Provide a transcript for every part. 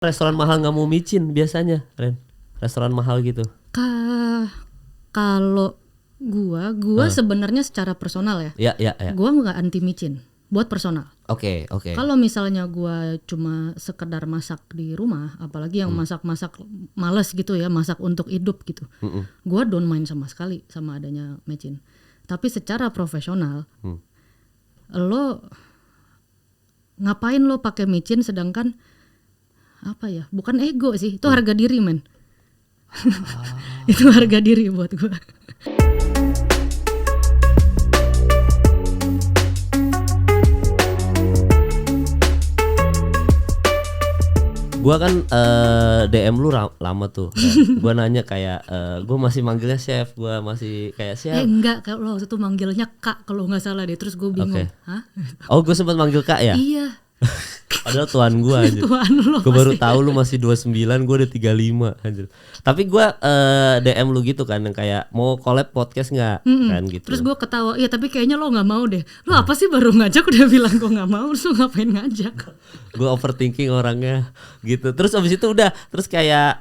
restoran mahal nggak mau micin biasanya, Ren? Restoran mahal gitu. Kalau gua sebenarnya secara personal ya. Ya. Gua nggak anti micin buat personal. Oke. Kalau misalnya gua cuma sekedar masak di rumah, apalagi yang masak-masak males gitu ya, masak untuk hidup gitu. Gua don't mind sama sekali sama adanya micin. Tapi secara profesional, lo ngapain lo pakai micin sedangkan apa ya? Bukan ego sih, itu harga diri, men. Itu harga diri buat gua. Gua kan DM lu lama tuh. Gua nanya kayak gua masih manggilnya chef, gua masih kayak chef. Enggak, kalau waktu itu manggilnya Kak kalau nggak salah deh. Terus gue bingung. Hah? Oh, gua sempat manggil Kak ya? Iya. Padahal tuan gua anjir. Gua baru tahu lu masih 29, gua udah 35 anjir. Tapi gua DM lu gitu kan yang kayak mau collab podcast enggak kan gitu. Terus gua ketawa, "Iya, tapi kayaknya lo enggak mau deh. Lo apa sih baru ngajak udah bilang gua enggak mau, terus lo ngapain ngajak?" Gua overthinking orangnya gitu. Terus abis itu udah terus kayak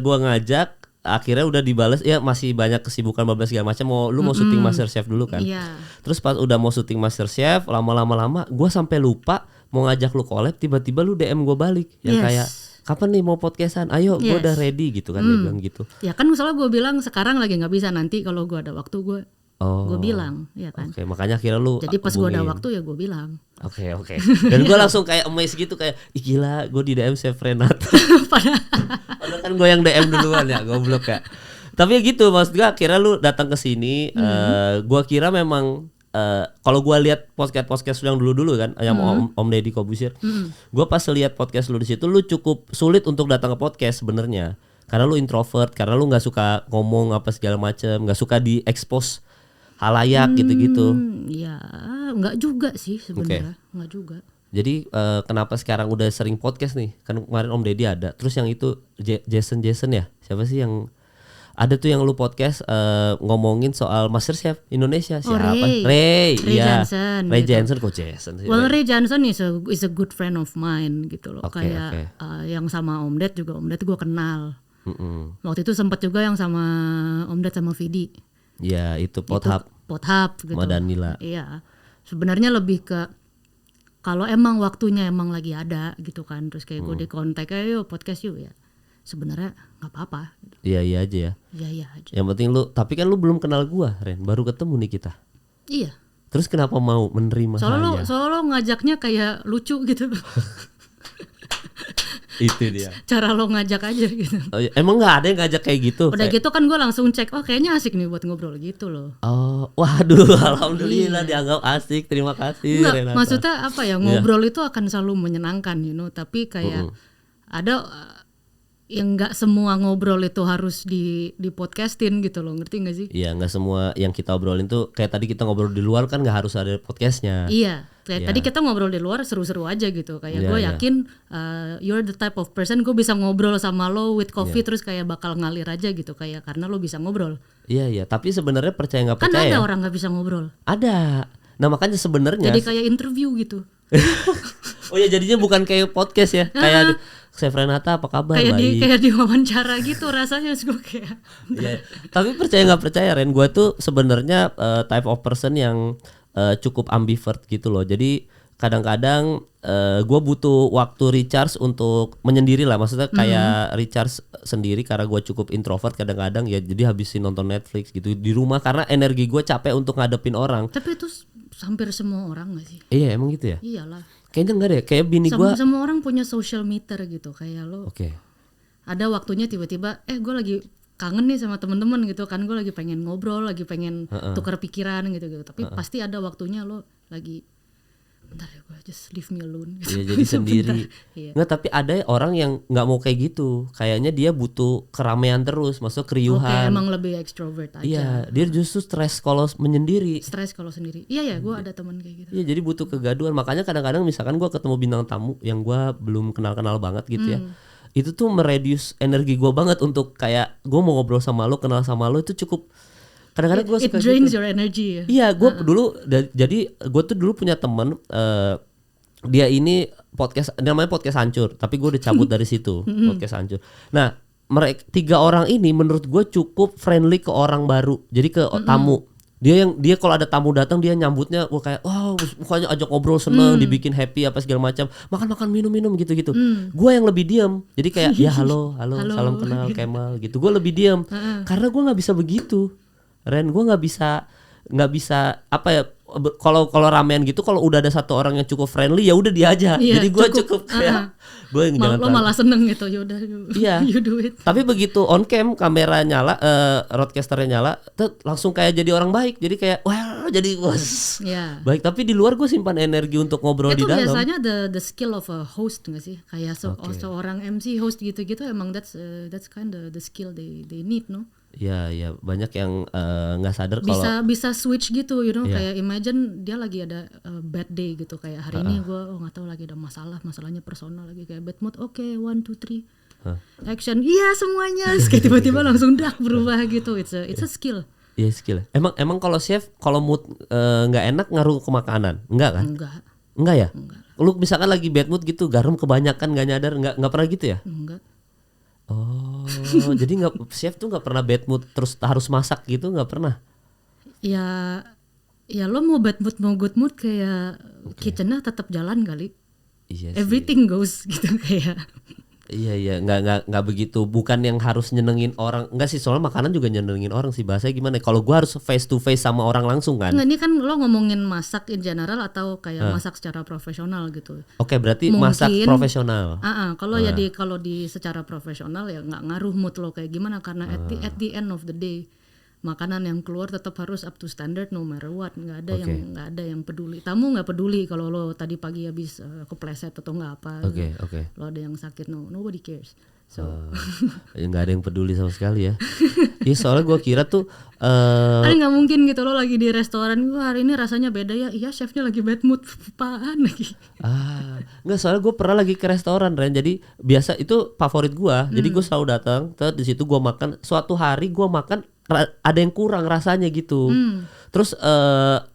gua ngajak, akhirnya udah dibales ya masih banyak kesibukan bablas segala macam, lu mau syuting MasterChef dulu kan. Iya. Terus pas udah mau syuting MasterChef, lama gua sampai lupa mau ngajak lu collab, tiba-tiba lu DM gua balik yang kayak kapan nih mau podcastan, ayo gua udah ready gitu kan. Dia bilang gitu ya kan, misalnya gua bilang sekarang lagi nggak bisa, nanti kalau gua ada waktu gua bilang ya kan. Oke, makanya akhirnya lu jadi pas gua ada waktu ya gua bilang. Oke. Dan gua langsung kayak amazed gitu, kayak ih gila, gua di DM Chef Renata. Padahal kan gua yang DM duluan ya, goblok ya. Tapi ya gitu, maksud gua akhirnya lu datang ke sini. Gua kira memang kalau gue lihat podcast yang dulu kan, yang Om Deddy Kobusir, gue pas lihat podcast lu di situ, lu cukup sulit untuk datang ke podcast sebenarnya, karena lu introvert, karena lu nggak suka ngomong apa segala macem, nggak suka di-expose halayak gitu-gitu. Ya nggak juga sih sebenarnya, nggak juga. Jadi kenapa sekarang udah sering podcast nih? Kan kemarin Om Deddy ada, terus yang itu Jason ya, siapa sih yang ada tuh yang lu podcast ngomongin soal MasterChef Indonesia, siapa? Ray Johnson. Ray Johnson kok Jason sih. Well, Ray Johnson is a good friend of mine gitu loh. Kayak yang sama Om Ded juga, Om Ded gue kenal. Waktu itu sempat juga yang sama Om Ded sama Vidi. Ya itu Pothub gitu. sama Danila. Iya. Sebenarnya lebih ke kalau emang waktunya emang lagi ada gitu kan, terus kayak gue di kontak, ayo podcast yuk ya. Sebenarnya nggak apa-apa. Iya aja ya. Iya aja. Yang penting lu, tapi kan lu belum kenal gua, Ren. Baru ketemu nih kita. Iya. Terus kenapa mau menerima saya? Soalnya lo ngajaknya kayak lucu gitu. Itu dia. Cara lo ngajak aja gitu. Oh, emang nggak ada yang ngajak kayak gitu? Udah gitu kan gue langsung cek, oh kayaknya asik nih buat ngobrol gitu loh. Oh, waduh, alhamdulillah dianggap asik. Terima kasih, Renata. Maksudnya apa ya, ngobrol itu akan selalu menyenangkan, tapi kayak ada yang nggak semua ngobrol itu harus di podcastin gitu loh, ngerti nggak sih? Iya, nggak semua yang kita obrolin tuh kayak tadi kita ngobrol di luar kan nggak harus ada podcastnya. Iya, kayak tadi kita ngobrol di luar seru-seru aja gitu, kayak gue yakin you're the type of person gue bisa ngobrol sama lo with coffee terus kayak bakal ngalir aja gitu, kayak karena lo bisa ngobrol. Iya, tapi sebenarnya percaya nggak kan percaya. Kan ada orang nggak bisa ngobrol. Ada. Nah makanya sebenarnya. Jadi kayak interview gitu. Oh ya, jadinya bukan kayak podcast ya, kayak Chef Renata apa kabar? Kayak di wawancara gitu rasanya gue kayak. Yeah. Tapi percaya nggak percaya, Ren, gue tuh sebenarnya type of person yang cukup ambivert gitu loh. Jadi kadang-kadang gue butuh waktu recharge untuk menyendiri lah, maksudnya kayak recharge sendiri karena gue cukup introvert kadang-kadang ya. Jadi habisin nonton Netflix gitu di rumah karena energi gue capek untuk ngadepin orang. Tapi itu hampir semua orang nggak sih? Iya emang gitu ya. Iyalah. Kayaknya enggak deh, kayak bini gue. Semua orang punya social meter gitu, kayak lo. Oke. Ada waktunya tiba-tiba, gue lagi kangen nih sama temen-temen gitu kan, gue lagi pengen ngobrol, lagi pengen tukar pikiran gitu. Tapi pasti ada waktunya lo lagi, bentar ya gue just leave me alone. Gitu. Iya, jadi sendiri. Nggak, tapi ada orang yang nggak mau kayak gitu. Kayaknya dia butuh keramaian terus, maksudnya keriuhan. Oke, emang lebih extrovert aja. Iya, dia justru stres kalau menyendiri. Stres kalau sendiri. Iya, gue ada teman kayak gitu. Iya, jadi butuh kegaduhan. Makanya kadang-kadang misalkan gue ketemu bintang tamu yang gue belum kenal-kenal banget gitu ya. Itu tuh mereduce energi gue banget untuk kayak gue mau ngobrol sama lo, kenal sama lo, itu cukup. Kadang-kadang gue suka it drains gitu. Your energy ya. Iya, gue dulu jadi gue tuh dulu punya teman dia ini podcast namanya podcast hancur, tapi gue udah cabut dari situ. Podcast hancur. Nah, mereka 3 orang ini menurut gue cukup friendly ke orang baru. Jadi ke tamu. Dia kalau ada tamu datang dia nyambutnya kayak mukanya ajak ngobrol seneng, dibikin happy apa segala macam. Makan minum gitu. Gue yang lebih diam. Jadi kayak ya halo, salam kenal Kemal gitu. Gue lebih diam. Karena gue nggak bisa begitu. Ren, gue nggak bisa apa ya, kalau ramean gitu, kalau udah ada satu orang yang cukup friendly ya udah dia aja. Jadi gue cukup kayak gue jangan lo malah seneng gitu, yaudah you do it. Tapi begitu on cam kamera nyala, broadcasternya nyala, tuh langsung kayak jadi orang baik. Jadi kayak wah jadi baik. Tapi di luar gue simpan energi untuk ngobrol di dalam. Itu biasanya the skill of a host nggak sih? Kayak seorang MC host gitu emang that's kind of the skill they need, no? Ya banyak yang nggak sadar kalau bisa switch gitu, kayak imagine dia lagi ada bad day gitu, kayak hari ini gue nggak tahu lagi ada masalahnya personal lagi, kayak bad mood, oke, 1, 2, 3 action, iya semuanya, kayak tiba-tiba langsung berubah gitu. It's a skill. Iya skill. Emang kalau chef kalau mood nggak enak ngaruh ke makanan, enggak kan? Enggak ya? Enggak. Lu misalkan lagi bad mood gitu, garam kebanyakan nggak nyadar, nggak pernah gitu ya? Enggak. Oh, jadi chef tuh nggak pernah bad mood terus harus masak gitu, nggak pernah? Ya lo mau bad mood mau good mood kayak kitchennya tetap jalan kali. Iya sih. Everything goes gitu kayak. Iya nggak begitu, bukan yang harus nyenengin orang, enggak sih, soalnya makanan juga nyenengin orang sih, bahasanya gimana? Kalau gua harus face to face sama orang langsung kan? Nggak, ini kan lo ngomongin masak in general atau kayak masak secara profesional gitu. Oke, berarti mungkin, masak profesional. Kalau di secara profesional ya nggak ngaruh mood lo kayak gimana, karena at the end of the day makanan yang keluar tetap harus up to standard no matter what. Nggak ada yang peduli. Tamu nggak peduli kalau lo tadi pagi habis kepleset atau nggak apa. Lo ada yang sakit, nobody cares. So nggak ada yang peduli sama sekali ya. Iya, soalnya gue kira tuh nggak mungkin gitu, lo lagi di restoran, hari ini rasanya beda ya. Iya, chefnya lagi bad mood, apaan lagi? Nggak, soalnya gue pernah lagi ke restoran, Ren. Jadi biasa itu favorit gue. Jadi gue selalu datang, terus di situ gue makan. Suatu hari gue makan ada yang kurang rasanya gitu. Terus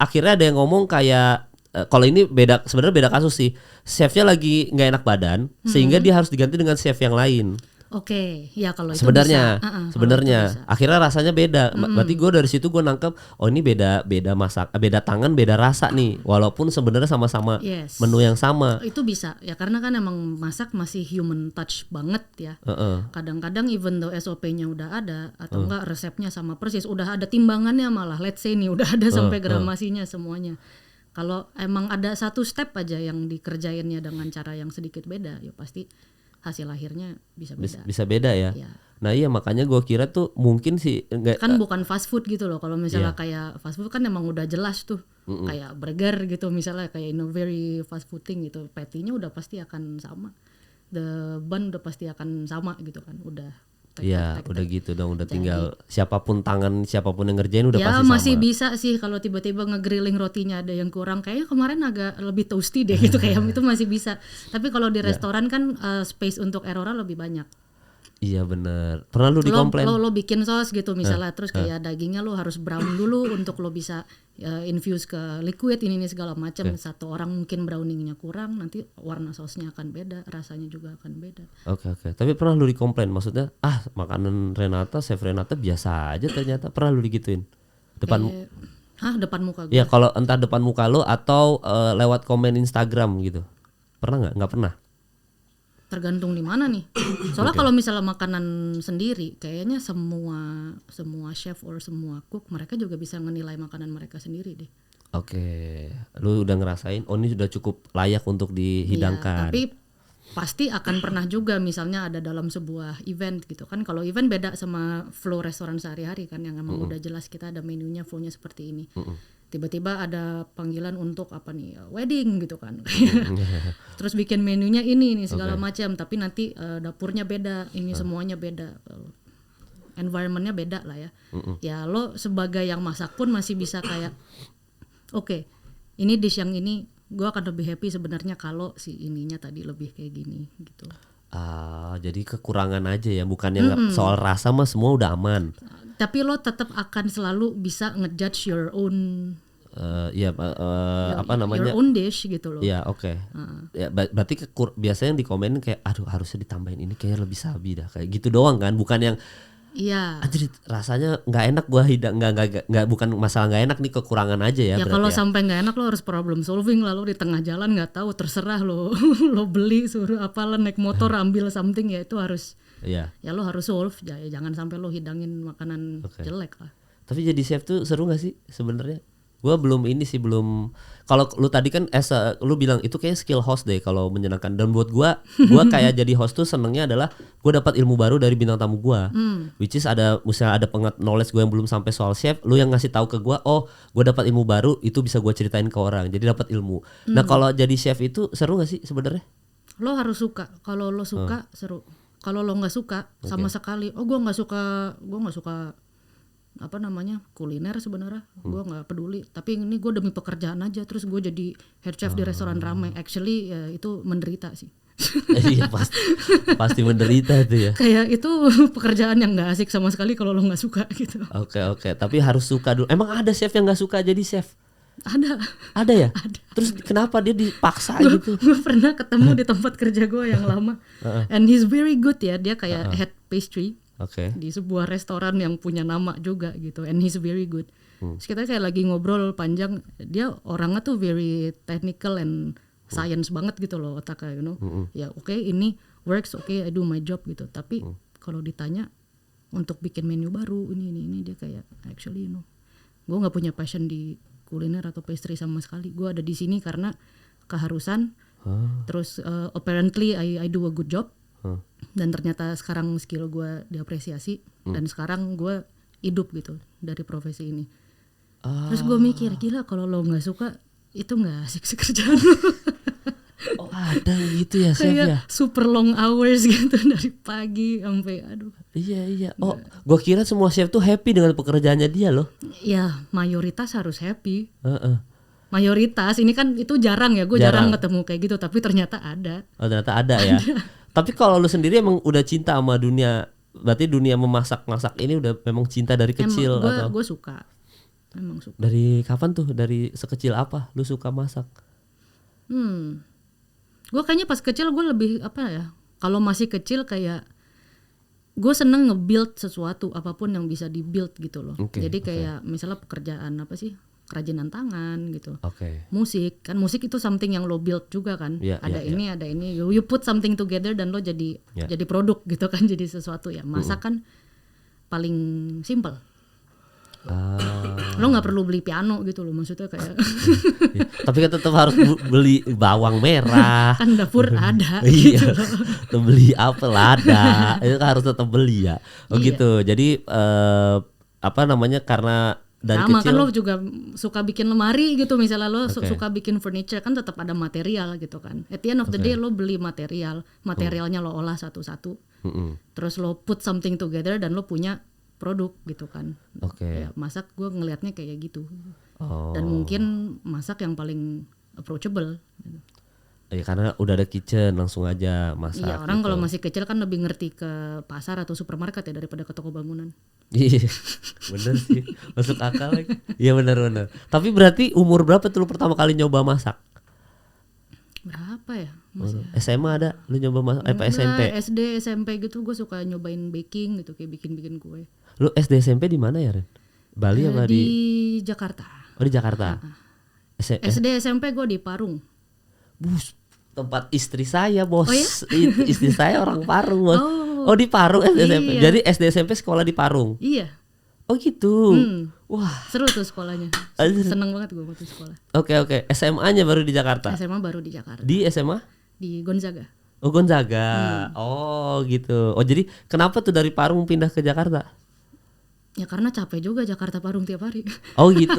akhirnya ada yang ngomong kayak kalau ini sebenarnya beda kasus sih. Chefnya lagi nggak enak badan, sehingga dia harus diganti dengan chef yang lain. Oke, ya kalau itu sebenarnya bisa. Akhirnya rasanya beda. Berarti gue dari situ gue nangkep, oh ini beda masak, beda tangan, beda rasa nih. Walaupun sebenarnya sama-sama menu yang sama. Itu bisa ya, karena kan emang masak masih human touch banget ya. Kadang-kadang even though SOP-nya udah ada atau enggak resepnya sama persis, udah ada timbangannya malah, let's say nih udah ada sampai gramasinya semuanya. Kalau emang ada satu step aja yang dikerjainnya dengan cara yang sedikit beda, ya pasti hasil akhirnya bisa beda. Bisa beda ya. Nah iya, makanya gue kira tuh mungkin sih kan bukan fast food gitu loh. Kalau misalnya kayak fast food kan emang udah jelas tuh, kayak burger gitu misalnya, kayak in a very fast food thing gitu, patty-nya udah pasti akan sama, the bun udah pasti akan sama gitu kan, udah. Iya, udah gitu dong, udah tinggal siapapun yang ngerjain udah pasti sama. Ya masih bisa sih kalau tiba-tiba nge-grilling rotinya ada yang kurang, kayaknya kemarin agak lebih toasty deh gitu, kayak itu masih bisa. Tapi kalau di restoran kan space untuk errornya lebih banyak. Iya benar. Pernah lu dikomplain? Lo bikin sos gitu misalnya, terus kayak dagingnya lo harus brown dulu untuk lo bisa infuse ke liquid ini segala macam. Satu orang mungkin browningnya kurang, nanti warna sosnya akan beda, rasanya juga akan beda. Oke. Tapi pernah lu dikomplain? Maksudnya makanan chef Renata biasa aja ternyata. Pernah lu digituin? Depan muka gue? Ya kalau entah depan muka lo atau lewat komen Instagram gitu. Pernah nggak? Nggak pernah. Tergantung di mana nih. Soalnya kalau misalnya makanan sendiri, kayaknya semua chef or semua cook mereka juga bisa menilai makanan mereka sendiri deh. Oke. Lu udah ngerasain, ini sudah cukup layak untuk dihidangkan. Iya, tapi pasti akan pernah juga misalnya ada dalam sebuah event gitu kan. Kalau event beda sama flow restoran sehari-hari kan, yang emang udah jelas kita ada menunya, flownya seperti ini. Tiba-tiba ada panggilan untuk apa nih, wedding gitu kan. Terus bikin menunya ini segala macam, tapi nanti dapurnya beda, ini semuanya beda, environmentnya beda lah ya. Ya lo sebagai yang masak pun masih bisa kayak oke, ini dish yang ini gue akan lebih happy sebenarnya kalau si ininya tadi lebih kayak gini gitu. Jadi kekurangan aja ya, bukan yang soal rasa mah semua udah aman. Tapi lo tetap akan selalu bisa ngejudge your own apa namanya? Your own dish gitu loh. Ya oke. Ya, berarti biasanya yang dikomenin kayak aduh harusnya ditambahin ini kayaknya lebih sabi dah kayak gitu doang kan, bukan yang Iya. anjir rasanya nggak enak gua hidang nggak bukan masalah nggak enak nih kekurangan aja ya. Ya kalau sampai nggak enak lo harus problem solving, lalu di tengah jalan nggak tahu terserah lo lo beli suruh apalah naik motor ambil something ya itu harus. Iya. Ya lo harus solve ya, jangan sampai lo hidangin makanan jelek lah. Tapi jadi chef tuh seru gak sih sebenarnya? Gua belum kalau lu tadi kan lu bilang itu kayak skill host deh kalau menyenangkan, dan buat gua kayak jadi host tuh senengnya adalah gua dapat ilmu baru dari bintang tamu gua. Which is misalnya ada knowledge gua yang belum sampai soal chef, lu yang ngasih tahu ke gua, oh gua dapat ilmu baru itu bisa gua ceritain ke orang. Jadi dapat ilmu. Nah, kalau jadi chef itu seru gak sih sebenarnya? Lo harus suka. Kalau lo suka seru. Kalau lo nggak suka sama sekali, gua nggak suka apa namanya kuliner sebenarnya, gue nggak peduli, tapi ini gue demi pekerjaan aja, terus gue jadi head chef di restoran ramai, actually ya, itu menderita sih. Iya pasti menderita itu ya. Kayak itu pekerjaan yang nggak asik sama sekali kalau lo nggak suka gitu. Oke, tapi harus suka dulu. Emang ada chef yang nggak suka jadi chef? Ada ya? Ada. Terus kenapa dia dipaksa gitu? Gue pernah ketemu di tempat kerja gue yang lama, and he's very good ya, dia kayak head pastry. Di sebuah restoran yang punya nama juga gitu, and he's very good. Terus kita kayak lagi ngobrol panjang, dia orangnya tuh very technical and science banget gitu loh otaknya, ya oke, ini works, oke, I do my job gitu. Tapi kalau ditanya untuk bikin menu baru ini dia kayak actually gue nggak punya passion di kuliner atau pastry sama sekali. Gue ada di sini karena keharusan. Terus apparently I do a good job. Dan ternyata sekarang skill gue diapresiasi, dan sekarang gue hidup gitu dari profesi ini. Terus gue mikir, gila kalau lo nggak suka itu nggak asik sih kerjaan lo. Oh ada gitu ya chef ya? Super long hours gitu dari pagi sampai aduh. Iya. Oh, gue kira semua chef tuh happy dengan pekerjaannya dia loh. Ya mayoritas harus happy. Mayoritas ini kan itu jarang ya, gue jarang ketemu kayak gitu, tapi ternyata ada. Oh ternyata ada ya. Tapi kalau lu sendiri emang udah cinta sama dunia, berarti dunia memasak ini udah memang cinta dari kecil atau? Gue suka, memang suka. Dari kapan tuh? Dari sekecil apa lu suka masak? Gue kayaknya pas kecil gue lebih apa ya? Kalau masih kecil kayak gue seneng nge-build sesuatu apapun yang bisa di-build gitu loh. Jadi kayak misalnya pekerjaan apa sih? Kerajinan tangan gitu. Musik itu something yang lo build juga kan. Ada ini you put something together dan lo jadi produk gitu kan, jadi sesuatu ya. Masak kan paling simple. Lo nggak perlu beli piano gitu loh, maksudnya kayak. Tapi kan tetap harus beli bawang merah. Kan dapur ada. Iya. Gitu. Beli apel ada. Itu kan harus tetap beli ya. Gitu. Jadi apa namanya, karena dari sama kecil, kan lo juga suka bikin lemari gitu, misalnya lo suka bikin furniture kan tetap ada material gitu kan. At the end of the day lo beli materialnya lo olah satu-satu, terus lo put something together dan lo punya produk gitu kan. Ya, masak gue ngelihatnya kayak gitu. Dan mungkin masak yang paling approachable gitu. Ya karena udah ada kitchen langsung aja masak. Iya, orang gitu. kalau masih kecil kan lebih ngerti ke pasar atau supermarket ya daripada ke toko bangunan. Iya, bener sih, masuk akal lagi. Iya bener. Tapi berarti umur berapa tuh lu pertama kali nyoba masak? Berapa ya? SMA ada lu nyoba masak? SMP? SD, SMP gitu gue suka nyobain baking gitu, kayak bikin kue. Lu SD SMP di mana ya, Ren? Bali apa di Jakarta? Oh di Jakarta. SD SMP gue di Parung. Bus, tempat istri saya bos. Oh, ya? Istri saya orang Parung bos. Oh di Parung SD SMP. Iya. Jadi SD SMP sekolah di Parung. Iya. Oh gitu. Wah seru tuh sekolahnya. Seneng banget gue waktu sekolah. Oke. SMA-nya baru di Jakarta. SMA baru di Jakarta. Di SMA? Di Gonzaga. Oh Gonzaga. Oh gitu. Oh jadi kenapa tuh dari Parung pindah ke Jakarta? Ya karena capek juga Jakarta Parung tiap hari. Oh gitu.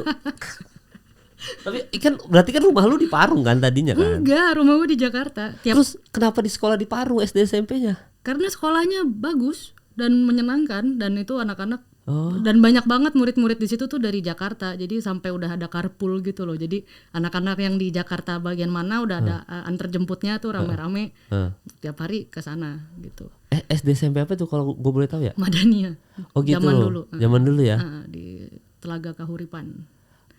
Tapi kan berarti kan rumah lu di Parung kan tadinya kan? Enggak, rumah gue di Jakarta. Terus kenapa di sekolah di Parung SD SMP-nya? Karena sekolahnya bagus dan menyenangkan, dan itu anak-anak dan banyak banget murid-murid di situ tuh dari Jakarta. Jadi sampai udah ada carpool gitu loh. Jadi anak-anak yang di Jakarta bagian mana udah ada antar jemputnya tuh rame-rame tiap hari ke sana gitu. SD SMP apa tuh kalau gue boleh tahu ya? Madania. Oh gitu. Zaman dulu. Zaman dulu ya? Di Telaga Kahuripan.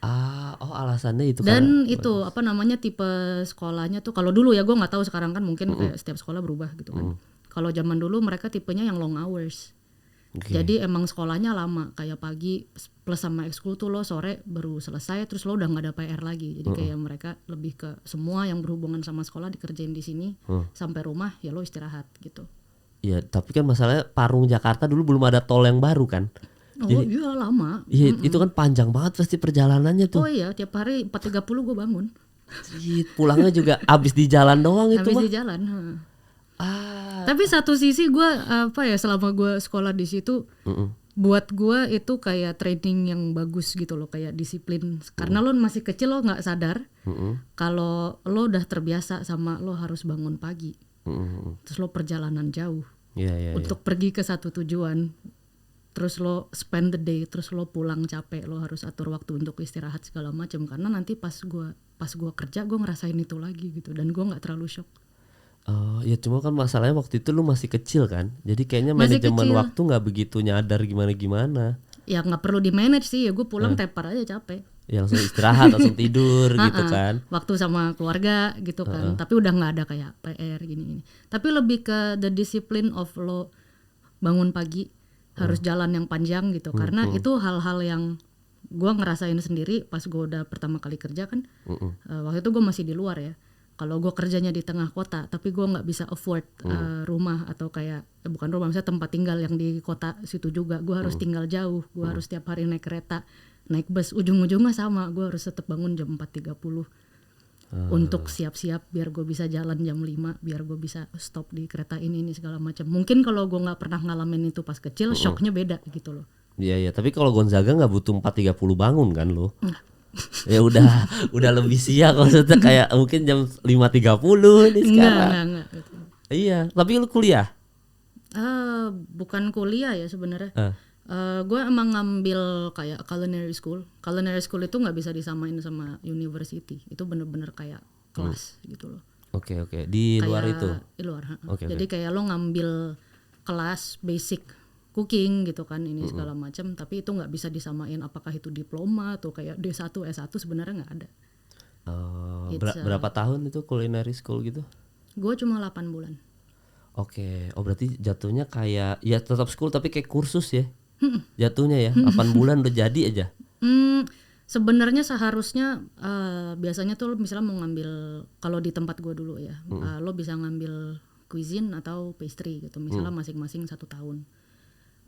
Alasannya itu dan itu apa namanya tipe sekolahnya tuh, kalau dulu ya gue nggak tahu sekarang kan mungkin kayak setiap sekolah berubah gitu kan. Kalau zaman dulu mereka tipenya yang long hours. Jadi emang sekolahnya lama, kayak pagi plus sama ekskul tuh lo sore baru selesai, terus lo udah nggak ada PR lagi. Jadi kayak mereka lebih ke semua yang berhubungan sama sekolah dikerjain di sini, sampai rumah ya lo istirahat gitu. Iya, tapi kan masalahnya Parung Jakarta dulu belum ada tol yang baru kan. Jadi, iya lama. Iya, itu kan panjang banget pasti perjalanannya tuh. Oh iya, tiap hari 4.30 gue bangun. Pulangnya juga abis di jalan doang itu mah. Habis di jalan. Tapi satu sisi gue selama gue sekolah di situ, buat gue itu kayak training yang bagus gitu loh, kayak disiplin. Karena lo masih kecil, lo nggak sadar kalau lo udah terbiasa sama lo harus bangun pagi, terus lo perjalanan jauh untuk pergi ke satu tujuan, terus lo spend the day, terus lo pulang capek, lo harus atur waktu untuk istirahat segala macam. Karena nanti pas gue kerja gue ngerasain itu lagi gitu, dan gue nggak terlalu shock. Ya cuma kan masalahnya waktu itu lu masih kecil kan, jadi kayaknya manajemen waktu nggak begitu nyadar gimana. Ya nggak perlu di manage sih, ya gue pulang tepar aja capek. Ya langsung istirahat, langsung tidur gitu kan. Waktu sama keluarga gitu kan, tapi udah nggak ada kayak PR gini. Tapi lebih ke the discipline of lo bangun pagi, harus jalan yang panjang gitu, karena itu hal-hal yang gue ngerasain sendiri pas gue udah pertama kali kerja kan. Waktu itu gue masih di luar ya. Kalau gue kerjanya di tengah kota, tapi gue nggak bisa afford rumah atau kayak bukan rumah, misalnya tempat tinggal yang di kota situ juga, gue harus tinggal jauh, gue harus tiap hari naik kereta, naik bus, ujung-ujungnya sama, gue harus tetap bangun jam 4.30 untuk siap-siap biar gue bisa jalan jam 5, biar gue bisa stop di kereta ini segala macam. Mungkin kalau gue nggak pernah ngalamin itu pas kecil, shocknya beda gitu loh. Iya, tapi kalau Gonzaga nggak butuh 4.30 bangun kan lo? Ya udah lebih siang, maksudnya kayak mungkin jam 5.30 nih sekarang. Enggak. Iya, tapi lu kuliah? Bukan kuliah ya sebenarnya. Gue emang ngambil kayak culinary school. Culinary school itu nggak bisa disamain sama university. Itu bener-bener kayak kelas gitu loh. Oke. Di kayak luar itu? Di luar. Jadi kayak lo ngambil kelas basic cooking gitu kan, ini segala macam, tapi itu nggak bisa disamain apakah itu diploma atau kayak D1, S1, sebenarnya nggak ada. Berapa tahun itu culinary school gitu? Gue cuma 8 bulan. Oke. Berarti jatuhnya kayak ya tetap school tapi kayak kursus ya? Jatuhnya ya, 8 bulan udah jadi aja? Sebenarnya seharusnya biasanya tuh misalnya mau ngambil, kalau di tempat gue dulu ya, lo bisa ngambil cuisine atau pastry gitu, misalnya masing-masing 1 tahun.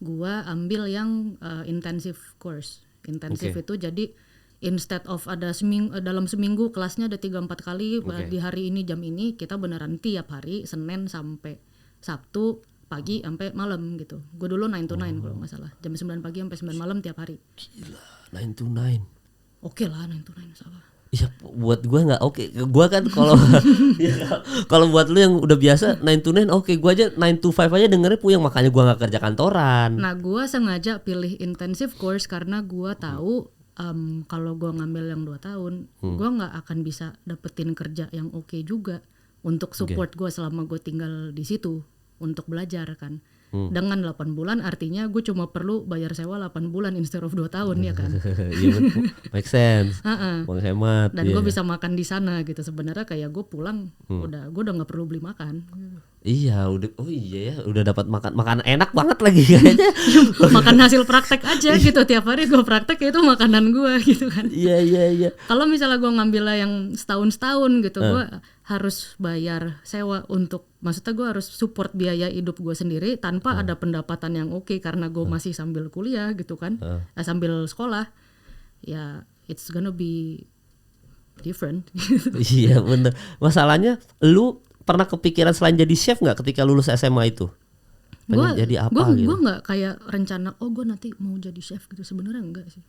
Gua ambil yang intensive course. Intensif itu jadi instead of ada dalam seminggu kelasnya ada 3-4 kali, di hari ini jam ini, kita beneran tiap hari Senin sampai Sabtu pagi sampai malam gitu. Gue dulu 9 to 9 kalau nggak salah, jam 9 pagi sampai 9 malam tiap hari. Gila, 9 to 9. Oke lah 9 to 9 salah. Iya, buat gue nggak oke. Gue kan kalau kalau buat lu yang udah biasa 9 to 9 oke. Gue aja 9 to 5 aja dengernya puyeng, makanya gue nggak kerja kantoran. Nah, gue sengaja pilih intensive course karena gue tahu kalau gue ngambil yang 2 tahun, gue nggak akan bisa dapetin kerja yang oke juga untuk support gue selama gue tinggal di situ untuk belajar kan. Dengan 8 bulan artinya gue cuma perlu bayar sewa 8 bulan instead of 2 tahun ya kan. Iya, make sense. Menghemat. Dan gue bisa makan di sana gitu. Sebenarnya kayak gue pulang gue udah nggak perlu beli makan. Iya, udah dapat makan enak banget lagi kayaknya. Makan hasil praktek aja gitu, tiap hari gue praktek itu makanan gue gitu kan. Iya. Kalau misalnya gue ngambil yang setahun gitu, gue harus bayar sewa untuk, maksudnya gue harus support biaya hidup gue sendiri tanpa ada pendapatan yang oke, karena gue masih sambil kuliah gitu kan, sambil sekolah. Ya it's gonna be different. Iya bener. Masalahnya lu pernah kepikiran selain jadi chef nggak ketika lulus SMA itu? Pengen jadi apa gitu? Gue nggak kayak rencana gue nanti mau jadi chef gitu, sebenarnya enggak sih.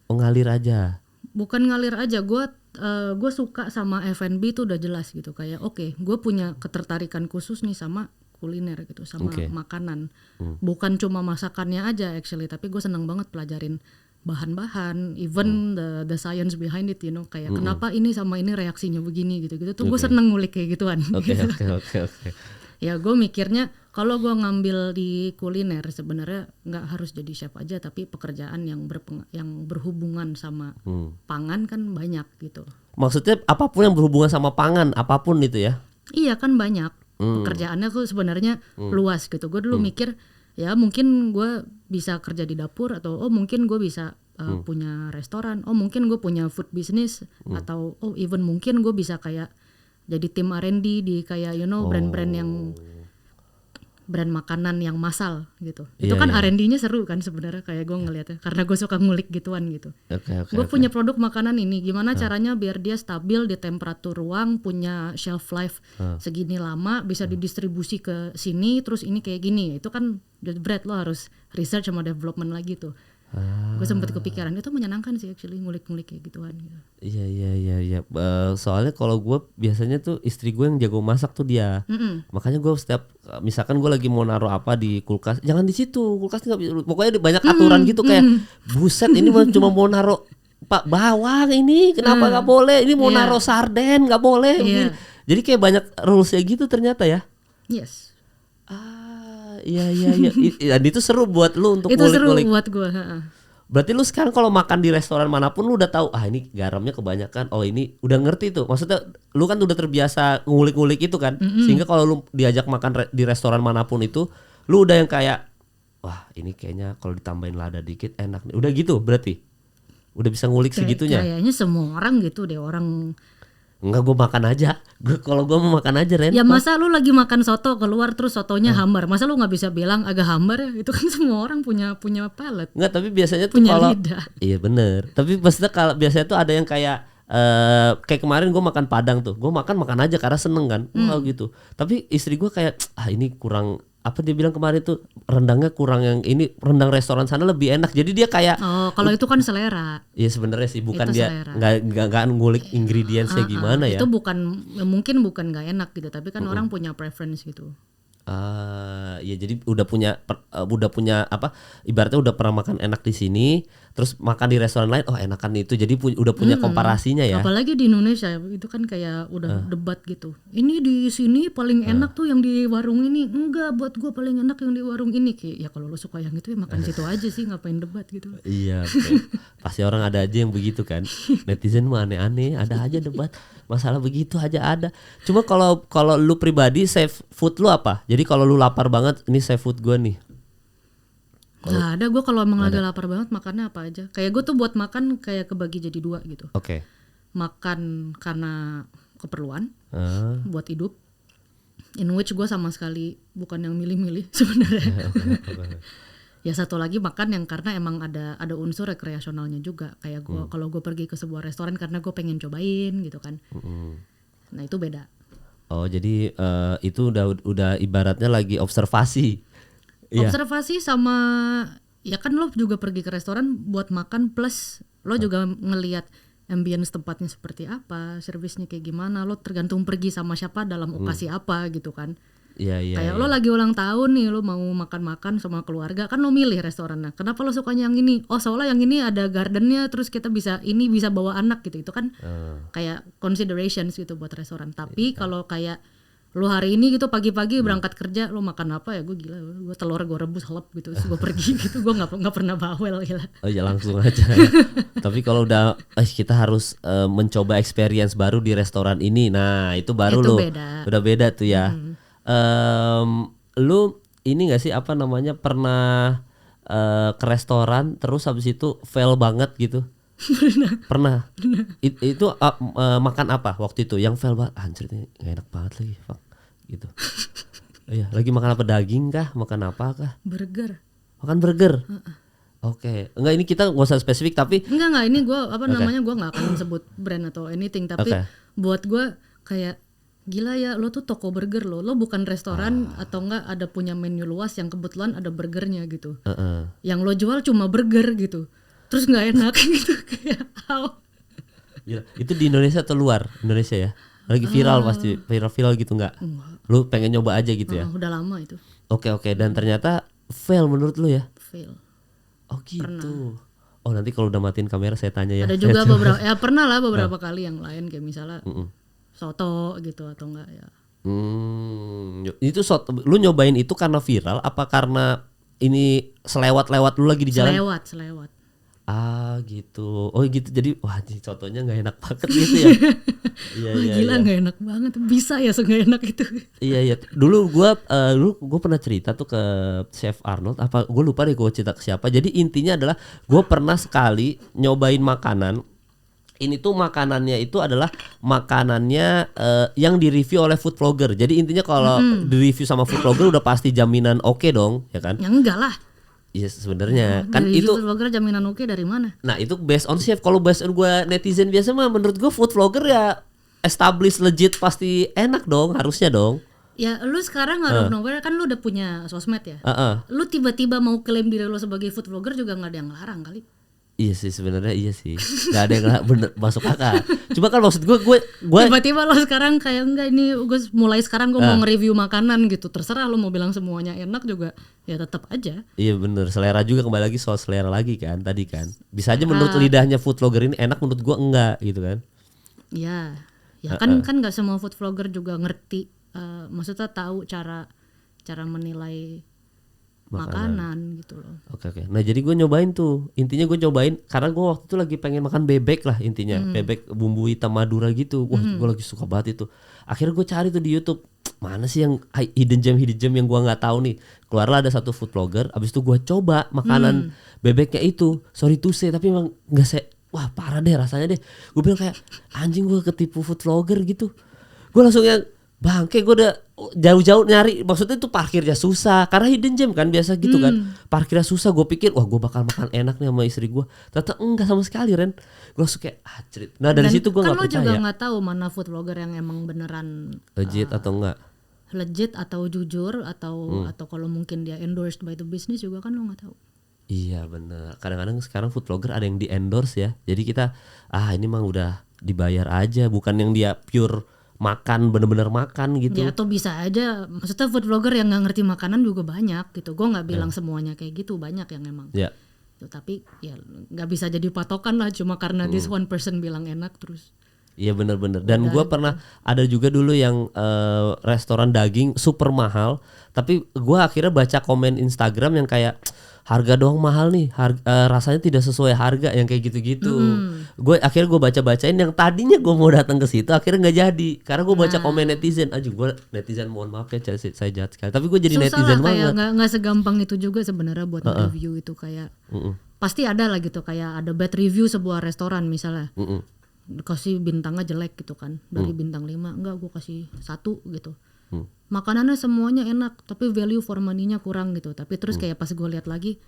Oh, ngalir aja. Bukan ngalir aja, gue suka sama F&B itu udah jelas gitu, kayak oke, gue punya ketertarikan khusus nih sama kuliner gitu, sama makanan. Bukan cuma masakannya aja actually, tapi gue senang banget pelajarin bahan-bahan, even the science behind it, you know, kayak kenapa ini sama ini reaksinya begini gitu tuh gue seneng ngulik kayak gituan. Oke. Ya gue mikirnya Kalau gue ngambil di kuliner sebenarnya nggak harus jadi chef aja, tapi pekerjaan yang berhubungan sama pangan kan banyak gitu. Maksudnya apapun yang berhubungan sama pangan, apapun itu ya? Iya kan banyak. Pekerjaannya tuh sebenarnya luas gitu. Gue dulu mikir ya mungkin gue bisa kerja di dapur, atau mungkin gue bisa punya restoran, mungkin gue punya food business, atau even mungkin gue bisa kayak jadi tim R&D di kayak brand-brand yang brand makanan yang massal gitu. Itu kan R&D-nya seru kan sebenarnya, kayak gue ngeliatnya karena gue suka ngulik gituan gitu. Gue punya produk makanan ini, gimana caranya biar dia stabil di temperatur ruang, punya shelf life segini lama, bisa didistribusi ke sini, terus ini kayak gini. Itu kan bread, lo harus research sama development lagi tuh. Gue sempet kepikiran, itu menyenangkan sih actually ngulik-ngulik kayak gituan gitu. Iya. Soalnya kalau gue biasanya tuh istri gue yang jago masak tuh dia. Makanya gue setiap misalkan gue lagi mau naruh apa di kulkas, jangan di situ, kulkas nggak bisa. Pokoknya banyak aturan gitu kayak buset ini cuma mau naruh Pak bawang ini kenapa nggak boleh? Ini mau naruh sarden nggak boleh. Jadi kayak banyak rulesnya gitu ternyata ya. Yes. Iya. Dan itu seru buat lu untuk ngulik-ngulik. Itu seru buat gue. Berarti lu sekarang kalau makan di restoran manapun lu udah tahu ini garamnya kebanyakan. Oh ini udah ngerti tuh. Maksudnya lu kan udah terbiasa ngulik-ngulik itu kan. Sehingga kalau lu diajak makan di restoran manapun itu, lu udah yang kayak wah ini kayaknya kalau ditambahin lada dikit enak nih. Udah gitu berarti. Udah bisa ngulik segitunya. Kayaknya semua orang gitu deh, orang. Enggak, gue makan aja. Kalau gue mau makan aja Ren. Ya masa lu lagi makan soto keluar terus sotonya hambar, masa lu nggak bisa bilang agak hambar ya? Itu kan semua orang punya palate. Enggak, tapi biasanya tuh punya kalau lidah. Iya bener. Tapi maksudnya kalau biasanya tuh ada yang kayak kayak kemarin gue makan Padang tuh, gue makan aja karena seneng kan, gitu. Tapi istri gue kayak ini kurang, apa dia bilang kemarin tuh rendangnya kurang, yang ini rendang restoran sana lebih enak. Jadi dia kayak kalau itu kan selera. Iya sebenarnya sih bukan itu dia nggak ngulik ingredientsnya gimana ya. Itu mungkin bukan nggak enak gitu, tapi kan orang punya preference gitu. Ya jadi udah punya apa, ibaratnya udah pernah makan enak di sini, terus makan di restoran lain enakan itu, jadi udah punya komparasinya ya. Apalagi di Indonesia itu kan kayak udah debat gitu, ini di sini paling enak tuh yang di warung ini, enggak buat gue paling enak yang di warung ini. Kayak ya kalau lo suka yang itu ya makan situ aja sih, ngapain debat gitu. Iya pasti orang ada aja yang begitu kan. Netizen mah aneh-aneh, ada aja debat masalah begitu aja ada. Cuma kalau lu pribadi safe food lu apa? Jadi kalau lu lapar banget, ini safe food gue nih. Nggak ada, gue kalau emang lagi lapar banget makannya apa aja. Kayak gue tuh buat makan kayak kebagi jadi dua gitu. Oke. Makan karena keperluan buat hidup, in which gue sama sekali bukan yang milih-milih sebenarnya. Ya satu lagi makan yang karena emang ada unsur rekreasionalnya juga. Kayak gue kalau gue pergi ke sebuah restoran karena gue pengen cobain gitu kan. Nah itu beda. Oh jadi itu udah ibaratnya lagi observasi. Observasi sama ya kan lo juga pergi ke restoran buat makan, plus lo juga ngelihat ambience tempatnya seperti apa, servisnya kayak gimana, lo tergantung pergi sama siapa dalam okasi apa gitu kan. Iya. Kayak lo lagi ulang tahun nih, lo mau makan-makan sama keluarga kan, lo milih restorannya. Kenapa lo sukanya yang ini? Soalnya yang ini ada gardennya, terus kita bisa bawa anak gitu. Itu kan kayak considerations gitu buat restoran. Tapi kalau kayak lo hari ini gitu pagi-pagi berangkat kerja, lo makan apa ya? Gue gila, gue telur gue rebus halep gitu, terus gue pergi gitu. Gue nggak pernah bawel gila. Oh ya langsung aja. Tapi kalau udah kita harus mencoba experience baru di restoran ini, nah itu baru lo udah beda tuh ya. Lu ini nggak sih apa namanya, pernah ke restoran terus habis itu fail banget gitu? Pernah. Itu makan apa waktu itu yang fail banget? Anjir ini gak enak banget lagi, fuck, gitu. Iya, lagi makan apa, daging kah? Makan apa kah? Burger. Makan burger. Oke. Enggak, ini kita nggak usah spesifik tapi. Enggak ini gue namanya gue nggak akan sebut brand atau anything, tapi buat gue kayak gila ya, lo tuh toko burger lo bukan restoran atau enggak ada punya menu luas yang kebetulan ada burgernya gitu. Yang lo jual cuma burger gitu. Terus nggak enak gitu kayak Gila. Itu di Indonesia atau luar Indonesia ya? Lagi viral pasti, viral gitu nggak? Lu pengen nyoba aja gitu ya? Udah lama itu. Oke, dan ternyata fail menurut lu ya? Fail. Oh gitu. Pernah. Oh nanti kalau udah matiin kamera saya tanya ya. Ada juga beberapa kali yang lain kayak misalnya soto gitu atau enggak ya. Itu lu nyobain itu karena viral apa karena ini selewat-lewat lu lagi di jalan? Selewat. Ah gitu. Oh gitu. Jadi wah contohnya nggak enak banget gitu ya. Iya Wah, gila nggak enak banget. Bisa ya nggak enak itu. Iya. Dulu gua pernah cerita tuh ke Chef Arnold. Apa gue lupa deh gue cerita ke siapa. Jadi intinya adalah gue pernah sekali nyobain makanan. Ini tuh makanannya itu adalah makanannya yang direview oleh food vlogger. Jadi intinya kalau direview sama food vlogger udah pasti jaminan oke dong, ya kan? Ya enggak lah. Iya sebenarnya kan Dari itu. food vlogger jaminan oke dari mana? Nah itu based on chef. Kalau based on gue netizen biasa mah menurut gue food vlogger ya established legit pasti enak dong, harusnya dong. Ya lu sekarang out of nowhere kan lu udah punya sosmed ya. Lu tiba-tiba mau klaim diri lu sebagai food vlogger juga nggak ada yang larang kali. Iya sih sebenarnya iya sih. Gak ada yang bener masuk akal. Cuma kan maksud gue tiba-tiba lo sekarang kayak enggak ini gue mulai sekarang gue mau nge-review makanan gitu. Terserah lo mau bilang semuanya enak juga ya tetap aja. Iya bener, selera juga, kembali lagi soal selera lagi kan tadi kan. Bisa aja menurut lidahnya food vlogger ini enak, menurut gue enggak gitu kan. Iya. Ya kan enggak semua food vlogger juga ngerti maksudnya tahu cara menilai makanan gitu loh. Oke. Nah jadi gue nyobain tuh. Intinya gue nyobain karena gue waktu itu lagi pengen makan bebek lah intinya. Bebek bumbu hitam Madura gitu. Wah gue lagi suka banget itu. Akhirnya gue cari tuh di YouTube. Mana sih yang hidden gem yang gue gak tahu nih. Keluarlah ada satu food vlogger. Abis itu gue coba makanan bebeknya itu. Sorry to say tapi emang gak wah parah deh rasanya deh. Gue bilang kayak anjing gue ketipu food vlogger gitu. Gue langsung yang bangke, gue udah jauh-jauh nyari, maksudnya itu parkirnya susah karena hidden gem kan biasa gitu kan, parkirnya susah. Gue pikir wah gue bakal makan enak nih sama istri gue, ternyata enggak sama sekali Ren. Gue langsung kayak cerit. Nah dari situ gue kan nggak percaya. Kan lo juga nggak tahu mana food vlogger yang emang beneran legit atau enggak, legit atau jujur atau kalau mungkin dia endorsed by the business juga kan lo nggak tahu. Iya bener. Kadang-kadang sekarang food vlogger ada yang di endorse ya, jadi kita ini mah udah dibayar aja, bukan yang dia pure makan, bener-bener makan gitu. Ya atau bisa aja, maksudnya food vlogger yang nggak ngerti makanan juga banyak gitu. Gue nggak bilang semuanya kayak gitu, banyak yang emang. Ya. Tapi ya nggak bisa jadi patokan lah cuma karena this one person bilang enak terus. Iya bener-bener. Dan gue pernah ada juga dulu yang restoran daging super mahal, tapi gue akhirnya baca komen Instagram yang kayak harga doang mahal nih, rasanya tidak sesuai harga, yang kayak gitu-gitu. Akhirnya gue baca-bacain yang tadinya gue mau datang ke situ akhirnya nggak jadi karena gue baca komen netizen. Gue netizen mohon maaf ya saya jahat sekali, tapi gue jadi susah netizen lah, banget. Kayak nggak segampang itu juga sebenarnya buat review itu kayak pasti ada lah gitu, kayak ada bad review sebuah restoran misalnya. Kasih bintangnya jelek gitu kan, dari bintang 5 enggak gue kasih 1 gitu. Makanannya semuanya enak tapi value for money-nya kurang gitu. Tapi terus kayak pas gue lihat lagi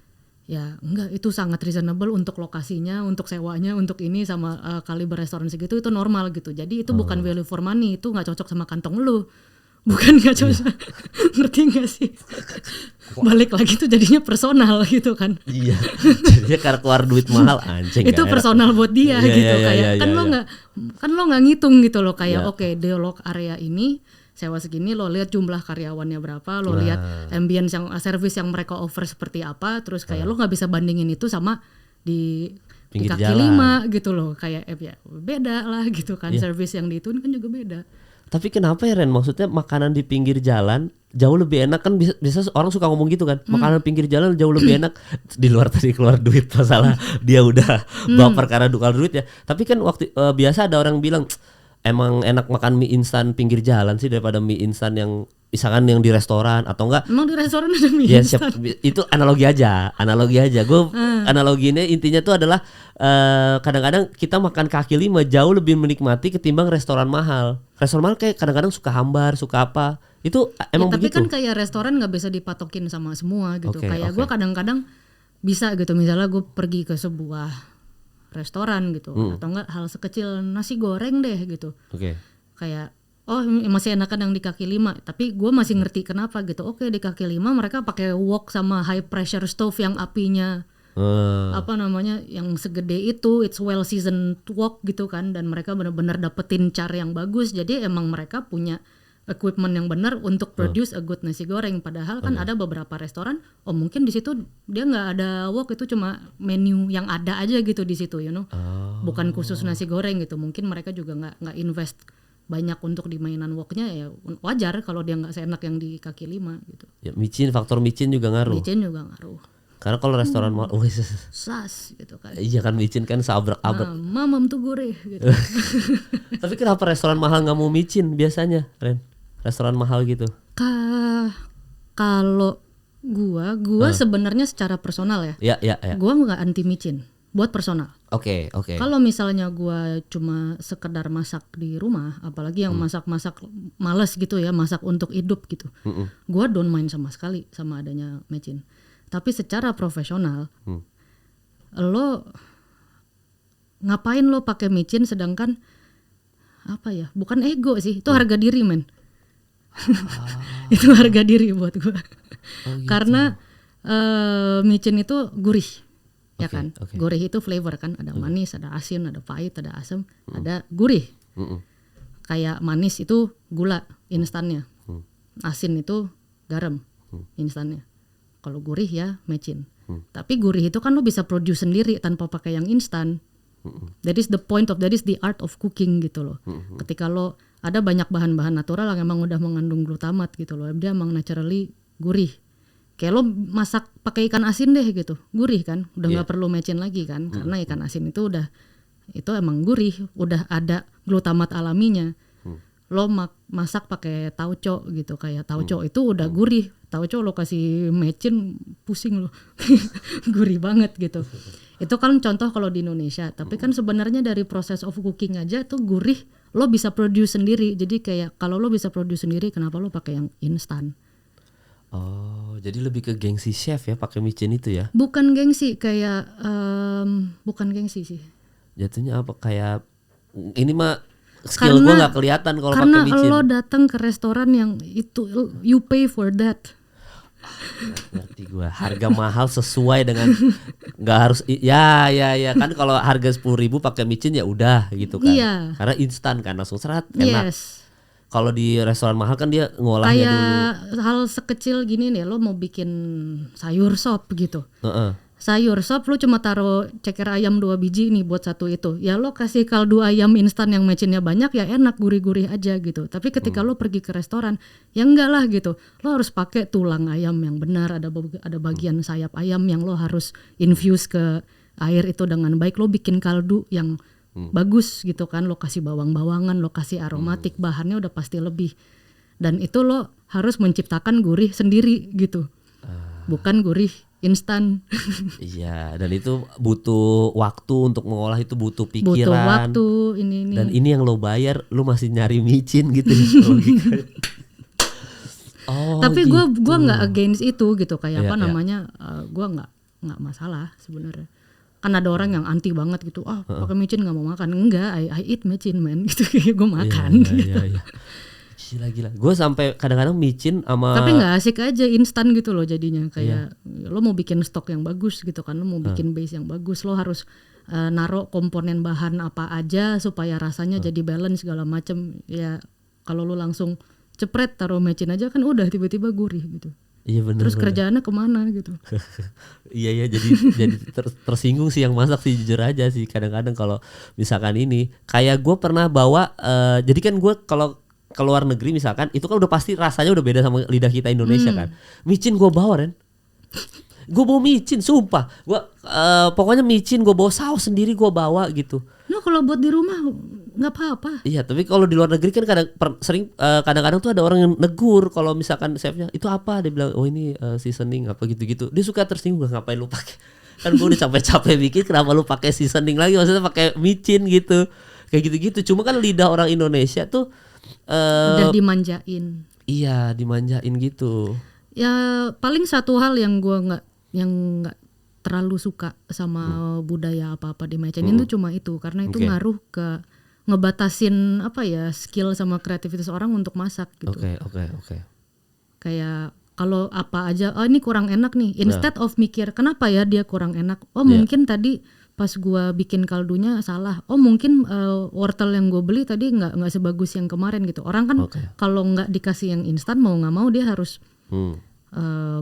ya enggak, itu sangat reasonable untuk lokasinya, untuk sewanya, untuk ini sama kaliber restoran segitu itu normal gitu. Jadi itu bukan value for money, itu nggak cocok sama kantong lu. Bukan nggak cocok. Ngerti nggak sih? Balik lagi tuh jadinya personal gitu kan. Iya. Jadinya karena keluar duit mahal anjing. Itu personal buat dia gitu kayak kan lo nggak ngitung gitu loh kayak oke, dialog area ini sewa segini, lo lihat jumlah karyawannya berapa, lo lihat ambience yang service yang mereka offer seperti apa, terus kayak lo nggak bisa bandingin itu sama di kaki jalan. 5 gitu loh, kayak ya beda lah gitu kan, service yang di itu kan juga beda. Tapi kenapa ya Ren, maksudnya makanan di pinggir jalan jauh lebih enak kan, biasa orang suka ngomong gitu kan, makanan pinggir jalan jauh lebih enak di luar tadi keluar duit masalah dia udah baper karena keluar duit ya. Tapi kan waktu biasa ada orang bilang emang enak makan mie instan pinggir jalan sih daripada mie instan yang misalkan yang di restoran atau enggak. Emang di restoran ada mie instan? Itu analogi aja. Gue analoginya intinya tuh adalah kadang-kadang kita makan kaki 5 jauh lebih menikmati ketimbang restoran mahal. Restoran mahal kayak kadang-kadang suka hambar, suka apa. Itu emang tapi begitu. Tapi kan kayak restoran nggak bisa dipatokin sama semua gitu. Kayak gue kadang-kadang bisa gitu, misalnya gue pergi ke sebuah restoran gitu atau enggak hal sekecil nasi goreng deh gitu. Kayak masih enakan yang di kaki 5, tapi gue masih ngerti kenapa gitu. Oke, di kaki 5 mereka pakai wok sama high pressure stove yang apinya yang segede itu, it's well seasoned wok gitu kan, dan mereka benar-benar dapetin char yang bagus. Jadi emang mereka punya equipment yang benar untuk produce a good nasi goreng. Padahal kan ada beberapa restoran, mungkin di situ dia nggak ada wok, itu cuma menu yang ada aja gitu di situ, bukan khusus nasi goreng gitu. Mungkin mereka juga nggak invest banyak untuk di mainan woknya ya wajar kalau dia nggak seenak yang di kaki 5 gitu. Ya, faktor micin juga ngaruh. Micin juga ngaruh. Karena kalau restoran sas gitu kan. Iya kan micin kan seabrek-abrek. Mamam tuh gurih gitu. Tapi kenapa restoran mahal nggak mau micin biasanya, Ren? Restoran mahal gitu. Kalau gua sebenarnya secara personal ya. Ya. Gua nggak anti micin buat personal. Oke. Kalau misalnya gua cuma sekedar masak di rumah, apalagi yang masak-masak malas gitu ya, masak untuk hidup gitu. Gua don't mind sama sekali sama adanya micin. Tapi secara profesional, lo ngapain lo pakai micin sedangkan apa ya? Bukan ego sih, itu harga diri men. Itu harga diri buat gue. Gitu. Karena micin itu gurih, ya kan? Gurih itu flavor kan, ada manis, ada asin, ada pahit, ada asam, ada gurih. Kayak manis itu gula instannya, asin itu garam instannya. Kalau gurih ya micin. Tapi gurih itu kan lo bisa produce sendiri tanpa pakai yang instan. That is the art of cooking gitu loh. Ketika lo ada banyak bahan-bahan natural yang emang udah mengandung glutamat gitu loh. Dia emang naturally gurih. Kayak lo masak pakai ikan asin deh gitu. Gurih kan. Udah gak perlu micin lagi kan. Karena ikan asin itu emang gurih. Udah ada glutamat alaminya. Lo masak pakai tauco gitu. Kayak tauco itu udah gurih. Tauco lo kasih micin pusing lo. Gurih banget gitu. Itu kan contoh kalau di Indonesia. Tapi kan sebenarnya dari proses of cooking aja tuh gurih lo bisa produce sendiri. Jadi kayak kalau lo bisa produce sendiri, kenapa lo pakai yang instan? Oh, jadi lebih ke gengsi chef ya pakai micin itu ya? Bukan gengsi, kayak bukan gengsi sih. Jatuhnya apa kayak ini mah skill gue nggak kelihatan kalau pakai micin. Karena lo datang ke restoran yang itu you pay for that. Ngerti gue, harga mahal sesuai dengan nggak harus ya kan kalau harga 10.000 pakai micin ya udah gitu kan. Iya. Karena instan kan langsung serat enak. Yes. Kalau di restoran mahal kan dia ngolahnya kayak dulu. Hal sekecil gini nih, lo mau bikin sayur sop gitu. Sayur sop lo cuma taruh ceker ayam 2 biji nih buat satu itu. Ya lo kasih kaldu ayam instan yang micinnya banyak ya enak, gurih-gurih aja gitu. Tapi ketika lo pergi ke restoran, ya enggak lah gitu. Lo harus pakai tulang ayam yang benar, ada bagian sayap ayam yang lo harus infuse ke air itu dengan baik. Lo bikin kaldu yang bagus gitu kan. Lo kasih bawang-bawangan, lo kasih aromatik, bahannya udah pasti lebih. Dan itu lo harus menciptakan gurih sendiri gitu. Bukan gurih instan. Iya, dan itu butuh waktu untuk mengolah, itu butuh pikiran. Butuh waktu ini. Dan ini yang lo bayar, lo masih nyari micin gitu. Tapi gue nggak against itu gitu, kayak apa namanya, gue nggak masalah sebenarnya. Kan ada orang yang anti banget gitu, pakai micin nggak mau makan. Enggak, I eat micin man gitu, kayak gue makan. Iya. Gila. Gue sampai kadang-kadang micin sama. Tapi nggak asik aja instan gitu loh jadinya. Kayak lo mau bikin stok yang bagus gitu kan, lo mau bikin base yang bagus, lo harus naruh komponen bahan apa aja supaya rasanya jadi balance segala macem. Ya kalau lo langsung cepret taruh micin aja kan udah tiba-tiba gurih gitu. Iya benar. Terus kerjaannya kemana gitu? Iya jadi tersinggung sih yang masak sih, jujur aja sih kadang-kadang kalau misalkan ini kayak gue pernah bawa jadi kan gue kalau ke luar negeri misalkan itu kan udah pasti rasanya udah beda sama lidah kita Indonesia kan. Micin gue bawa Ren. Gue bawa micin sumpah. Gue pokoknya micin gue bawa, saus sendiri gue bawa gitu. Nah kalau buat di rumah nggak apa-apa. Iya tapi kalau di luar negeri kan kadang-kadang tuh ada orang yang negur kalau misalkan chefnya itu apa, dia bilang oh ini seasoning apa gitu-gitu. Dia suka tersinggung, ngapain lu pakai? Kan gue udah capek-capek bikin, kenapa lu pakai seasoning lagi? Maksudnya pakai micin gitu. Kayak gitu-gitu. Cuma kan lidah orang Indonesia tuh udah dimanjain. Iya dimanjain gitu. Ya paling satu hal yang gue nggak terlalu suka sama budaya apa-apa di micin itu cuma itu, karena itu ngaruh ke ngebatasin apa ya skill sama kreativitas orang untuk masak gitu. Oke. Kayak kalau apa aja, oh ini kurang enak nih, instead of mikir kenapa ya dia kurang enak, mungkin tadi pas gua bikin kaldunya salah, mungkin wortel yang gue beli tadi nggak sebagus yang kemarin gitu. Orang kan kalau nggak dikasih yang instan mau nggak mau dia harus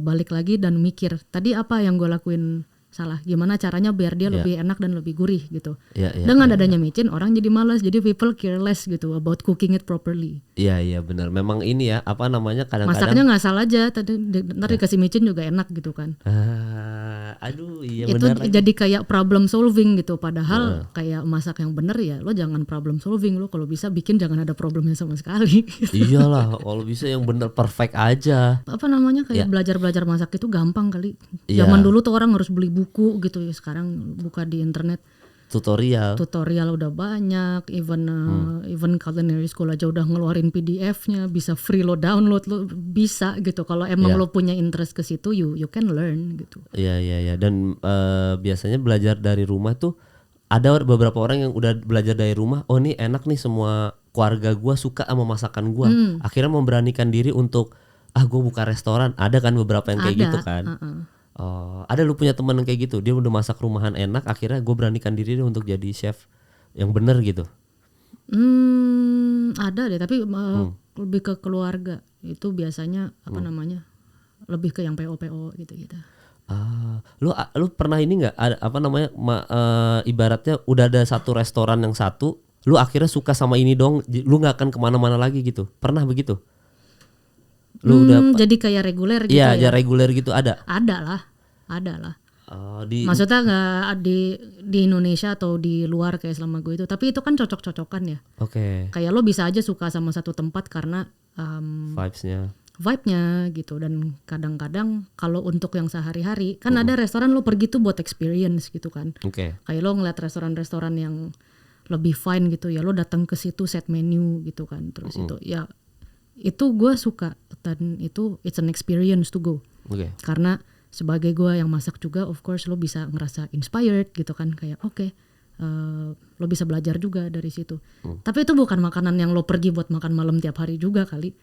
balik lagi dan mikir tadi apa yang gue lakuin salah. Gimana caranya biar dia lebih enak dan lebih gurih gitu. Iya, Dengan adanya micin orang jadi malas, jadi people care less gitu about cooking it properly. Iya benar. Memang ini ya apa namanya kadang-kadang masaknya ngasal aja, ntar dikasih micin juga enak gitu kan. Aduh iya itu benar. jadi kayak problem solving gitu. Padahal kayak masak yang bener ya lo jangan problem solving, lo kalau bisa bikin jangan ada problemnya sama sekali. Iyalah kalau bisa yang bener perfect aja. Apa namanya kayak belajar masak itu gampang kali. Iya. Zaman dulu tuh orang harus beli buku gitu ya, sekarang buka di internet. Tutorial Udah banyak, even culinary school aja udah ngeluarin PDF-nya, bisa free lo download, lo bisa gitu. Kalau emang lo punya interest ke situ, you can learn gitu. Iya. Dan biasanya belajar dari rumah tuh ada beberapa orang yang udah belajar dari rumah. Oh nih enak nih, semua keluarga gua suka sama masakan gua. Akhirnya memberanikan diri untuk gua buka restoran. Ada kan beberapa yang kayak gitu kan. Oh, ada lu punya teman yang kayak gitu, dia udah masak rumahan enak, akhirnya gue beranikan diri untuk jadi chef yang bener gitu. Ada deh, tapi lebih ke keluarga itu biasanya apa namanya, lebih ke yang PO gitu. Lu pernah ini nggak? Apa namanya? Ibaratnya udah ada satu restoran yang satu, lu akhirnya suka sama ini dong, lu nggak akan kemana-mana lagi gitu. Pernah begitu? Lu udah jadi kayak reguler gitu ya? Iya, reguler gitu ada. Ada lah. Maksudnya nggak di Indonesia atau di luar kayak selama gue itu, tapi itu kan cocok-cocokan ya. Oke. Kayak lo bisa aja suka sama satu tempat karena vibe-nya gitu. Dan kadang-kadang kalau untuk yang sehari-hari kan ada restoran lo pergi tuh buat experience gitu kan. Kayak lo ngeliat restoran-restoran yang lebih fine gitu ya, lo datang ke situ set menu gitu kan. Terus itu gue suka, dan itu it's an experience to go. Karena sebagai gue yang masak juga, of course lo bisa ngerasa inspired gitu kan, kayak lo bisa belajar juga dari situ. Tapi itu bukan makanan yang lo pergi buat makan malam tiap hari juga kali.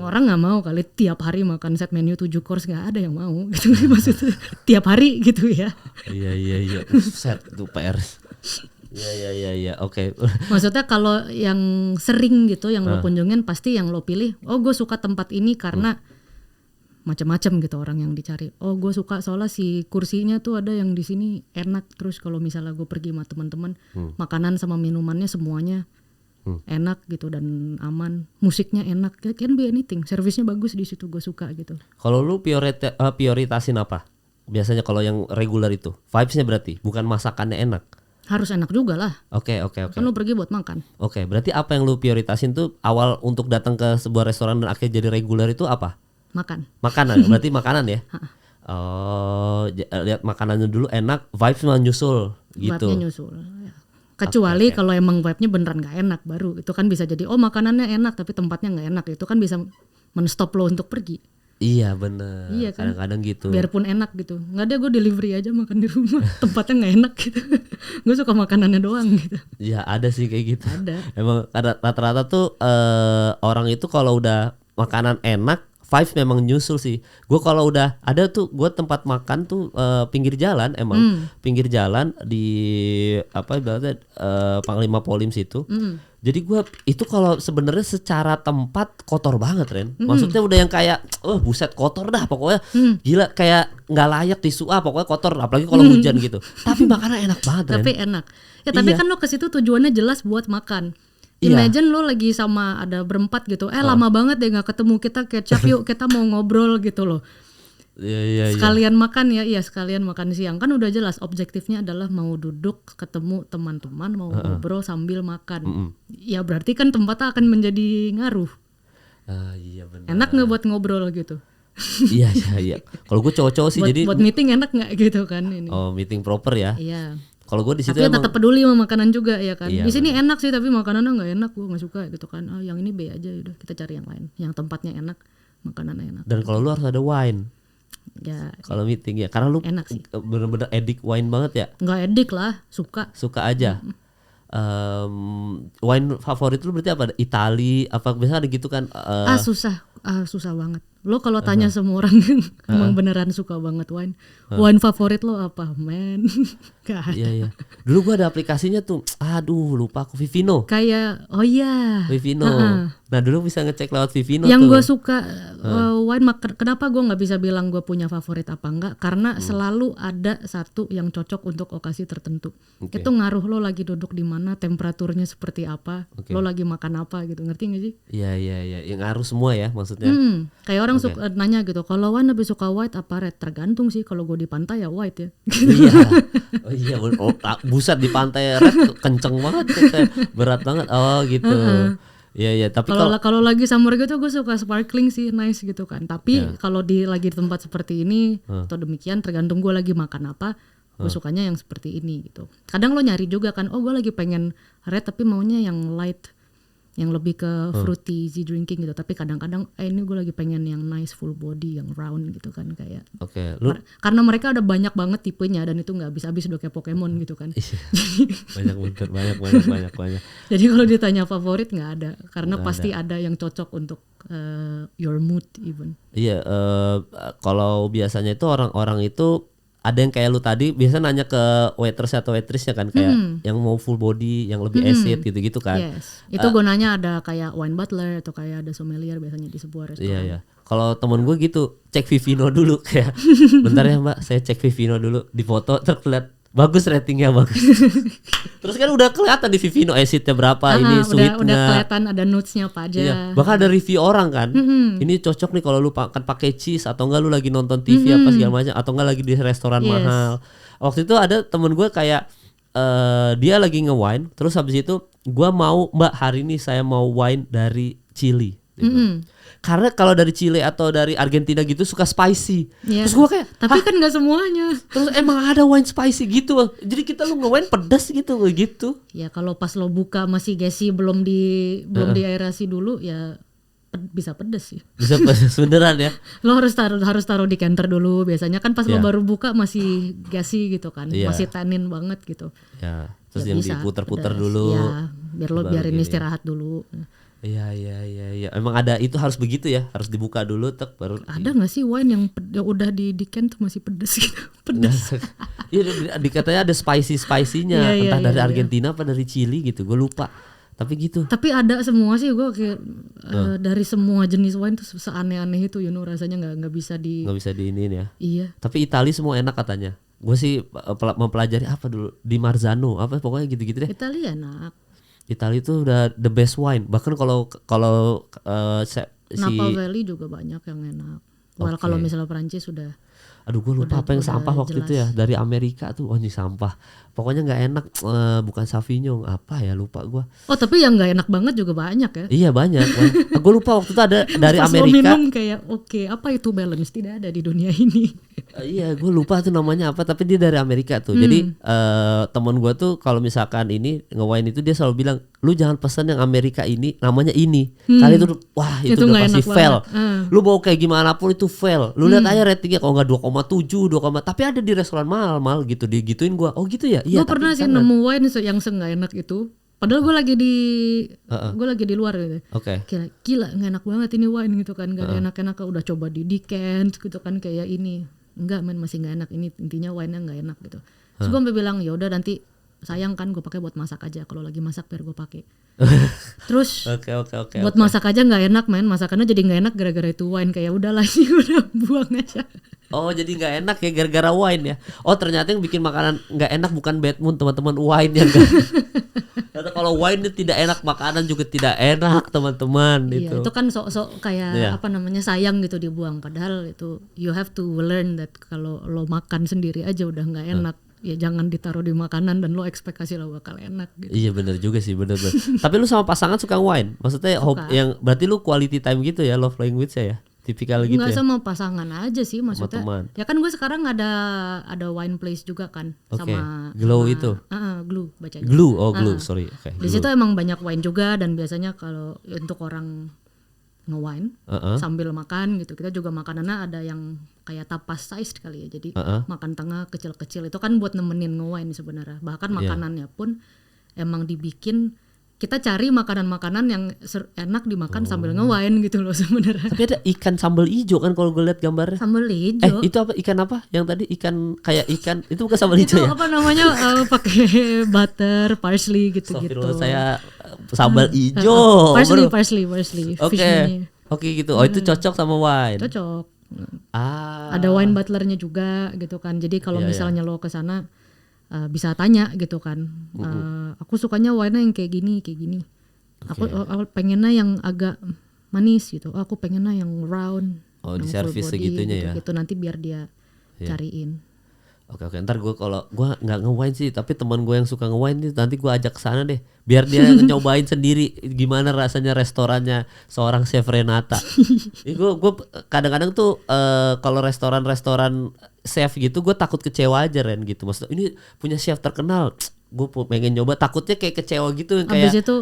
Orang nggak mau kali tiap hari makan set menu 7 course, nggak ada yang mau gitu. Maksudnya tiap hari gitu ya. Iya. Set tuh PR. Iya, oke. Maksudnya kalau yang sering gitu yang lo kunjungin, pasti yang lo pilih, gue suka tempat ini karena macam-macam gitu orang yang dicari. Gue suka soalnya si kursinya tuh ada yang di sini enak. Terus kalau misalnya gue pergi sama teman-teman, makanan sama minumannya semuanya enak gitu dan aman. Musiknya enak, can be anything. Servisnya bagus di situ, gue suka gitu. Kalau lu prioritasin apa? Biasanya kalau yang regular itu, vibes-nya berarti bukan masakannya enak. Harus enak juga lah. Oke. Kan lu pergi buat makan. Oke, berarti apa yang lu prioritasin tuh awal untuk datang ke sebuah restoran dan akhirnya jadi regular itu apa? Makanan, berarti makanan ya? Lihat makanannya dulu enak, vibes malah nyusul gitu. Vibe-nya nyusul. Ya. Kecuali kalau emang vibe-nya beneran gak enak, baru itu kan bisa jadi makanannya enak tapi tempatnya gak enak. Itu kan bisa men-stop lo untuk pergi. Iya bener, iya kan? Kadang-kadang gitu. Biarpun enak gitu, nggak ada, gue delivery aja makan di rumah, tempatnya nggak enak gitu. Gue suka makanannya doang gitu. Iya ada sih kayak gitu. Ada. Emang rata-rata tuh orang itu kalau udah makanan enak, vibes memang nyusul sih. Gue kalau udah ada tuh, gue tempat makan tuh pinggir jalan, pinggir jalan di ibaratnya Panglima Polim situ. Jadi gue itu kalau sebenarnya secara tempat kotor banget, Ren. Maksudnya udah yang kayak, buset kotor dah pokoknya, gila kayak nggak layak tisu, pokoknya kotor, apalagi kalau hujan gitu. Tapi makanan enak banget, Ren. Tapi enak. Ya tapi kan lo ke situ tujuannya jelas buat makan. Imagine lo lagi sama ada berempat gitu, lama banget deh nggak ketemu, kita catch up yuk, kita mau ngobrol gitu loh. Iya. Sekalian makan ya, sekalian makan siang, kan udah jelas objektifnya adalah mau duduk ketemu teman-teman, mau ngobrol sambil makan. Ya berarti kan tempatnya akan menjadi ngaruh. Iya benar. Enak nggak buat ngobrol gitu? Iya. Kalau gue cowok-cowok sih jadi. Buat meeting enak nggak gitu kan ini? Meeting proper ya. Iya. Kalau gue di situ tapi tetap peduli sama makanan juga ya kan. Iya, di sini enak sih tapi makanannya nggak enak, gue nggak suka gitu kan. Yang ini B aja, udah kita cari yang lain, yang tempatnya enak, makanannya enak. Dan kalau lu harus ada wine. Ya. Kalau meeting ya, karena lu bener-bener edik wine banget ya. Nggak edik lah, suka aja. Wine favorit lu berarti apa? Itali apa biasa ada gitu kan? Susah banget. Lo kalau tanya semua orang emang beneran suka banget wine. Wine favorit lo apa, man? Gak ada. Iya. Dulu gua ada aplikasinya tuh. Aduh, lupa aku, Vivino. Kayak Vivino. Nah, dulu bisa ngecek lewat Vivino yang tuh. gue suka wine, kenapa gue nggak bisa bilang gue punya favorit apa enggak, karena selalu ada satu yang cocok untuk okasi tertentu. Itu ngaruh lo lagi duduk di mana, temperaturnya seperti apa, lo lagi makan apa gitu, ngerti gak sih? Iya, yang ngaruh semua ya maksudnya. Kayak orang suka nanya gitu, kalau wine lebih suka white apa red? Tergantung sih, kalau gue di pantai ya white ya. Iya, buset di pantai red kenceng banget, kayak berat banget. Oh gitu. Iya, tapi kalau lagi summer gitu gue suka sparkling sih, nice gitu kan. Tapi kalau lagi di tempat seperti ini atau demikian, tergantung gue lagi makan apa, gue sukanya yang seperti ini gitu. Kadang lo nyari juga kan, gue lagi pengen red tapi maunya yang light, yang lebih ke fruity, easy drinking gitu. Tapi kadang-kadang ini gue lagi pengen yang nice full body, yang round gitu kan kayak. Karena mereka ada banyak banget tipenya dan itu nggak habis-habis, udah kayak Pokemon gitu kan. banyak. Jadi kalau ditanya favorit nggak ada, karena pasti ada yang cocok untuk your mood even. Iya, kalau biasanya itu orang-orang itu ada yang kayak lu tadi biasa nanya ke waitress atau waitressnya kan, kayak yang mau full body, yang lebih acid gitu-gitu kan. Yes, itu gunanya ada kayak wine butler atau kayak ada sommelier biasanya di sebuah restoran. Iya. Kalau temen gue gitu, cek Vivino dulu kayak, bentar ya mbak, saya cek Vivino dulu, di foto terlihat bagus, ratingnya bagus. Terus kan udah kelihatan di Vivino acidnya berapa, ini sweetnya. Udah kelihatan ada notesnya apa aja. Iya, bahkan ada review orang kan. Ini cocok nih kalau lu kan pakai cheese, atau enggak lu lagi nonton TV apa segala macam, atau enggak lagi di restoran mahal. Waktu itu ada temen gue kayak dia lagi nge-wine, terus habis itu gua mau, mbak hari ini saya mau wine dari Chili. Karena kalau dari Chile atau dari Argentina gitu suka spicy. Terus gue kayak, tapi kan nggak semuanya. Terus emang ada wine spicy gitu, jadi kita lu nge-wine pedas gitu. Ya kalau pas lo buka masih gassy, belum diaerasi dulu ya bisa pedas sih. Bisa pedas beneran ya. Lo harus taruh di canter dulu. Biasanya kan pas lo baru buka masih gassy gitu kan, masih tannin banget gitu. Ya, terus yang diputer-puter dulu. Ya, biarin istirahat dulu. Iya. Emang ada, itu harus begitu ya, harus dibuka dulu baru. Ada nggak sih wine yang udah di can tuh masih pedas gitu? Pedas. Iya, dikatanya ada spicy-nya, entah dari Argentina apa dari Chili gitu, gue lupa. Tapi gitu. Tapi ada semua sih, gue kayak dari semua jenis wine tuh seaneh-aneh itu, rasanya nggak bisa diiniin ya. Iya. Tapi Italia semua enak katanya. Gue sih mempelajari apa dulu di Marzano, apa pokoknya gitu-gitu deh. Italia enak. Italia itu udah the best wine. Bahkan kalau Napa Valley juga banyak yang enak. Kalau misalnya Perancis sudah. Aduh, gue lupa apa yang sampah waktu itu ya, dari Amerika tuh. Ini sampah. Pokoknya nggak enak. Bukan Sauvignon, apa ya, lupa gue. Oh, tapi yang nggak enak banget juga banyak ya? Iya banyak. Gue lupa waktu itu ada dari pas Amerika. Pas lo minum kayak apa itu balance, tidak ada di dunia ini. Iya, gue lupa tuh namanya apa, tapi dia dari Amerika tuh. Jadi temen gue tuh kalau misalkan ini nge-wine itu dia selalu bilang, lu jangan pesan yang Amerika ini, namanya ini. Kali itu wah itu udah pasti fail. Lu mau kayak gimana pun itu fail. Lu lihat aja ratingnya, kalau nggak 2,7, 2, tapi ada di restoran mahal gitu, digituin gue. Oh gitu ya. Iya. Gue pernah sih nemu wine yang nggak enak itu. Padahal gue lagi di luar gitu. Gila nggak enak banget ini wine gitu kan, nggak enak-enak. Udah coba di decant gitu kan, kayak ini enggak, masih nggak enak, ini intinya wine-nya nggak enak gitu. Terus gue sampai bilang ya udah, nanti sayang kan gue pakai buat masak aja, kalau lagi masak biar gue pakai. Terus buat masak aja nggak enak, masakannya jadi nggak enak gara-gara itu wine. Kayak udahlah sih, udah buang aja. Oh, jadi nggak enak ya gara-gara wine ya. Oh, ternyata yang bikin makanan nggak enak bukan bad mood, teman-teman, wine ya kan. Ternyata kalau wine tidak enak, makanan juga tidak enak, teman-teman. Iya, itu kan sok-sok kayak apa namanya, sayang gitu dibuang. Padahal itu you have to learn that kalau lo makan sendiri aja udah nggak enak, ya jangan ditaruh di makanan dan lo ekspektasi lo bakal enak gitu. Iya benar juga sih, benar. Tapi lu sama pasangan suka wine? Maksudnya yang berarti lu quality time gitu ya, love language ya? Tipikal gitu. Nggak ya? Sama pasangan aja sih, maksudnya. Ya kan gue sekarang ada wine place juga kan, sama Glow itu. Glue bacanya. Glue, sorry. Di situ emang banyak wine juga, dan biasanya kalau untuk orang nge-wine sambil makan gitu, kita juga makanannya ada yang kayak tapas size kali ya, jadi makan tengah kecil-kecil, itu kan buat nemenin nge-wine sebenarnya. Bahkan makanannya pun emang dibikin kita cari makanan-makanan yang enak dimakan sambil nge-wine gitu loh sebenarnya. Tapi ada ikan sambal hijau kan kalau gue lihat gambarnya. Sambal hijau. Itu apa, ikan apa? Yang tadi ikan kayak ikan itu bukan sambal hijau ya? Itu apa namanya pakai butter, parsley gitu-gitu. Saya sambal hijau. Parsley. Oke gitu. Oh itu cocok sama wine. Cocok. Ada wine butlernya juga gitu kan. Jadi kalau misalnya lo ke sana bisa tanya gitu kan. Aku sukanya wine yang kayak gini. Aku pengennya yang agak manis gitu. Aku pengennya yang round. Oh, di servis segitunya gitu, ya. Nanti biar dia cariin. Oke, ntar gue kalau gue nggak nge-wine sih, tapi teman gue yang suka nge-wine nih, nanti gue ajak ke sana deh, biar dia nyobain sendiri gimana rasanya restorannya seorang chef Renata. Gue kadang-kadang tuh kalau restoran chef gitu gue takut kecewa aja Ren gitu. Maksudnya ini punya chef terkenal, gue pengen nyoba, takutnya kayak kecewa gitu kayak. Abis itu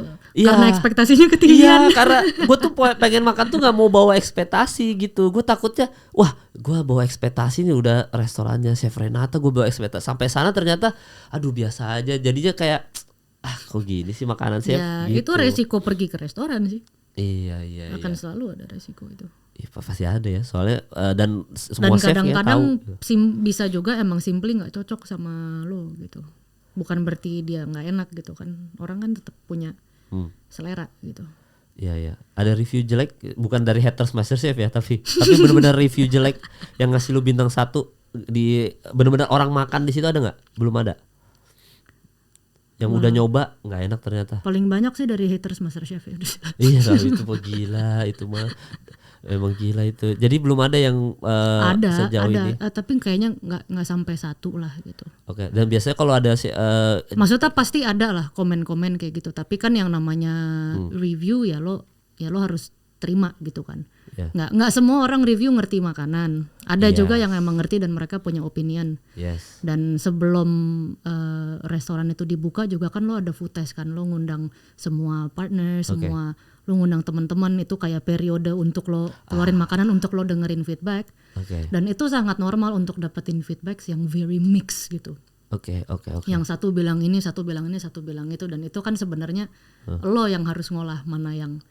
karena ekspektasinya ketinggian. Iya, karena gue tuh pengen makan tuh nggak mau bawa ekspektasi gitu. Gue takutnya, wah, gue bawa ekspektasi nih udah restorannya Chef Renata, gue bawa ekspektasi sampai sana ternyata, aduh biasa aja. Jadinya kayak, kok gini sih makanan chef? Ya gitu. itu resiko pergi ke restoran sih. Iya. Akan selalu ada resiko itu. Iya, pasti ada ya, soalnya dan semua chef ya tahu. Kadang-kadang bisa juga emang simply nggak cocok sama lo gitu. Bukan berarti dia nggak enak gitu kan, orang kan tetap punya selera gitu. Iya. Ada review jelek bukan dari haters MasterChef ya, tapi benar-benar review jelek yang ngasih lu bintang 1 di benar-benar orang makan di situ ada nggak? Belum ada. Yang udah nyoba nggak enak ternyata. Paling banyak sih dari haters MasterChef ya. Iya, tapi itu gila itu mah. Emang gila itu. Jadi belum ada yang sejauh ini. Tapi kayaknya nggak sampai 1 lah gitu. Oke. Dan biasanya kalau ada maksudnya pasti ada lah komen-komen kayak gitu. Tapi kan yang namanya review ya lo harus terima gitu kan. Yeah. Nggak semua orang review ngerti makanan. Ada juga yang emang ngerti dan mereka punya opinion. Yes. Dan sebelum restoran itu dibuka juga kan lo ada food test kan, lo ngundang semua partner, semua lo ngundang teman-teman, itu kayak periode untuk lo keluarin makanan untuk lo dengerin feedback. Dan itu sangat normal untuk dapetin feedback yang very mix gitu. Oke. Yang satu bilang ini, satu bilang ini, satu bilang itu, dan itu kan sebenarnya lo yang harus ngolah mana yang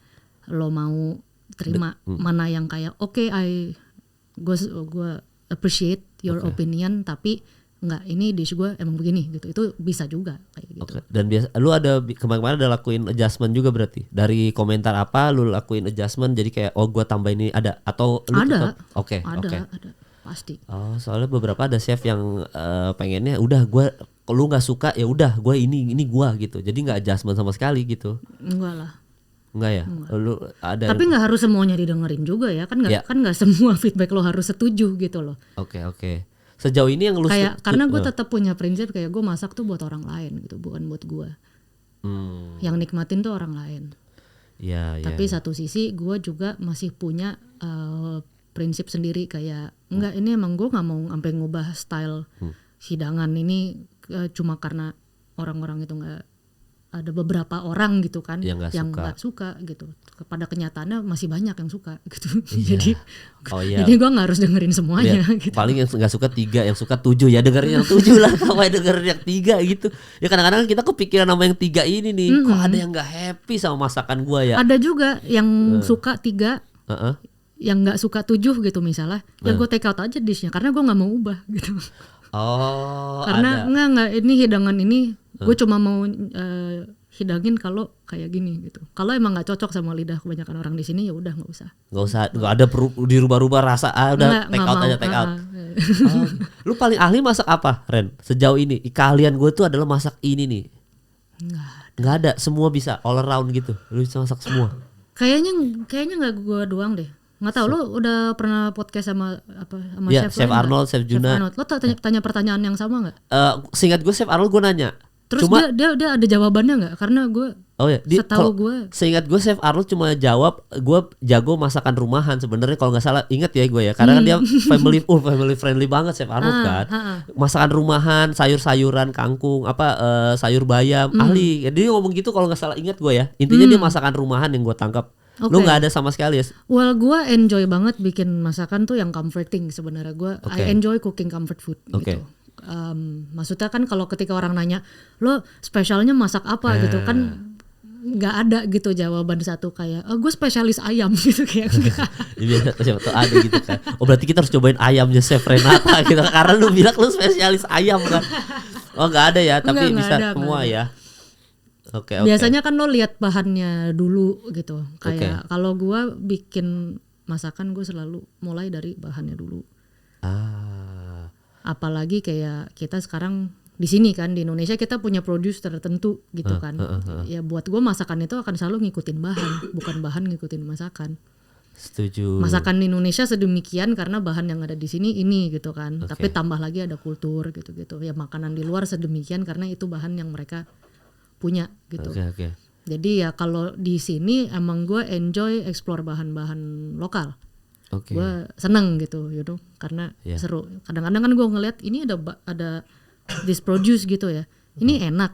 lo mau terima, mana yang kayak gue appreciate your opinion, tapi enggak, ini dish gue emang begini gitu. Itu bisa juga kayak gitu. Dan biasa lu ada kemarin ada lakuin adjustment juga berarti dari komentar apa lu lakuin adjustment jadi kayak gue tambah ini ada atau lu ada. Oke. Ada pasti. Soalnya beberapa ada chef yang pengennya udah lu nggak suka ya udah gue ini gue gitu, jadi nggak adjustment sama sekali gitu. Enggak lah. Enggak ya? Lu ada. Tapi nggak harus semuanya didengerin juga ya kan, nggak semua feedback lo harus setuju gitu loh. Oke. Sejauh ini yang lu kayak karena gue tetap punya prinsip kayak gue masak tuh buat orang lain gitu, bukan buat gue. Yang nikmatin tuh orang lain. Tapi satu sisi gue juga masih punya prinsip sendiri kayak enggak, ini emang gue nggak mau sampai ngubah style hidangan ini cuma karena orang-orang itu nggak, ada beberapa orang gitu kan yang nggak suka gitu. Pada kenyataannya masih banyak yang suka gitu. Jadi gue nggak harus dengerin semuanya. Gitu. Paling yang nggak suka 3, yang suka 7 ya dengerin yang 7 lah. Kalau dengerin yang 3 gitu. Ya kadang-kadang kita kepikiran sama yang 3 ini nih. Kok ada yang nggak happy sama masakan gue ya? Ada juga yang suka 3, yang nggak suka 7 gitu misalnya. Ya gue take out aja dishnya karena gue nggak mau ubah gitu. Karena nggak ini hidangan ini gue cuma mau hidangin kalau kayak gini gitu. Kalau emang nggak cocok sama lidah kebanyakan orang di sini ya udah nggak usah. Nggak ada dirubah-rubah rasa. Udah take out aja take out. Lu paling ahli masak apa, Ren? Sejauh ini keahlian gue tuh adalah masak ini nih. Nggak ada. Semua bisa all around gitu. Lu bisa masak semua. Kayaknya nggak gue doang deh. Nggak tahu, lo udah pernah podcast sama Chef Arnold, Chef Juna. Lo tanya pertanyaan yang sama nggak? Seingat gue Chef Arnold gue nanya. Terus dia ada jawabannya nggak? Karena gue seingat gue Chef Arnold cuma jawab gue jago masakan rumahan sebenarnya kalau nggak salah, inget ya gue ya, karena kan dia family friendly banget Chef Arnold kan. Masakan rumahan, sayur-sayuran, kangkung, sayur bayam, ahli. Dia ngomong gitu kalau nggak salah, inget gue ya. Intinya dia masakan rumahan yang gue tangkap. Lu nggak ada sama sekali ya? Well, gue enjoy banget bikin masakan tuh yang comforting sebenarnya. I enjoy cooking comfort food gitu. Maksudnya kan kalau ketika orang nanya lo spesialnya masak apa gitu kan, nggak ada gitu jawaban satu kayak gue spesialis ayam gitu kayak enggak. Biasa siapa tuh ada gitu kan. Oh berarti kita harus cobain ayamnya Chef Renata gitu karena lu bilang lu spesialis ayam kan. Oh nggak ada ya, tapi Nggak bisa ada, semua nggak ada. ya. Oke. Biasanya kan lo lihat bahannya dulu gitu. Kayak kalau gue bikin masakan gue selalu mulai dari bahannya dulu. Apalagi kayak kita sekarang di sini kan di Indonesia kita punya produce tertentu gitu kan. Ya buat gue masakan itu akan selalu ngikutin bahan, bukan bahan ngikutin masakan. Setuju. Masakan di Indonesia sedemikian karena bahan yang ada di sini ini gitu kan. Tapi tambah lagi ada kultur gitu-gitu. Ya makanan di luar sedemikian karena itu bahan yang mereka punya gitu. Oke. Jadi ya kalau di sini emang gue enjoy explore bahan-bahan lokal. Gue seneng gitu, karena seru. Kadang-kadang kan gue ngeliat ini ada this produce gitu ya. Ini enak,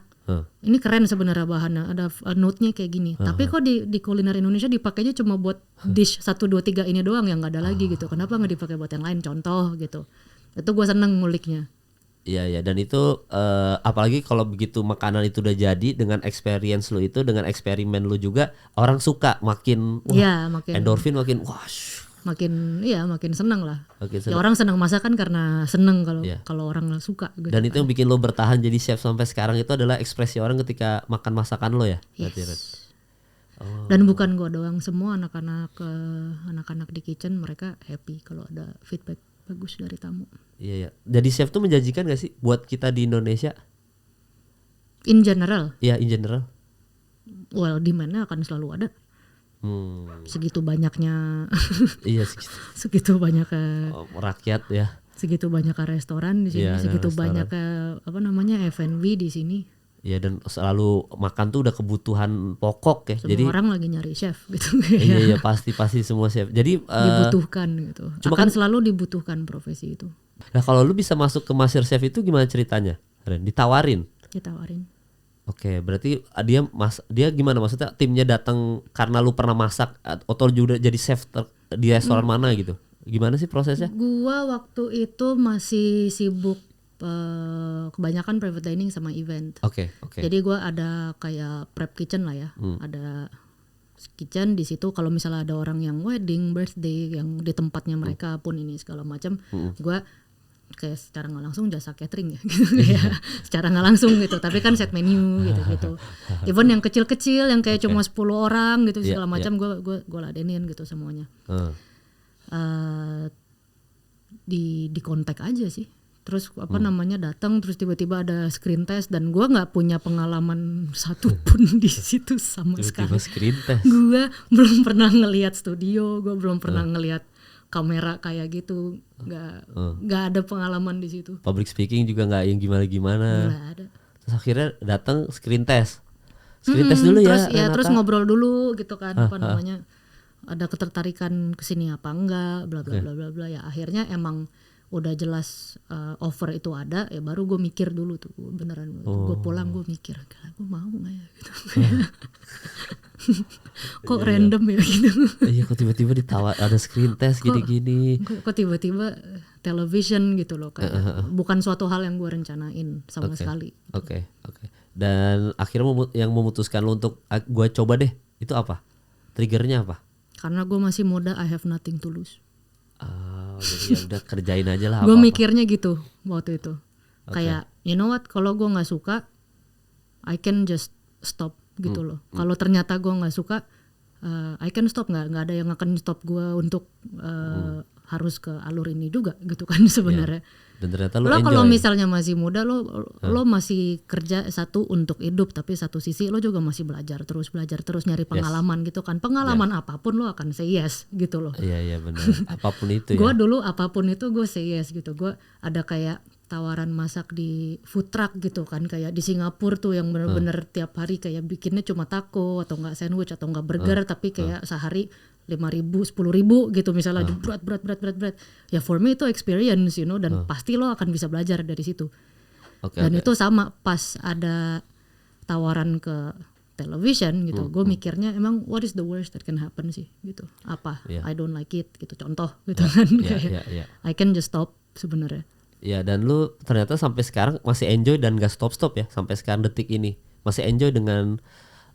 ini keren sebenarnya bahannya. Ada note-nya kayak gini. Tapi kok di kuliner Indonesia dipakainya cuma buat dish 1, 2, 3 ini doang yang nggak ada lagi gitu. Kenapa nggak dipakai buat yang lain? Contoh gitu. Itu gue seneng nguliknya. Iya dan itu apalagi kalau begitu makanan itu udah jadi dengan experience lu itu dengan eksperimen lu juga orang suka makin endorfin makin makin seneng lah. Makin Ya orang seneng masakan karena seneng kalau orang suka gitu. Dan itu yang bikin lo bertahan jadi chef sampai sekarang itu adalah ekspresi orang ketika makan masakan lo ya. Yes. Dan bukan gue doang, semua anak-anak di kitchen mereka happy kalau ada feedback bagus dari tamu. Iya. Jadi chef tuh menjanjikan gak sih buat kita di Indonesia? In general? Iya, in general. Well, demand-nya akan selalu ada. Segitu banyaknya. Iya, segitu banyaknya rakyat ya. Segitu banyaknya restoran di sini, segitu banyaknya F&B di sini. Iya, dan selalu makan tuh udah kebutuhan pokok ya. Semua orang lagi nyari chef gitu. Iya, pasti semua chef. Jadi dibutuhkan gitu. Cuma akan selalu dibutuhkan profesi itu. Nah, kalau lu bisa masuk ke Master Chef itu gimana ceritanya? Ren, ditawarin. Oke, berarti dia gimana maksudnya timnya datang karena lu pernah masak atau juga jadi chef di restoran mana gitu? Gimana sih prosesnya? Gua waktu itu masih sibuk kebanyakan private dining sama event. Oke. Jadi gua ada kayak prep kitchen lah ya. Ada kitchen di situ kalau misalnya ada orang yang wedding, birthday yang di tempatnya mereka pun ini segala macam, gua kayak secara nggak langsung jasa catering ya gitu ya, secara nggak langsung gitu, tapi kan set menu gitu. Even yang kecil-kecil yang kayak cuma 10 orang gitu segala macam, gue ladenin gitu semuanya. Di kontak aja sih, terus datang terus tiba-tiba ada screen test dan gue nggak punya pengalaman satupun di situ sama sekali. Gue belum pernah ngelihat studio, gue belum pernah ngelihat kamera kayak gitu, nggak ada pengalaman di situ. Public speaking juga nggak yang gimana-gimana. Nggak ada. Terus akhirnya datang screen test dulu terus, ya. Terus ngobrol dulu gitu kan, ada ketertarikan kesini apa enggak, bla bla bla bla. Ya akhirnya emang udah jelas offer itu ada, ya baru gue mikir dulu tuh beneran. Gue pulang gue mikir, gue mau nggak ya gitu. Kok random ya gitu. Iya, kok tiba-tiba ditawar ada screen test gini-gini. Kok tiba-tiba television gitu loh, kayak bukan suatu hal yang gue rencanain sama sekali. Oke. Dan akhirnya yang memutuskan lo untuk gue coba deh, itu apa? Triggernya apa? Karena gue masih muda, I have nothing to lose. Jadi ya udah kerjain aja lah. Gue mikirnya gitu waktu itu. Kayak you know what, kalau gue nggak suka, I can just stop gitu loh. Kalau ternyata gue nggak suka, I can stop, nggak ada yang akan stop gue untuk harus ke alur ini juga gitu kan sebenarnya. Dan ternyata lo kalau misalnya masih muda lo masih kerja satu untuk hidup, tapi satu sisi lo juga masih belajar terus nyari pengalaman gitu kan. Pengalaman apapun lo akan say yes gitu loh. Iya benar. Apapun itu. Gue dulu apapun itu gue say yes gitu. Gue ada kayak tawaran masak di food truck gitu kan, kayak di Singapura tuh yang bener-bener tiap hari kayak bikinnya cuma taco atau enggak sandwich atau enggak burger, tapi kayak sehari 5.000, 10.000 gitu misalnya, berat. Ya for me itu experience, dan pasti lo akan bisa belajar dari situ. Dan itu sama pas ada tawaran ke television gitu, gue mikirnya emang what is the worst that can happen sih gitu, apa I don't like it gitu, contoh gitu kan, I can just stop sebenarnya. Ya, dan lu ternyata sampai sekarang masih enjoy dan gak stop ya sampai sekarang detik ini masih enjoy dengan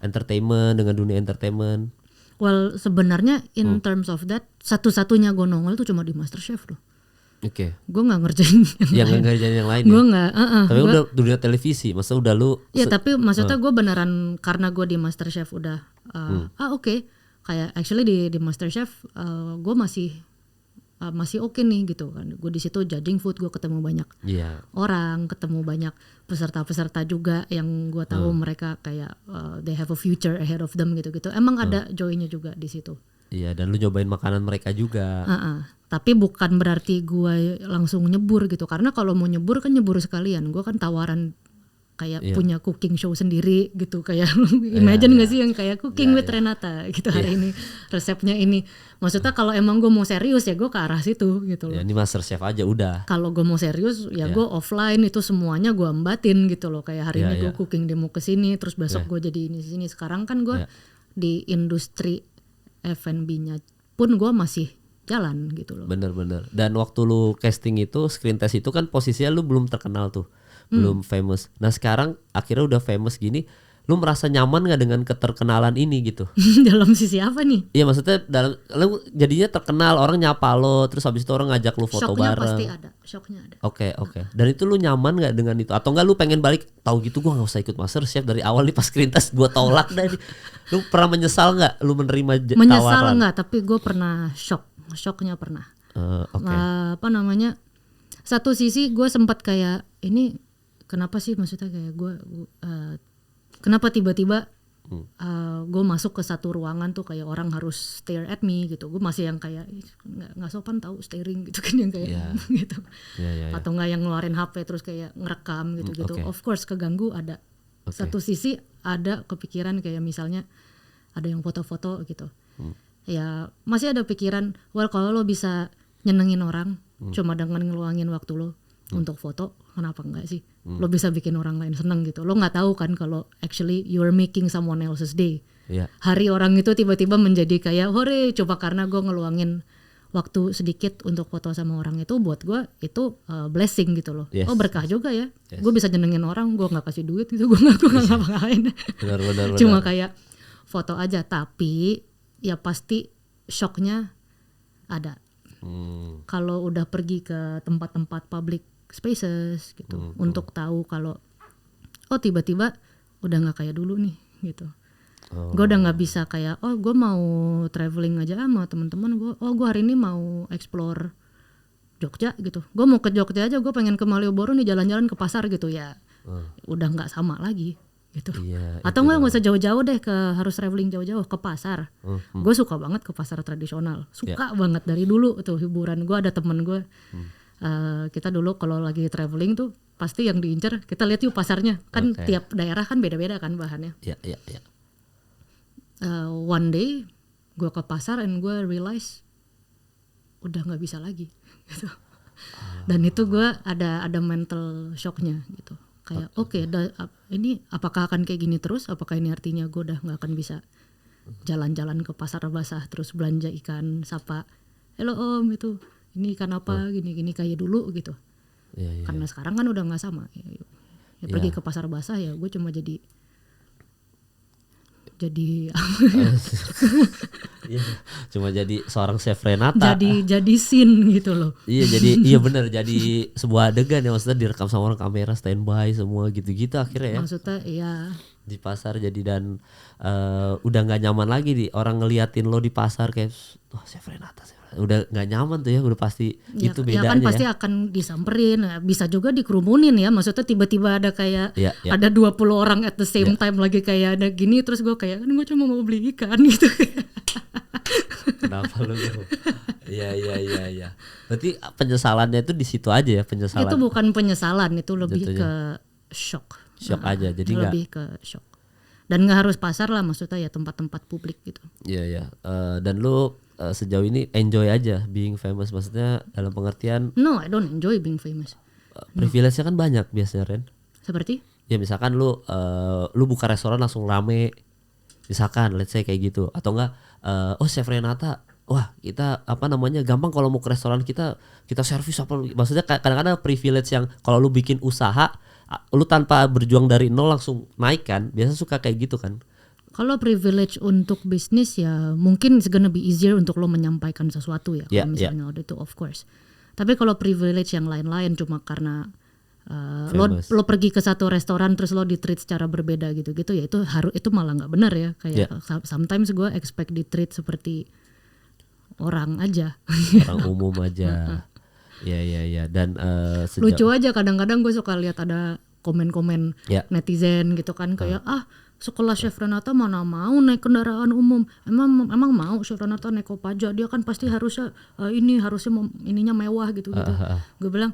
entertainment, dengan dunia entertainment? Well, sebenarnya in terms of that, satu-satunya gue nongol tuh cuma di MasterChef loh. Oke. Gue nggak ngerjain yang ngerjain yang lain. Gue nggak. Tapi udah dunia televisi, maksudnya udah lu. Ya tapi maksudnya gue beneran karena gue di MasterChef udah. Oke. Kayak actually di MasterChef gue masih oke nih gitu kan. Gue di situ judging food, gue ketemu banyak orang, ketemu banyak peserta-peserta juga yang gue tahu mereka kayak they have a future ahead of them gitu-gitu. Emang ada joy-nya juga di situ. Iya, dan lu nyobain makanan mereka juga. Tapi bukan berarti gue langsung nyebur gitu, karena kalau mau nyebur kan nyebur sekalian. Gue kan tawaran kayak punya cooking show sendiri gitu, kayak imagine gak sih yang kayak cooking with Renata gitu hari ini resepnya ini. Maksudnya kalau emang gue mau serius ya gue ke arah situ gitu loh. Ya ini MasterChef aja udah. Kalau gue mau serius ya gue offline itu semuanya gue ambatin gitu loh. Kayak hari ini gue cooking demo kesini, terus besok gue jadi ini sini. Sekarang kan gue di industri F&B-nya pun gue masih jalan gitu loh. Bener-bener. Dan waktu lu casting itu, screen test itu kan posisinya lu belum terkenal tuh, belum famous. Nah sekarang akhirnya udah famous gini, lu merasa nyaman gak dengan keterkenalan ini gitu? Dalam sisi apa nih? Iya maksudnya lu jadinya terkenal, orang nyapa lo, terus habis itu orang ngajak lu foto Shocknya bareng. pasti ada, shocknya ada. Oke. Dan itu lu nyaman gak dengan itu? Atau enggak lu pengen balik, tahu gitu gua gak usah ikut MasterChef dari awal nih, pas screen test gua tolak dah nih. Lu pernah menyesal gak lu menerima tawaran? Menyesal gak, tapi gue pernah shocknya pernah. Apa namanya, satu sisi gue sempat kayak ini kenapa sih, maksudnya kayak gue kenapa tiba-tiba gue masuk ke satu ruangan tuh kayak orang harus stare at me gitu. Gue masih yang kayak nggak sopan tahu staring gitu kan, yang kayak gitu. Atau nggak yang ngeluarin HP terus kayak ngerekam gitu-gitu. Of course keganggu ada. Satu sisi ada kepikiran kayak misalnya ada yang foto-foto gitu. Ya masih ada pikiran, well kalau lo bisa nyenengin orang cuma dengan ngeluangin waktu lo untuk foto, kenapa enggak sih? Lo bisa bikin orang lain seneng gitu. Lo nggak tahu kan kalau actually you're making someone else's day. Hari orang itu tiba-tiba menjadi kayak hore, coba karena gue ngeluangin waktu sedikit untuk foto sama orang itu, buat gue itu blessing gitu loh. Oh berkah juga ya. Gue bisa nyenengin orang, gue nggak kasih duit gitu, gue nggak ngapa-ngapain. Benar. Cuma kayak foto aja, tapi ya pasti shocknya ada. Kalau udah pergi ke tempat-tempat public spaces gitu, untuk tahu kalau oh tiba-tiba udah nggak kayak dulu nih gitu. Gue udah nggak bisa kayak gue mau traveling aja sama teman-teman gue. Gue hari ini mau explore Jogja gitu. Gue mau ke Jogja aja, gue pengen ke Malioboro nih, jalan-jalan ke pasar gitu ya. Udah nggak sama lagi gitu. Atau nggak usah jauh-jauh deh, harus traveling jauh-jauh ke pasar. Gue suka banget ke pasar tradisional, suka banget dari dulu tuh hiburan. Gue ada temen gue, kita dulu kalau lagi traveling tuh pasti yang diincar, kita lihat yuk pasarnya kan. Tiap daerah kan beda-beda kan bahannya. One day gue ke pasar and gue realize udah nggak bisa lagi gitu. Dan itu gue ada mental shocknya gitu. Kayak ini apakah akan kayak gini terus? Apakah ini artinya gue udah nggak akan bisa jalan-jalan ke pasar basah terus belanja ikan, sapa, halo om itu ini ikan apa, gini-gini kayak dulu gitu. Karena sekarang kan udah nggak sama. Pergi ke pasar basah ya gue cuma jadi cuma jadi seorang chef Renata. Jadi scene gitu loh. Iya benar, jadi sebuah adegan ya, maksudnya direkam sama orang, kamera standby semua gitu-gitu akhirnya ya. Maksudnya iya. Di pasar jadi, dan udah nggak nyaman lagi di orang ngeliatin lo di pasar kayak chef Renata. Udah nggak nyaman tuh ya, udah pasti itu bedanya. Ya kan pasti akan disamperin, bisa juga dikerumunin ya. Maksudnya tiba-tiba ada kayak ada 20 orang at the same time lagi kayak ada gini, terus gue kayak kan gue cuma mau beli ikan gitu. Kenapa lu? Iya. Berarti penyesalannya itu di situ aja ya, penyesalan. Itu bukan penyesalan, itu lebih ke shock. Shock aja, jadi lebih ke shock. Dan nggak harus pasar lah, maksudnya ya tempat-tempat publik gitu. Iya. Dan lu sejauh ini enjoy aja being famous, maksudnya dalam pengertian? No, I don't enjoy being famous. Privilege-nya kan banyak biasanya, Ren. Seperti? Ya misalkan lu buka restoran langsung rame, misalkan let's say kayak gitu. Atau enggak chef Renata, wah kita gampang kalau mau ke restoran kita servis apa. Maksudnya kadang-kadang privilege yang kalau lu bikin usaha, lu tanpa berjuang dari nol langsung naik kan. Biasa suka kayak gitu kan. Kalau privilege untuk bisnis ya mungkin it's gonna be easier untuk lo menyampaikan sesuatu ya. Kalau misalnya itu of course. Tapi kalau privilege yang lain-lain cuma karena lo pergi ke satu restoran terus lo di-treat secara berbeda gitu-gitu ya itu malah nggak benar ya. Kayak sometimes gue expect di-treat seperti orang aja. Orang umum aja. Ya. Dan lucu aja kadang-kadang gue suka lihat ada komen-komen netizen gitu kan kayak sekolah Chef Renata mana mau naik kendaraan umum, emang mau Chef Renata naik Kopaja, dia kan pasti harusnya ininya mewah gitu. Gue bilang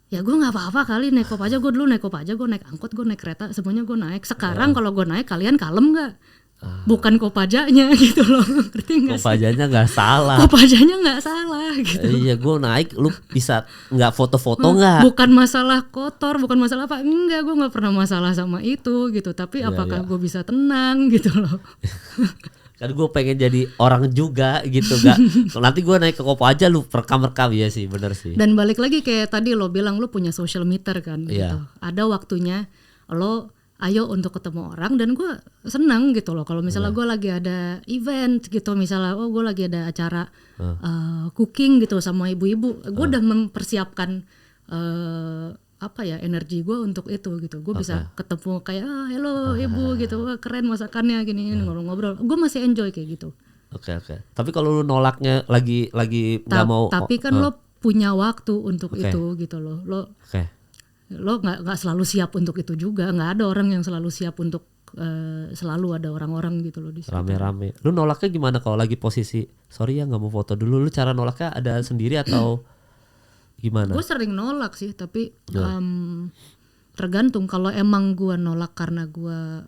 ya gue nggak apa-apa kali naik Kopaja, gue dulu naik Kopaja, gue naik angkot, gue naik kereta, semuanya gue naik. Sekarang kalau gue naik kalian kalem nggak? Bukan Kopajanya gitu loh, ngerti nggak sih? Kopajanya nggak salah. Kopajanya nggak salah gitu. Iya, gue naik, lu bisa nggak foto-foto nggak? Bukan masalah kotor, bukan masalah apa, enggak, gue nggak pernah masalah sama itu gitu. Tapi apakah gue bisa tenang gitu loh? Kan gue pengen jadi orang juga gitu, nggak? Nanti gue naik ke Kopaja, lu rekam ya sih, bener sih. Dan balik lagi kayak tadi lo bilang lo punya social meter kan, gitu. Ada waktunya lo ayo untuk ketemu orang dan gue senang gitu loh kalau misalnya gue lagi ada event gitu, misalnya gue lagi ada acara cooking gitu sama ibu-ibu, gue udah mempersiapkan energi gue untuk itu gitu. Gue bisa ketemu kayak hello ibu gitu, keren masakannya gini ngobrol-ngobrol, gue masih enjoy kayak gitu. Oke. Tapi kalau lu nolaknya lagi nggak mau. Tapi kan lo punya waktu untuk itu gitu loh. Lo nggak selalu siap untuk itu juga, nggak ada orang yang selalu siap untuk selalu ada orang-orang gitu loh di situ. Rame-rame. Lu nolaknya gimana kalau lagi posisi sorry ya nggak mau foto dulu? Lu cara nolaknya ada sendiri atau gimana? Gue sering nolak sih, tapi tergantung. Kalau emang gue nolak karena gue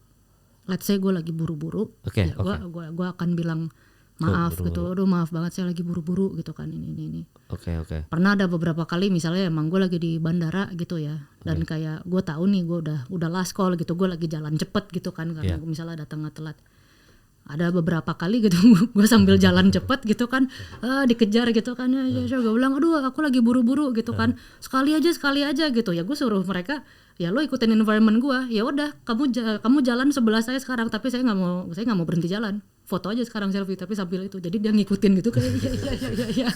let's say gue lagi buru-buru, gue akan bilang maaf gitu, aduh maaf banget saya lagi buru-buru gitu kan ini. Oke. Pernah ada beberapa kali misalnya emang gue lagi di bandara gitu ya, dan kayak gue tahu nih gue udah last call gitu, gue lagi jalan cepet gitu kan karena misalnya datang telat. Ada beberapa kali gitu gue sambil jalan cepet gitu kan dikejar gitu kan ya gue bilang aduh aku lagi buru-buru gitu kan, sekali aja gitu ya. Gue suruh mereka ya lo ikutin environment gue, ya udah kamu jalan sebelah saya sekarang, tapi saya nggak mau berhenti jalan, foto aja sekarang selfie tapi sambil itu. Jadi dia ngikutin gitu kayak iya.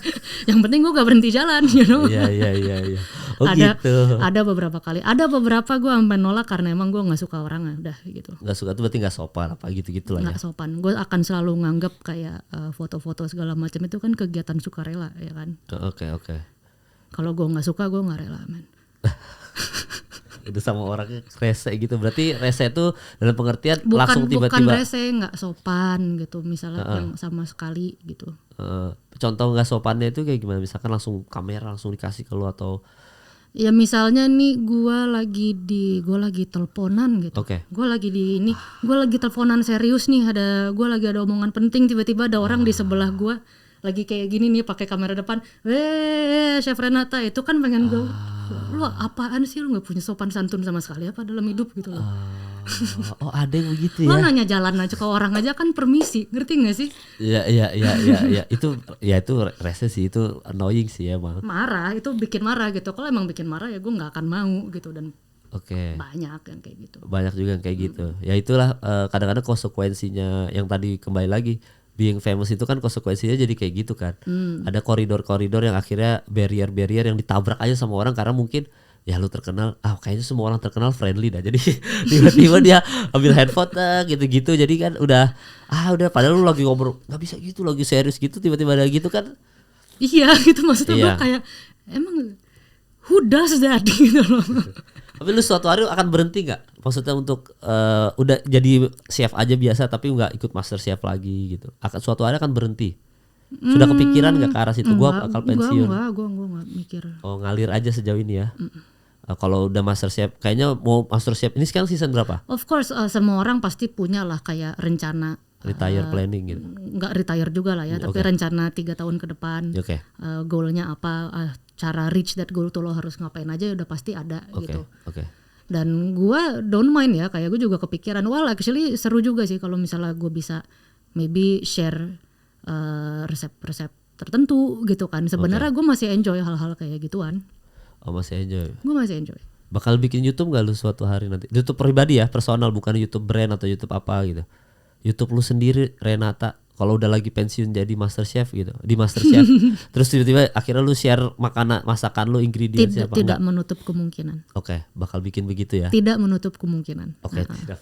Yang penting gue gak berhenti jalan, you know. Iya. Oh gitu. Ada beberapa kali, gue sampai nolak karena emang gue nggak suka orangnya, udah gitu. Nggak suka tuh berarti nggak sopan apa gitu lah ya. Nggak sopan. Gue akan selalu nganggap kayak foto-foto segala macam itu kan kegiatan sukarela ya kan. Oke. Kalau gue nggak suka gue nggak rela men. Itu sama orangnya rese gitu, berarti rese itu dalam pengertian langsung tiba-tiba bukan rese nggak sopan gitu misalnya yang sama sekali gitu. Contoh nggak sopannya itu kayak gimana? Misalkan langsung kamera langsung dikasih ke lu atau ya misalnya nih gue lagi teleponan gitu. Gue lagi teleponan serius nih, gue lagi ada omongan penting, tiba-tiba ada orang di sebelah gue lagi kayak gini nih pakai kamera depan, Chef Renata, itu kan pengen gue, lo apaan sih, lo nggak punya sopan santun sama sekali apa dalam hidup gitu loh. Oh ada yang begitu ya? Lo nanya jalan aja ke orang aja kan permisi, ngerti nggak sih? Iya itu rese sih, itu annoying sih emang. Marah, itu bikin marah gitu. Kalau emang bikin marah ya gue nggak akan mau gitu. Dan banyak yang kayak gitu. Banyak juga yang kayak gitu. Ya itulah kadang-kadang konsekuensinya yang tadi kembali lagi. Being famous itu kan konsekuensinya jadi kayak gitu kan. Ada koridor-koridor yang akhirnya barrier-barrier yang ditabrak aja sama orang karena mungkin ya lu terkenal, kayaknya semua orang terkenal friendly dah. Jadi tiba-tiba dia ambil handphone gitu-gitu. Jadi kan udah padahal lu lagi ngobrol nggak bisa gitu, lagi serius gitu, tiba-tiba ada gitu kan. Iya gitu maksudnya gue kayak emang who does that gitu loh. Tapi lu suatu hari akan berhenti nggak? Maksudnya untuk udah jadi chef aja biasa tapi nggak ikut master chef lagi gitu. Suatu hari akan berhenti. Sudah kepikiran nggak ke arah situ? Gue bakal pensiun. Gue nggak mikir. Oh ngalir aja sejauh ini ya. Kalau udah master chef, kayaknya mau master chef ini sekarang season berapa? Of course semua orang pasti punya lah kayak rencana. Retire planning gitu. Nggak retire juga lah ya, tapi rencana 3 tahun ke depan. Goalnya apa? Cara reach that goal tuh lo harus ngapain aja udah pasti ada gitu. Dan gue don't mind ya, kayak gue juga kepikiran, actually seru juga sih kalau misalnya gue bisa maybe share resep-resep tertentu gitu kan. Sebenarnya gue masih enjoy hal-hal kayak gituan. Oh masih enjoy? Gue masih enjoy. Bakal bikin YouTube gak lu suatu hari nanti? YouTube pribadi ya, personal, bukan YouTube brand atau YouTube apa gitu? YouTube lu sendiri Renata kalau udah lagi pensiun jadi master chef gitu di master chef terus tiba-tiba akhirnya lu share masakan lu ingredientsnya apa tidak menutup kemungkinan. Oke, bakal bikin begitu ya. Tidak menutup kemungkinan. Oke, tidak.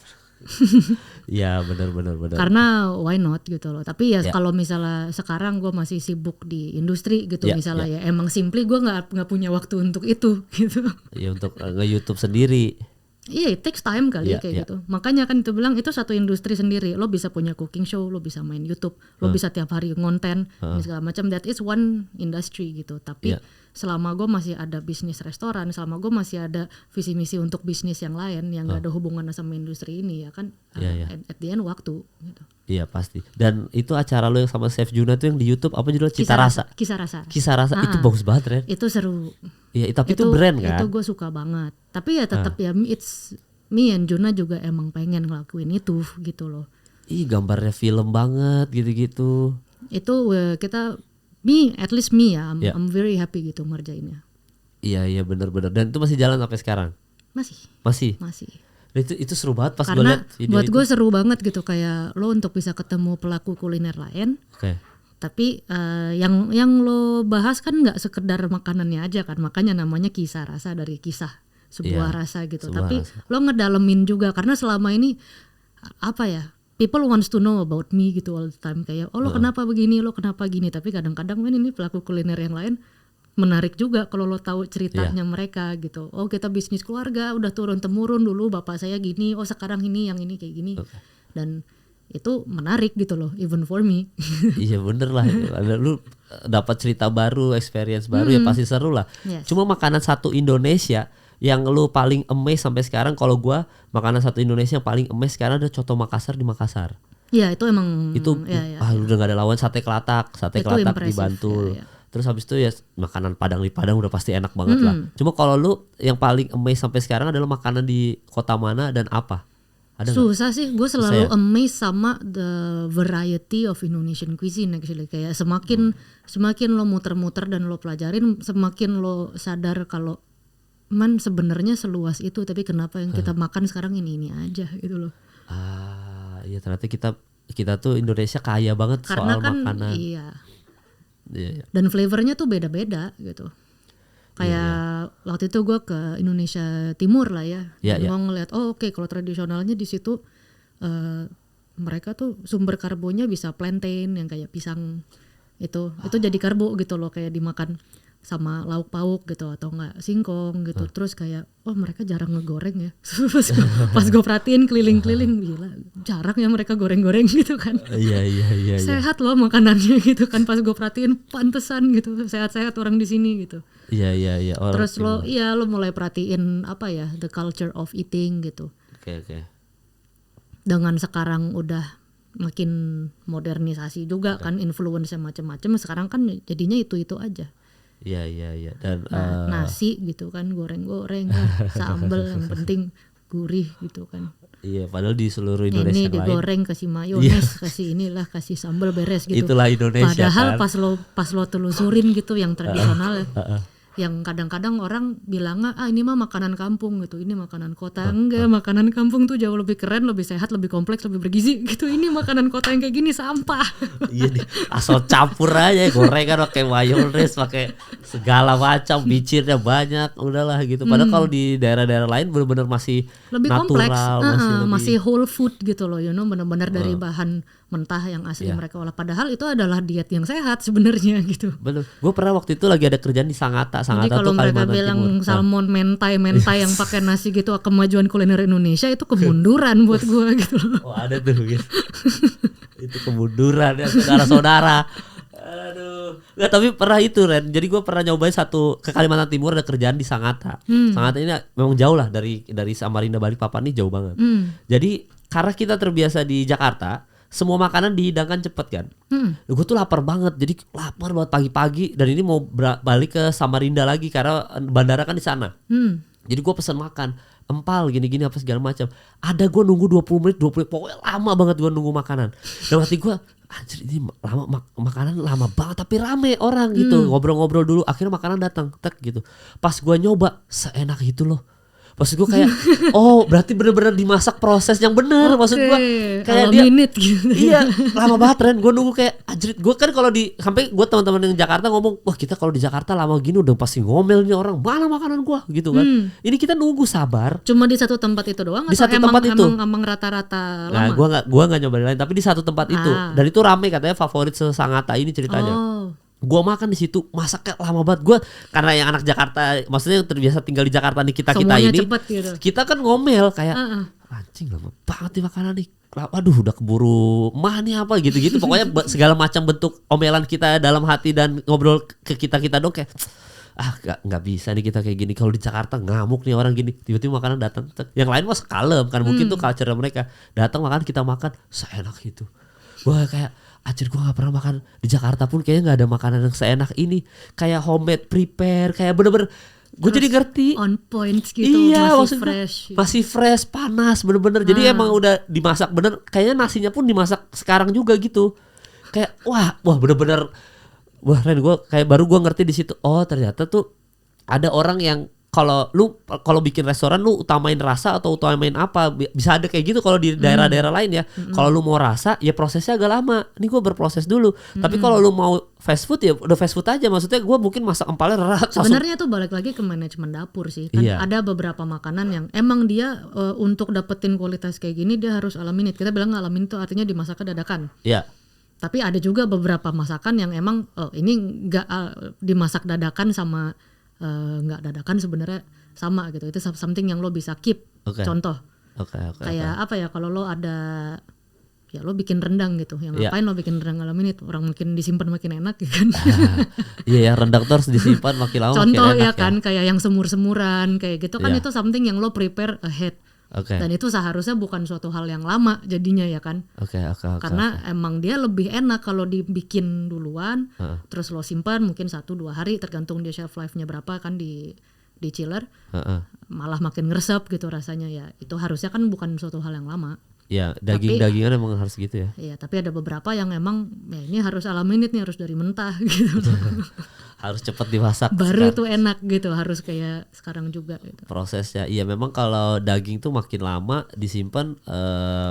Ya benar. Karena why not gitu loh. Tapi ya kalau misalnya sekarang gue masih sibuk di industri gitu misalnya ya emang simply gue nggak punya waktu untuk itu gitu. Ya untuk nge-YouTube sendiri. Iya, it takes time kali kayak gitu. Makanya kan itu bilang itu satu industri sendiri. Lo bisa punya cooking show, lo bisa main YouTube, lo bisa tiap hari ngonten, segala macam. That is one industry gitu. Tapi selama gue masih ada bisnis restoran, selama gue masih ada visi misi untuk bisnis yang lain yang gak ada hubungan sama industri ini ya kan, at the end waktu gitu. Iya pasti. Dan itu acara lo yang sama Chef Juna tuh yang di YouTube apa judulnya? Kisah Rasa. Kisah Rasa itu bagus banget Ren. Itu seru. Iya, tapi itu brand kan. Itu gue suka banget. Tapi ya tetap ya it's me and Juna juga emang pengen ngelakuin itu gitu loh. Ih, gambarnya film banget gitu-gitu. Itu kita at least me ya, I'm very happy gitu ngerjainnya. Iya benar. Dan itu masih jalan sampai sekarang? Masih. Dan itu seru banget pas gue liat video buat gue seru banget gitu kayak lo untuk bisa ketemu pelaku kuliner lain. Oke. Tapi yang lo bahas kan nggak sekedar makanannya aja kan, makanya namanya kisah rasa dari kisah sebuah rasa gitu. Tapi lo ngedalemin juga karena selama ini apa ya, people wants to know about me gitu all the time kayak lo kenapa begini, lo kenapa gini. Tapi kadang-kadang kan ini pelaku kuliner yang lain menarik juga kalau lo tahu ceritanya mereka gitu. Oh kita bisnis keluarga udah turun temurun, dulu bapak saya gini, oh sekarang ini yang ini kayak gini. Dan itu menarik gitu loh, even for me. Iya bener lah, lu dapat cerita baru, experience baru ya pasti seru lah. Cuma makanan satu Indonesia yang lu paling amazed sampai sekarang, kalau gua makanan satu Indonesia yang paling amazed sekarang ada coto Makassar di Makassar. Iya itu emang. Itu udah gak ada lawan. Sate kelatak di Bantul. Terus habis itu ya makanan Padang di Padang udah pasti enak banget lah. Cuma kalau lu yang paling amazed sampai sekarang adalah makanan di kota mana dan apa? Susah sih, gue selalu amazed sama the variety of Indonesian cuisine actually. Kayak semakin lo muter-muter dan lo pelajarin, semakin lo sadar kalau sebenarnya seluas itu, tapi kenapa yang kita makan sekarang ini aja gitu loh. Iya ternyata kita tuh Indonesia kaya banget karena soal makanan. Iya. Dan flavornya tuh beda-beda gitu. Kayak waktu itu gue ke Indonesia Timur lah ya, gue ngeliat oke, kalau tradisionalnya di situ mereka tuh sumber karbonya bisa plantain yang kayak pisang itu jadi karbo gitu loh, kayak dimakan sama lauk pauk gitu atau enggak singkong gitu. Terus kayak mereka jarang ngegoreng ya. Pas gue perhatiin keliling-keliling, gila jarang ya mereka goreng-goreng gitu kan. Iya. Sehat loh makanannya gitu kan. Pas gue perhatiin pantesan gitu, sehat-sehat orang di sini gitu. Iya. Terus lo mulai perhatiin apa ya, the culture of eating gitu. Oke. Dengan sekarang udah makin modernisasi juga kan, influence-nya macam-macam. Sekarang kan jadinya itu aja. Iya. Dan nasi gitu kan, goreng-goreng kan, sambal yang penting gurih gitu kan. Iya, padahal di seluruh Indonesia ini digoreng, kasih mayones, kasih inilah, kasih sambal, beres gitu. Itulah Indonesia. Padahal kan? pas lo telusurin gitu yang tradisional yang kadang-kadang orang bilangnya ini mah makanan kampung gitu, ini makanan kota. Enggak, makanan kampung tuh jauh lebih keren, lebih sehat, lebih kompleks, lebih bergizi gitu. Ini makanan kota yang kayak gini sampah. Iya nih, asal campur aja, gorengan pakai mayones, pakai segala macam, bicinnya banyak, udahlah gitu. Padahal kalau di daerah-daerah lain benar-benar masih lebih natural, kompleks, masih whole food gitu loh, benar-benar dari bahan mentah yang asli mereka olah. Padahal itu adalah diet yang sehat sebenarnya gitu. Bener. Gue pernah waktu itu lagi ada kerjaan di Sangatta Jadi kalau mereka bilang Timur. Salmon mentai yang pakai nasi gitu, kemajuan kuliner Indonesia itu kemunduran buat gue gitu loh. Ada tuh gitu. Itu kemunduran ya saudara-saudara. Aduh. Nggak, tapi pernah itu Ren. Jadi gue pernah nyobain ke Kalimantan Timur, ada kerjaan di Sangatta. Sangatta ini memang jauh lah dari Samarinda Balikpapan, ini jauh banget. Jadi karena kita terbiasa di Jakarta, semua makanan dihidangkan cepet kan. Gue tuh lapar banget, jadi lapar banget pagi-pagi. Dan ini mau balik ke Samarinda lagi karena bandara kan di sana. Jadi gue pesan makan, empal gini-gini apa segala macam. Ada gue nunggu 20 menit, pokoknya lama banget gue nunggu makanan. Dan hati gue, anjir ini makanan lama banget tapi rame orang gitu. Ngobrol-ngobrol dulu, akhirnya makanan datang, tek gitu. Pas gue nyoba, seenak itu loh. Maksud gue kayak oh berarti bener-bener dimasak proses yang bener. Maksud gue kayak dia gitu. Iya lama banget Ren. Gue nunggu kayak anjir. Gue kan kalau di sampai gue teman-teman yang Jakarta ngomong, wah kita kalau di Jakarta lama gini udah pasti ngomel nih orang, mana makanan gue gitu kan. Ini kita nunggu sabar. Cuma di satu tempat itu doang di atau satu tempat itu emang rata-rata nah, lama? Gue nggak nyobain lain, tapi di satu tempat itu dan itu rame katanya favorit Sangatta ini ceritanya. Gue makan di situ masaknya lama banget. Gue karena yang anak Jakarta, maksudnya yang terbiasa tinggal di Jakarta nih kita ini, cepet gitu. Kita kan ngomel kayak anjing lama banget nih makanan nih. Aduh udah keburu mah nih apa gitu-gitu. Pokoknya segala macam bentuk omelan kita dalam hati dan ngobrol ke kita dong kayak nggak bisa nih kita kayak gini. Kalau di Jakarta ngamuk nih orang gini. Tiba-tiba makanan datang. Yang lain mah kalem kan mungkin tuh culture mereka. Datang makan kita makan seenak itu. Gue kayak anjir gue gak pernah makan di Jakarta pun kayaknya gak ada makanan yang seenak ini. Kayak homemade prepare, kayak bener-bener gue jadi ngerti. On point gitu, iya, masih fresh. Masih fresh, panas bener-bener. Jadi emang udah dimasak bener. Kayaknya nasinya pun dimasak sekarang juga gitu. Kayak wah bener-bener. Wah Ren, gue kayak baru gue ngerti di situ. Oh ternyata tuh ada orang yang kalau bikin restoran lu utamain rasa atau utamain apa, bisa ada kayak gitu kalau di daerah-daerah lain ya. Kalau lu mau rasa ya prosesnya agak lama. Ini gue berproses dulu. Tapi kalau lu mau fast food ya udah fast food aja. Maksudnya gue mungkin masak empalnya sebenarnya tuh balik lagi ke manajemen dapur sih kan. Ada beberapa makanan yang emang dia untuk dapetin kualitas kayak gini dia harus alamin. Kita bilang alamin tuh artinya dimasaknya dadakan. Iya. Tapi ada juga beberapa masakan yang emang ini nggak dimasak dadakan sama nggak dadakan sebenarnya sama gitu. Itu something yang lo bisa keep. Contoh kayak apa ya, kalau lo ada ya lo bikin rendang gitu, yang ngapain lo bikin rendang alamin itu orang makin disimpan makin enak ya kan. Iya rendang tuh harus disimpan makin lama contoh makin enak ya kan kayak yang semur-semuran kayak gitu kan. Itu something yang lo prepare ahead. Dan itu seharusnya bukan suatu hal yang lama jadinya ya kan. Karena emang dia lebih enak kalau dibikin duluan, terus lo simpan mungkin 1-2 hari tergantung dia shelf life-nya berapa kan di chiller. Malah makin ngeresep gitu rasanya ya. Itu harusnya kan bukan suatu hal yang lama. Ya daging-dagingan emang harus gitu ya. Iya tapi ada beberapa yang emang ya ini harus ala menit nih, harus dari mentah gitu. Harus cepat dimasak baru itu enak gitu, harus kayak sekarang juga gitu. Prosesnya iya memang kalau daging tuh makin lama disimpan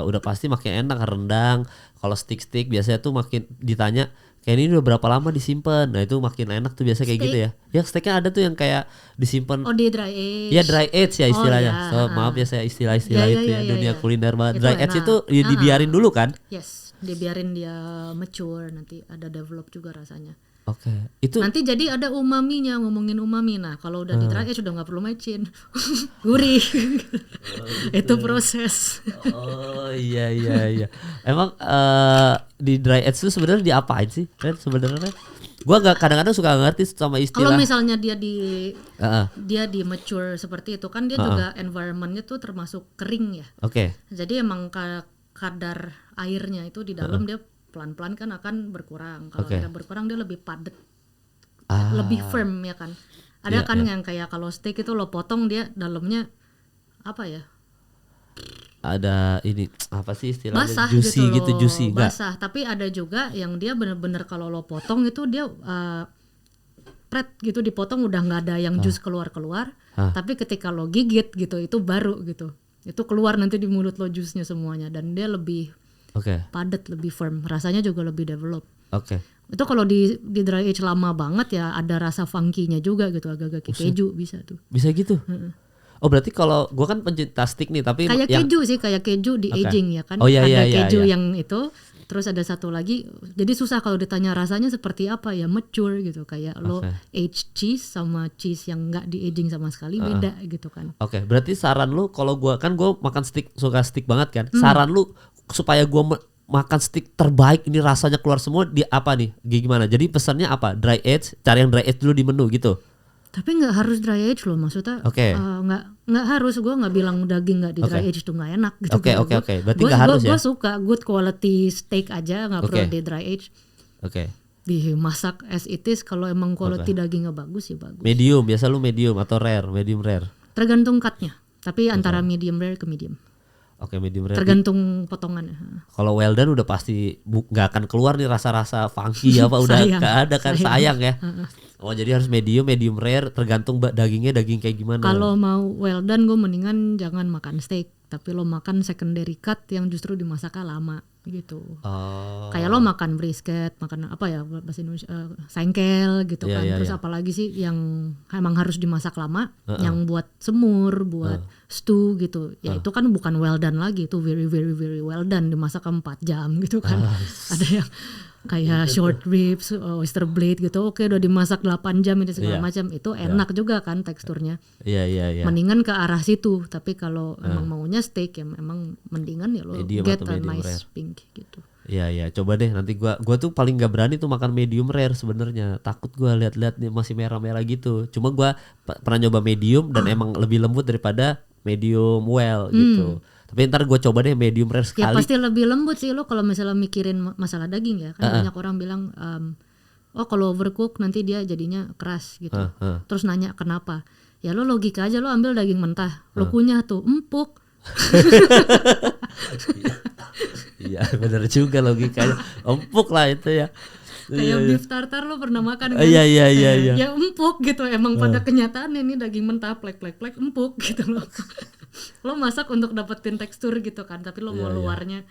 udah pasti makin enak. Rendang kalau steak biasanya tuh makin ditanya kayak ini udah berapa lama disimpan. Nah itu makin enak tuh biasa kayak gitu ya. Ya steaknya ada tuh yang kayak disimpan. Oh di dry age. Ya dry age ya istilahnya. Maaf ya saya istilah-istilah itu ya dunia kuliner banget. Dry age itu dibiarin dulu kan? Yes, dibiarin dia mature, nanti ada develop juga rasanya. Itu nanti jadi ada umaminya. Ngomongin umami, nah kalau udah di dry age udah nggak perlu mecin. Gurih. Itu proses. Oh iya. Emang di dry age itu sebenarnya diapain sih Ren sebenarnya? Gua kadang-kadang suka ngerti sama istilah. Kalau misalnya dia di mature seperti itu kan dia juga environmentnya tuh termasuk kering ya. Jadi emang kadar airnya itu di dalam dia pelan-pelan kan akan berkurang. Kalau dia berkurang dia lebih padat, lebih firm ya kan. Ada yang kayak kalau steak itu lo potong dia dalamnya apa ya? Ada ini apa sih istilahnya? Basah juicy gitu juicy enggak? Basah, tapi ada juga yang dia bener-bener kalau lo potong itu dia pret gitu dipotong udah nggak ada yang jus keluar. Tapi ketika lo gigit gitu itu baru gitu. Itu keluar nanti di mulut lo jusnya semuanya dan dia lebih padat, lebih firm, rasanya juga lebih develop. Itu kalau di dry age lama banget ya ada rasa funky-nya juga gitu, agak-agak kayak keju bisa tuh. Bisa gitu. Oh berarti kalau gue kan pencinta steak nih tapi kayak keju sih, kayak keju di aging ya kan. Ada keju yang itu, terus ada satu lagi. Jadi susah kalau ditanya rasanya seperti apa ya, mature gitu, kayak lo aged cheese sama cheese yang nggak di aging sama sekali beda gitu kan. Berarti saran lu kalau gue makan steak, suka steak banget kan. Saran lu supaya gue makan steak terbaik ini rasanya keluar semua di apa nih? Gimana? Jadi pesannya apa? Dry age, cari yang dry age dulu di menu gitu. Tapi nggak harus dry age loh, maksudnya nggak harus. Gue nggak bilang daging nggak di dry age itu nggak enak gitu. Berarti nggak harus ya? Gue suka good quality steak aja, nggak perlu di dry age. Dimasak as it is. Kalau emang quality dagingnya bagus ya bagus. Medium, biasa lu medium atau rare? Medium rare. Tergantung cutnya. Tapi antara medium rare ke medium. Medium rare. Tergantung potongannya. Kalau well done udah pasti nggak akan keluar nih rasa-rasa funky apa udah nggak ada kan, sayang ya. Oh jadi harus medium rare, tergantung dagingnya daging kayak gimana. Kalau mau well done gue mendingan jangan makan steak, tapi lo makan secondary cut yang justru dimasaknya lama gitu. Kayak lo makan brisket, makan apa ya bahasa Indonesia, sengkel gitu kan. Terus apalagi sih yang emang harus dimasak lama, yang buat semur, buat stew gitu. Ya itu kan bukan well done lagi, itu very very very well done, dimasak 4 jam gitu kan. Ada yang kayak short ribs, oyster blade gitu, oke udah dimasak 8 jam ini segala macam, itu enak juga kan teksturnya. Iya. Mendingan ke arah situ, tapi kalau emang maunya steak ya emang mendingan ya lo get a nice rare. Pink gitu. Iya, coba deh nanti gua tuh paling gak berani tuh makan medium rare sebenarnya. Takut gua lihat-lihat nih masih merah-merah gitu. Cuma gua pernah nyoba medium dan emang lebih lembut daripada medium well gitu. Tapi ntar gue coba deh medium rare sekali. Ya pasti lebih lembut sih lo kalau misalnya mikirin masalah daging ya. Kan banyak orang bilang oh kalau overcook nanti dia jadinya keras gitu. Terus nanya kenapa. Ya lo logika aja, lo ambil daging mentah, lo kunyah tuh empuk. Iya benar juga logikanya, empuk lah itu ya. Kayak beef tartar lo pernah makan kan? Iya. Ya empuk gitu, emang pada kenyataannya nih daging mentah plek empuk gitu loh. Lo masak untuk dapetin tekstur gitu kan, tapi lo mau luarnya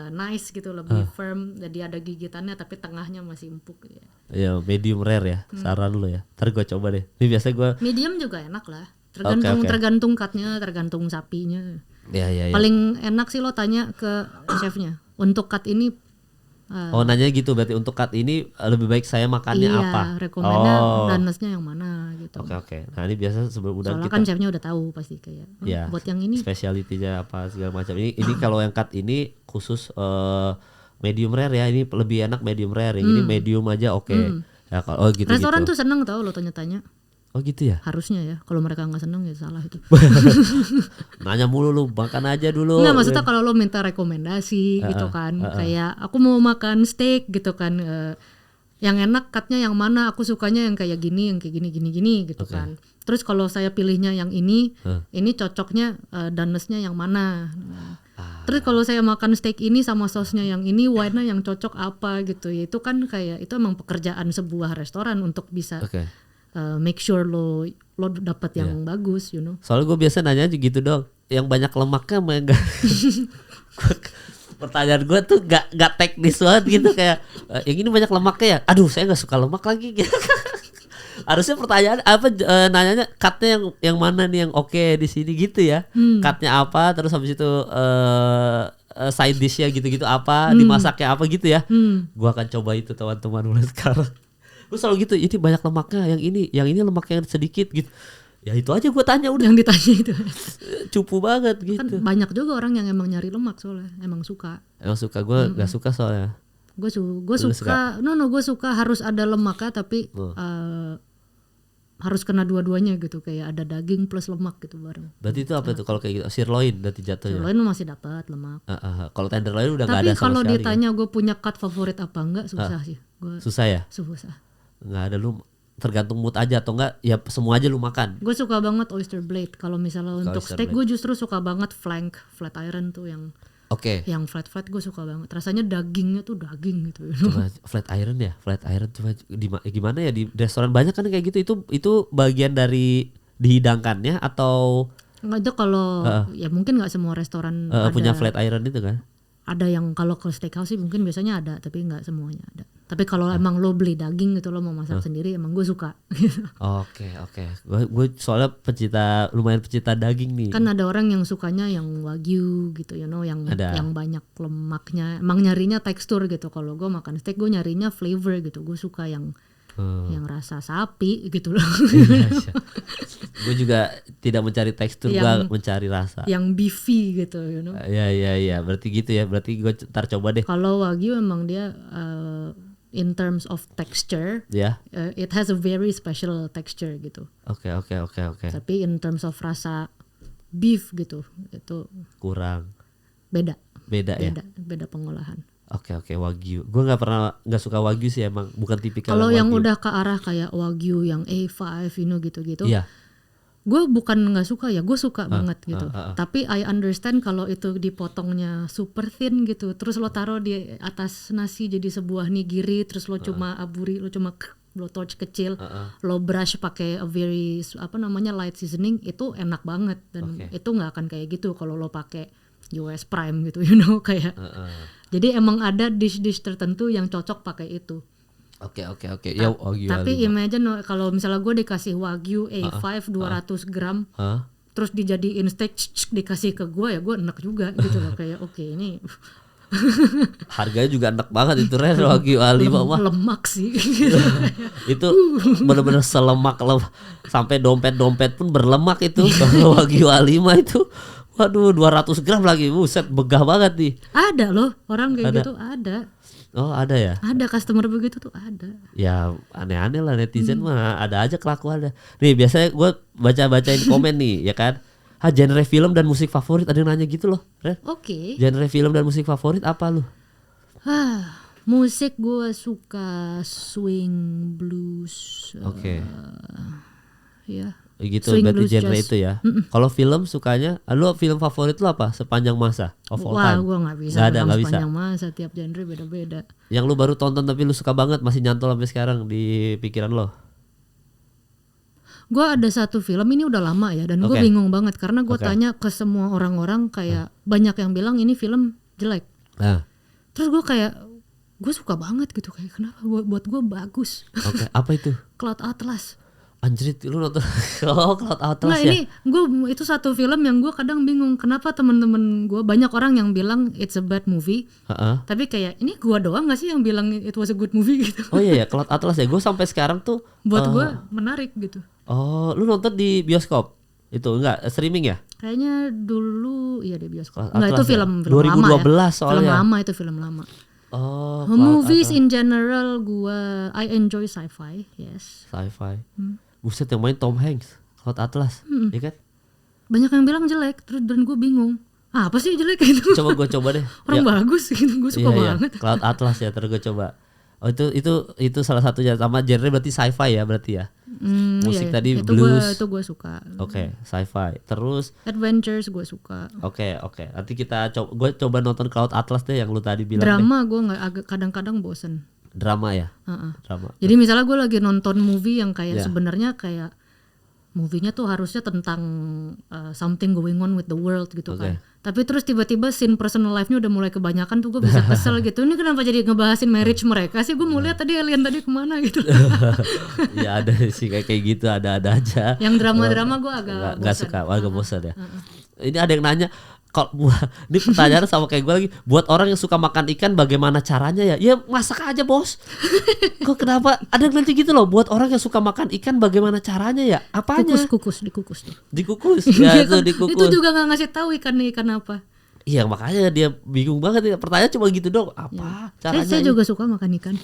nice gitu, lebih firm, jadi ada gigitannya tapi tengahnya masih empuk ya. Iya medium rare ya, saran lo ya. Ntar gue coba deh. Ini biasa gue medium juga enak lah, tergantung cutnya, tergantung sapinya. Iya. Paling enak sih lo tanya ke chefnya, untuk cut ini nanya gitu, berarti untuk cut ini lebih baik saya makannya apa? Iya, rekomennya donenessnya yang mana gitu. Oke. Nah ini biasa sebelum udah soalnya kita, kan chefnya udah tahu pasti kayak buat yang ini spesialitinya apa segala macam. Ini kalau yang cut ini khusus medium rare ya, ini lebih enak medium rare. Yang ini medium aja oke. Ya kalau gitu. Restoran tuh seneng tau lo tanya-tanya. Oh gitu ya? Harusnya ya, kalau mereka nggak seneng ya salah itu. Nanya mulu lu, makan aja dulu. Nggak, maksudnya kalau lo minta rekomendasi gitu kan, kayak aku mau makan steak gitu kan, yang enak cutnya yang mana, aku sukanya yang kayak gini, yang kayak gini gitu kan. Terus kalau saya pilihnya yang ini cocoknya donenessnya yang mana. Terus kalau saya makan steak ini sama sausnya yang ini, wine-nya yang cocok apa gitu ya, itu kan kayak itu emang pekerjaan sebuah restoran untuk bisa make sure lo dapat yang bagus, you know. Soalnya gue biasa nanya aja gitu dong, yang banyak lemaknya sama yang enggak. Pertanyaan gue tuh gak teknis banget gitu, kayak yang ini banyak lemaknya ya, aduh saya nggak suka lemak lagi gitu. Harusnya pertanyaan apa, nanyanya cutnya yang mana nih yang oke di sini gitu ya. Cutnya apa, terus habis itu side dishnya gitu-gitu apa, dimasaknya apa gitu ya. Gue akan coba itu teman-teman mulai sekarang. Gue selalu gitu, ini banyak lemaknya, yang ini lemaknya sedikit gitu. Ya itu aja gue tanya udah. Yang ditanya itu. Cupu banget gitu. Kan banyak juga orang yang emang nyari lemak soalnya, emang suka. Gue nggak suka soalnya. Gue suka. Gue suka harus ada lemaknya, tapi harus kena dua-duanya gitu, kayak ada daging plus lemak gitu bareng. Berarti itu apa itu kalau kayak gitu? Sirloin berarti jatuhnya. Sirloin masih dapat lemak. Kalau tenderloin udah nggak ada sama sekali. Tapi kalau ditanya gue punya cut favorit apa enggak, susah sih. Susah ya? Susah. Nggak ada, lu tergantung mood aja atau enggak ya semua aja lu makan. Gue suka banget oyster blade. Kalau misalnya untuk steak gue justru suka banget flat iron tuh yang yang flat gue suka banget. Rasanya dagingnya tuh daging gitu. Coba flat iron coba gimana ya di restoran banyak kan kayak gitu, itu bagian dari dihidangkannya atau enggak? Itu kalau ya mungkin nggak semua restoran punya flat iron itu kan. Ada yang kalau ke steakhouse sih mungkin biasanya ada, tapi nggak semuanya ada. Tapi kalau emang lo beli daging gitu, lo mau masak sendiri, emang gue suka. Oke. Gue soalnya lumayan pecinta daging nih. Kan ada orang yang sukanya yang wagyu gitu, you know, yang banyak lemaknya. Emang nyarinya tekstur gitu. Kalau gue makan steak, gue nyarinya flavor gitu. Gue suka yang rasa sapi gitu loh. Gue juga tidak mencari tekstur, gue mencari rasa. Yang beefy gitu, you know. Iya. Berarti gitu ya. Berarti gue ntar coba deh. Kalau wagyu emang dia in terms of texture, it has a very special texture gitu. Oke. Tapi in terms of rasa beef gitu, itu kurang. Beda ya. Beda pengolahan. Oke, wagyu. Gue nggak suka wagyu sih, emang bukan tipikal. Kalau yang udah ke arah kayak wagyu yang A5, you know gitu-gitu. Iya. Gue bukan nggak suka ya, gue suka banget gitu. Tapi I understand kalau itu dipotongnya super thin gitu, terus lo taruh di atas nasi jadi sebuah nigiri, terus lo cuma aburi, lo cuma blowtorch kecil, lo brush pakai a very light seasoning, itu enak banget. Dan itu nggak akan kayak gitu kalau lo pakai US Prime gitu, kayak. Jadi emang ada dish tertentu yang cocok pakai itu. Oke. Ya, tapi imagine kalau misalnya gue dikasih Wagyu A5 200 gram, terus dijadiin steak dikasih ke gue, ya gue enak juga gitu loh, kayak oke, ini harganya juga enak banget itu Ren, Wagyu A5 mah. Lemak sih. Itu benar-benar selemak sampai dompet pun berlemak itu. Kalau Wagyu A5 itu, waduh 200 gram lagi, buset, begah banget nih. Ada loh orang kayak gitu, ada. Oh ada ya? Ada customer begitu tuh, ada. Ya aneh-aneh lah netizen mah, ada aja kelakuannya. Nih biasanya gue bacain komen nih, ya kan? Genre film dan musik favorit, ada yang nanya gitu loh, Ren. Oke. Genre film dan musik favorit apa lu? Musik gue suka swing, blues. Oke. Ya. Gitu Swing, berarti blues, genre jazz. itu ya. Kalau film sukanya, lu film favorit lu apa sepanjang masa of all time? Wah, gue nggak bisa nggak bisa. sepanjang masa, tiap genre beda-beda. Yang lu baru tonton tapi lu suka banget, masih nyantol sampai sekarang di pikiran lo? Gue ada satu film, ini udah lama ya, dan gue bingung banget karena gue tanya ke semua orang-orang, kayak banyak yang bilang ini film jelek. Terus gue kayak, gue suka banget gitu, kayak kenapa buat gue bagus. Oke. Apa itu? Cloud Atlas. Anjrit, lu nonton Cloud Atlas ya? Ini itu satu film yang gue kadang bingung kenapa temen-temen gue, banyak orang yang bilang it's a bad movie, tapi kayak ini gue doang nggak sih yang bilang it was a good movie gitu. Oh iya ya, Cloud Atlas ya, gue sampai sekarang tuh buat gue menarik gitu. Oh, lu nonton di bioskop? Itu enggak streaming ya? Kayaknya dulu iya di bioskop. Enggak, itu film 2012 lama ya. soalnya. Film lama itu, film lama. Oh, movies in general I enjoy sci-fi, yes. Sci-fi. Buset, yang main Tom Hanks, Cloud Atlas, ya kan? Banyak yang bilang jelek, terus dan gue bingung. Apa sih jelek itu? Coba deh. Orang bagus gitu, gue suka banget. Cloud Atlas ya, terus gue coba. Oh itu salah satunya, sama genre berarti sci-fi ya berarti ya. Musik tadi itu blues. Itu gue suka. Oke, sci-fi. Terus adventures gue suka. Oke. Nanti gue coba nonton Cloud Atlas deh yang lu tadi bilang. Drama gue nggak, kadang-kadang bosen. Drama ya? Drama. Jadi misalnya gue lagi nonton movie yang kayak sebenarnya kayak movie-nya tuh harusnya tentang something going on with the world gitu kan. Tapi terus tiba-tiba scene personal life-nya udah mulai kebanyakan tuh, gue bisa kesel gitu. Ini kenapa jadi ngebahasin marriage mereka sih? Gue mau lihat tadi alien tadi kemana gitu. Ya ada sih kayak gitu, ada aja. Yang drama-drama gue agak nggak suka, agak bosan ya. Ini ada yang nanya, kalau ini pertanyaan sama kayak gue lagi, buat orang yang suka makan ikan bagaimana caranya ya? Ya masak aja bos. Kok kenapa ada yang nanti gitu loh, buat orang yang suka makan ikan bagaimana caranya ya? Apanya? Dikukus tuh. Dikukus ya, itu dikukus. Itu juga nggak ngasih tahu ikan apa. Iya makanya dia bingung banget ya, pertanyaan cuma gitu dong. Apa caranya? Saya juga suka makan ikan.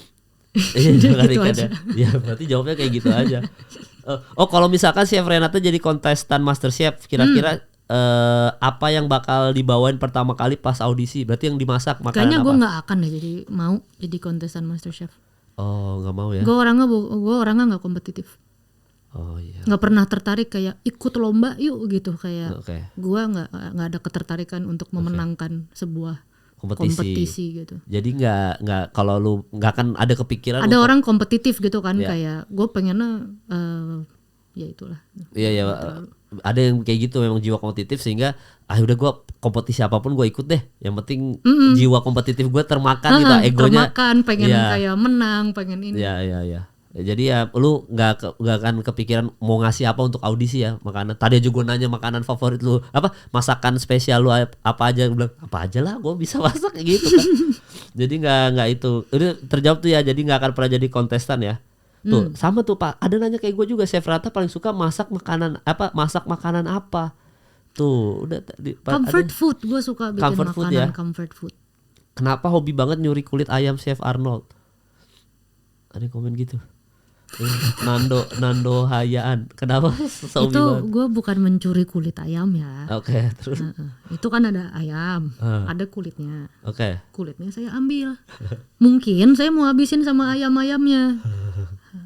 Iya makan ikan ya. Ya berarti jawabnya kayak gitu aja. Oh kalau misalkan Chef Renata jadi kontestan MasterChef, kira-kira apa yang bakal dibawain pertama kali pas audisi? Berarti yang dimasak makanan kayaknya apa? Gue nggak akan deh jadi kontestan MasterChef. Oh nggak mau ya? Gue orangnya nggak kompetitif. Oh iya. Nggak pernah tertarik kayak ikut lomba yuk gitu, kayak gue nggak ada ketertarikan untuk memenangkan sebuah kompetisi gitu. Jadi nggak kalau lu nggak akan ada kepikiran. Ada orang kompetitif gitu kan, kayak gue pengennya ya itulah. Iya. Ada yang kayak gitu, memang jiwa kompetitif sehingga udah gue kompetisi apapun gue ikut deh. Yang penting jiwa kompetitif gue termakan gitu, egonya. Termakan, pengen kayak menang, pengen ini. Iya. Jadi ya lu nggak akan kepikiran mau ngasih apa untuk audisi ya makanan. Tadi aja gue nanya makanan favorit lu apa, masakan spesial lu apa aja, gue bilang apa aja lah gue bisa masak kayak gitu kan. Jadi nggak itu udah terjawab tuh ya, jadi nggak akan pernah jadi kontestan ya. Tuh sama tuh Pak, ada nanya kayak gue juga, Chef Rata paling suka masak makanan apa tuh udah comfort food, gue suka bikin comfort makanan food ya? Comfort food. Kenapa hobi banget nyuri kulit ayam Chef Arnold? Ada komen gitu. Nando Hayaan, kenapa itu gue bukan mencuri kulit ayam ya. Oke, terus itu kan ada ayam, ada kulitnya. Kulitnya saya ambil. Mungkin saya mau habisin sama ayamnya.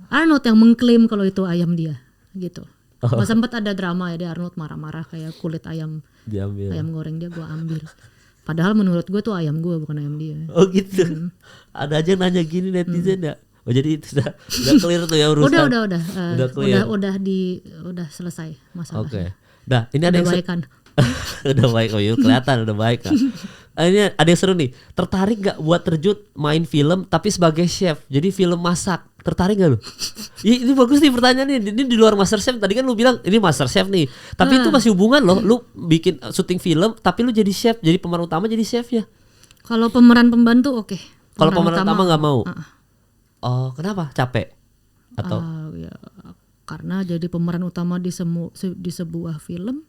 Arnold yang mengklaim kalau itu ayam dia gitu. Sempat ada drama ya, dia Arnold marah-marah kayak kulit ayam diambil. Ayam goreng dia gue ambil. Padahal menurut gue tuh ayam gue bukan ayam dia. Oh gitu. Ada aja nanya gini netizen ya. Oh jadi itu udah clear tuh ya urusan. Udah selesai masalahnya. Oke. Nah, ini ada Udah yang baikan. udah baik, oh iya kelihatan udah baik kan. Ini ada yang seru nih. Tertarik gak buat terjun main film tapi sebagai chef? Jadi film masak. Tertarik gak lu? Ini bagus nih pertanyaannya. Ini di luar MasterChef. Tadi kan lu bilang ini MasterChef nih. Tapi itu masih hubungan loh. Lu bikin syuting film tapi lu jadi chef, jadi pemeran utama, jadi chef ya. Kalau pemeran pembantu oke. Kalau pemeran utama gak mau? Oh kenapa? Capek? Atau? Ya, karena jadi pemeran utama di sebuah film.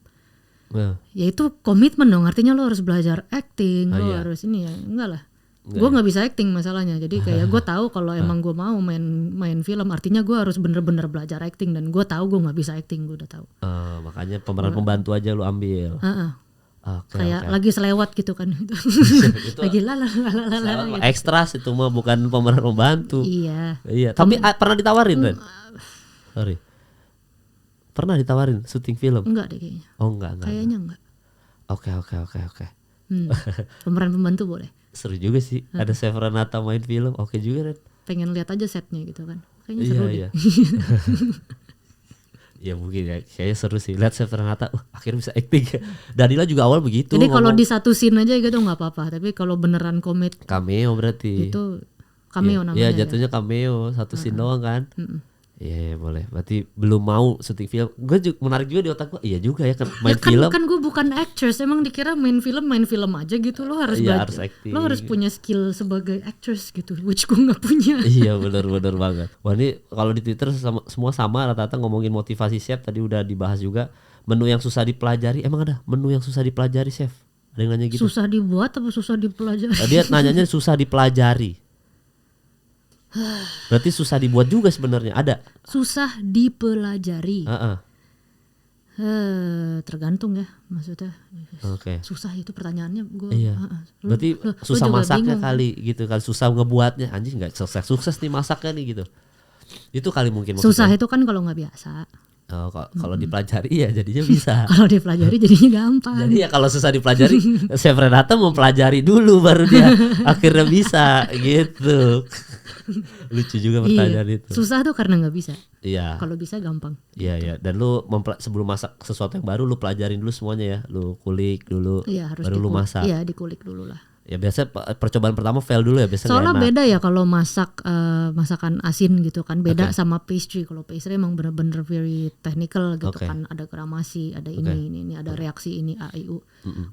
Ya itu komitmen dong, artinya lo harus belajar acting, lo harus ini ya, enggak lah. Gue nggak bisa acting masalahnya, jadi kayak gue tahu kalau emang gue mau main film, artinya gue harus bener-bener belajar acting dan gue tahu gue nggak bisa acting, gue udah tahu. Makanya pemeran pembantu aja lo ambil. Kayak lagi selewat gitu kan, itu lagi lala. Ekstras itu mah bukan pemeran pembantu. Iya. Tapi pernah ditawarin Ren? Sorry. Pernah ditawarin syuting film? Enggak deh kayaknya. Oh enggak. Kayaknya enggak. Oke. Pemeran pembantu boleh. Seru juga sih. Ada Chef Renata main film. Oke juga Ren. Pengen lihat aja setnya gitu kan. Kayaknya seru deh. Ya mungkin ya. Kayaknya seru sih. Lihat Chef Renata. Akhirnya bisa acting. Danila juga awal begitu. Jadi kalau di satu scene aja gitu nggak apa-apa. Tapi kalau beneran komit. Cameo berarti. Itu cameo namanya. Iya jatuhnya cameo. Satu scene doang kan. Iya boleh. Berarti belum mau syuting film. Gue juga menarik juga di otak gue. Iya juga ya kan main film. Kan gue bukan actress. Emang dikira main film aja gitu. Lo harus harus acting. Lo harus punya skill sebagai actress gitu. Which gue nggak punya. Iya benar banget. Wah ini kalau di Twitter semua sama rata-rata ngomongin motivasi chef. Tadi udah dibahas juga. Menu yang susah dipelajari. Emang ada menu yang susah dipelajari chef? Ada yang nanya gitu. Susah dibuat apa susah dipelajari? Dia nanyanya susah dipelajari. Berarti susah dibuat juga sebenarnya. Ada susah dipelajari. Tergantung ya maksudnya. Susah itu pertanyaannya gue. Berarti susah masaknya kali gitu kan. Susah ngebuatnya. Anjing nggak sukses nih masaknya nih gitu. Itu kali mungkin maksudnya. Susah itu kan kalau nggak biasa. Kalau dipelajari ya jadinya bisa. Kalau dipelajari jadinya gampang. Jadi ya kalau susah dipelajari, Chef Renata mempelajari dulu baru dia akhirnya bisa gitu. Lucu juga pertanyaan itu. Susah tuh karena nggak bisa. Iya. Kalau bisa gampang. Iya. Dan lu sebelum masak sesuatu yang baru lu pelajarin dulu semuanya ya. Lu kulik dulu. Iya, harus baru lu masak. Iya dikulik dulu lah. Ya biasa percobaan pertama fail dulu ya biasa. Soalnya beda ya kalau masak masakan asin gitu kan beda sama pastry. Kalau pastry emang bener-bener very technical gitu kan, ada gramasi, ada ini ada reaksi ini A I U.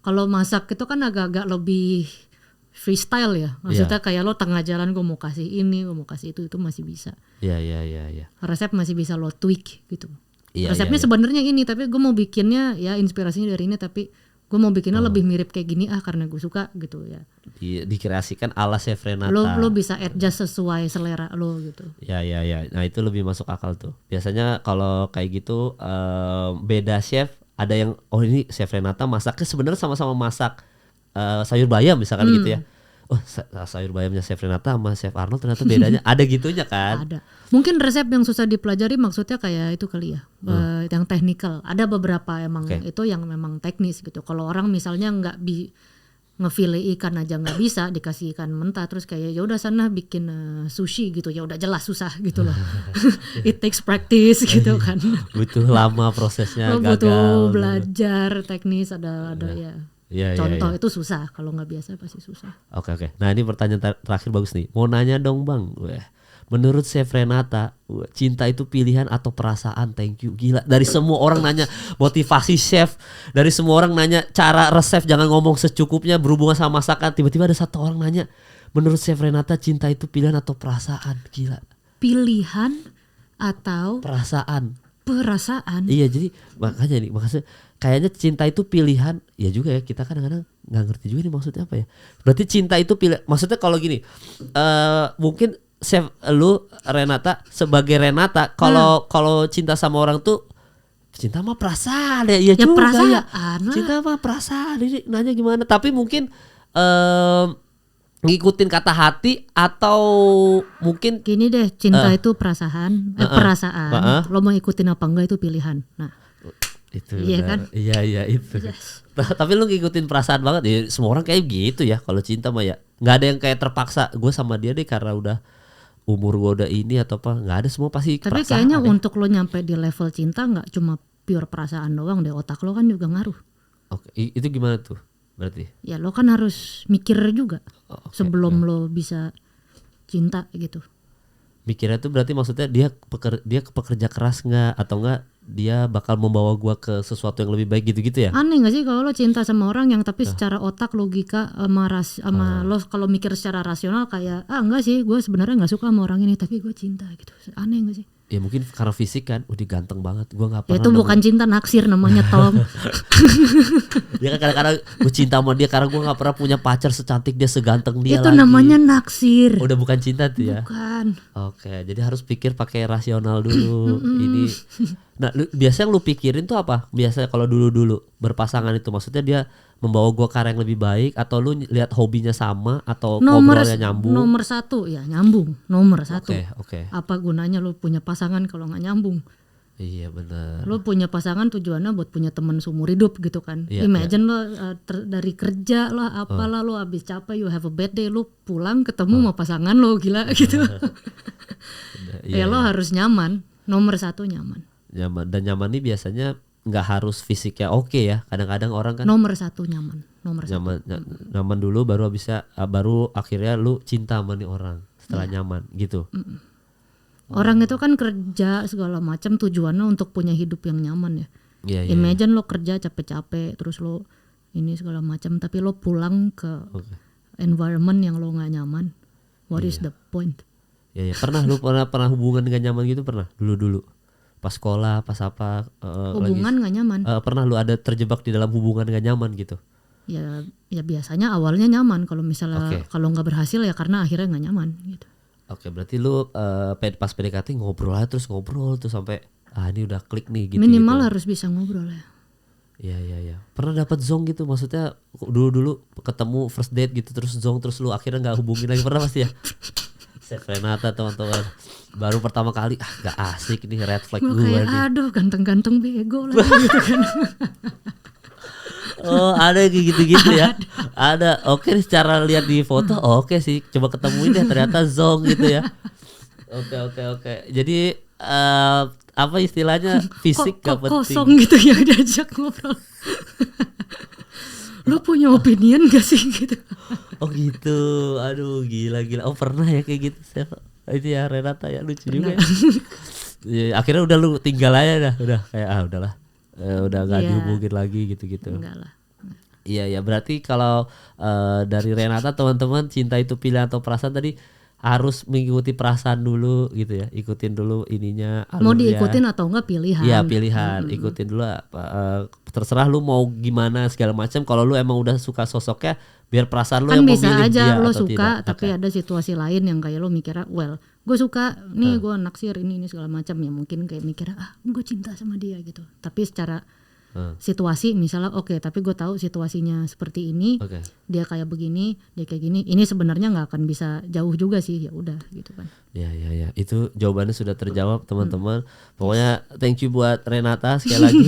Kalau masak itu kan agak-agak lebih freestyle ya. Maksudnya kayak lo tengah jalan gue mau kasih ini, gue mau kasih itu masih bisa. Iya. Resep masih bisa lo tweak gitu. Iya. Resepnya sebenarnya ini tapi gue mau bikinnya ya inspirasinya dari ini tapi gue mau bikinnya lebih mirip kayak gini karena gue suka gitu ya. Dikreasikan ala Chef Renata. Lo bisa adjust sesuai selera lo gitu. Ya. Nah itu lebih masuk akal tuh. Biasanya kalau kayak gitu beda chef. Ada yang ini Chef Renata masaknya sebenarnya sama-sama masak sayur bayam misalkan gitu ya. Oh sayur bayamnya Chef Renata sama Chef Arnold ternyata bedanya ada gitunya kan. Ada. Mungkin resep yang susah dipelajari maksudnya kayak itu kali ya. Yang teknikal. Ada beberapa emang itu yang memang teknis gitu. Kalau orang misalnya nggak ngefile ikan aja nggak bisa dikasih ikan mentah terus kayak ya udah sana bikin sushi gitu ya udah jelas susah gitu loh. It takes practice gitu kan. Butuh lama prosesnya. Butuh belajar teknis ada ya. Contoh itu susah kalau nggak biasa pasti susah. Oke. Nah ini pertanyaan terakhir bagus nih. Mau nanya dong bang. Menurut Chef Renata, cinta itu pilihan atau perasaan? Thank you. Gila. Dari semua orang nanya motivasi chef, dari semua orang nanya cara resep, jangan ngomong secukupnya berhubungan sama masakan. Tiba-tiba ada satu orang nanya, menurut Chef Renata cinta itu pilihan atau perasaan? Gila. Pilihan atau perasaan? Perasaan. Iya jadi makanya nih maksudnya kayaknya cinta itu pilihan ya juga ya kita kadang-kadang nggak ngerti juga nih maksudnya apa ya. Berarti cinta itu pilihan. Maksudnya kalau gini mungkin Chef lu Renata sebagai Renata kalau cinta sama orang tuh cinta mah perasaan ya juga perasaan ya. Cinta mah perasaan. Ini nanya gimana? Tapi mungkin ngikutin kata hati atau mungkin gini deh cinta itu perasaan lo mau ikutin apa enggak itu pilihan. Nah itu iya kan iya itu tapi lu ngikutin perasaan banget ya semua orang kayak gitu ya kalau cinta mah ya nggak ada yang kayak terpaksa gue sama dia deh karena udah umur gue udah ini atau apa, nggak ada, semua pasti Tapi perasaan kayaknya ya. untuk lo nyampe di level cinta nggak cuma pure perasaan doang deh, otak lo kan juga ngaruh. Oke, itu gimana tuh berarti? Ya lo kan harus mikir juga Oke, sebelum lo bisa cinta gitu. mikirnya tuh berarti maksudnya dia pekerja keras nggak, atau nggak dia bakal membawa gua ke sesuatu yang lebih baik gitu-gitu ya? Aneh gak sih kalau lo cinta sama orang yang tapi secara otak, logika, sama lo kalau mikir secara rasional kayak enggak sih, gue sebenarnya nggak suka sama orang ini tapi gue cinta gitu. Aneh gak sih? Ya mungkin karena fisik kan, udah ganteng banget, gua nggak Ya pernah itu bukan cinta, naksir namanya Tom. dia kan kadang-kadang gue cinta sama dia karena gua nggak pernah punya pacar secantik dia, seganteng dia Itu lagi. namanya naksir. Udah bukan cinta tuh ya. Bukan. Oke, jadi harus pikir pakai rasional dulu. Ini, nah biasanya yang lu pikirin tuh apa? Biasanya kalau dulu berpasangan itu, maksudnya dia membawa gua ke arah yang lebih baik, atau lu lihat hobinya sama, atau ngobrolnya nyambung? Nomor satu ya nyambung. Nomor satu. Oke. Apa gunanya lu punya pasangan kalau nggak nyambung? Iya benar. Lu punya pasangan tujuannya buat punya teman seumur hidup gitu kan. Iya, Imagine lo dari kerja lah apalah lo habis capek, you have a bad day, lu pulang ketemu sama pasangan lo, gila gitu. Ya lo harus nyaman. Nomor satu nyaman. Nyaman, dan nyaman nih biasanya nggak harus fisiknya oke ya. Kadang-kadang orang kan Nomor satu nyaman. Nomor satu. nyaman dulu baru bisa, baru akhirnya lu cinta sama nih orang setelah nyaman gitu. Orang itu kan kerja segala macam tujuannya untuk punya hidup yang nyaman ya. Iya. Imagine lo kerja capek-capek terus lo ini segala macam tapi lo pulang ke environment yang lo nggak nyaman. What is the point? Iya. Pernah lu pernah hubungan dengan nyaman gitu, pernah dulu pas sekolah, pas apa, Hubungan nggak nyaman. pernah lu ada terjebak di dalam hubungan gak nyaman gitu? Ya biasanya awalnya nyaman, kalau misalnya kalau nggak berhasil ya karena akhirnya nggak nyaman gitu. Oke, berarti lu pas PDKT ngobrol terus sampai ini udah klik nih gitu. Minimal harus bisa ngobrol ya. Iya. Pernah dapat zong gitu, maksudnya dulu ketemu first date gitu terus zong, terus lu akhirnya nggak hubungin lagi, pernah pasti ya? Chef Renata teman-teman, baru pertama kali gak asik nih, red flag gue kayak nih. Aduh ganteng-ganteng bego lagi gitu kan. Oh ada kayak gitu-gitu ya. Ada. Oke, secara lihat di foto oke sih, coba ketemuin deh, ternyata zong gitu ya. Oke. Jadi apa istilahnya, fisik gak penting. Kosong gitu ya diajak ngobrol. Lu punya opinion gak sih gitu? Oh gitu. Aduh gila. Oh pernah ya kayak gitu, Chef. Itu ya Renata ya, lucu juga ya. Ya, akhirnya udah lu tinggal aja udah kayak udahlah. Udah gak dihubungin lagi gitu-gitu. Enggak lah. Iya, berarti kalau dari Renata teman-teman, cinta itu pilihan atau perasaan, tadi harus mengikuti perasaan dulu gitu ya, ikutin dulu ininya, alurnya. Mau diikutin atau enggak pilihan. Iya pilihan, ikutin dulu terserah lu mau gimana segala macam. Kalau lu emang udah suka sosoknya, biar perasaan lu kan yang bisa memilih aja dia lo atau suka tidak. tapi ada situasi lain yang kayak lo mikirnya gue suka nih, gue naksir ini segala macam ya, mungkin kayak mikirnya gue cinta sama dia gitu, tapi secara situasi misalnya tapi gue tahu situasinya seperti ini, dia kayak begini, dia kayak gini, ini sebenarnya nggak akan bisa jauh juga sih, ya udah gitu kan. Ya, itu jawabannya sudah terjawab teman-teman. Pokoknya thank you buat Renata sekali lagi.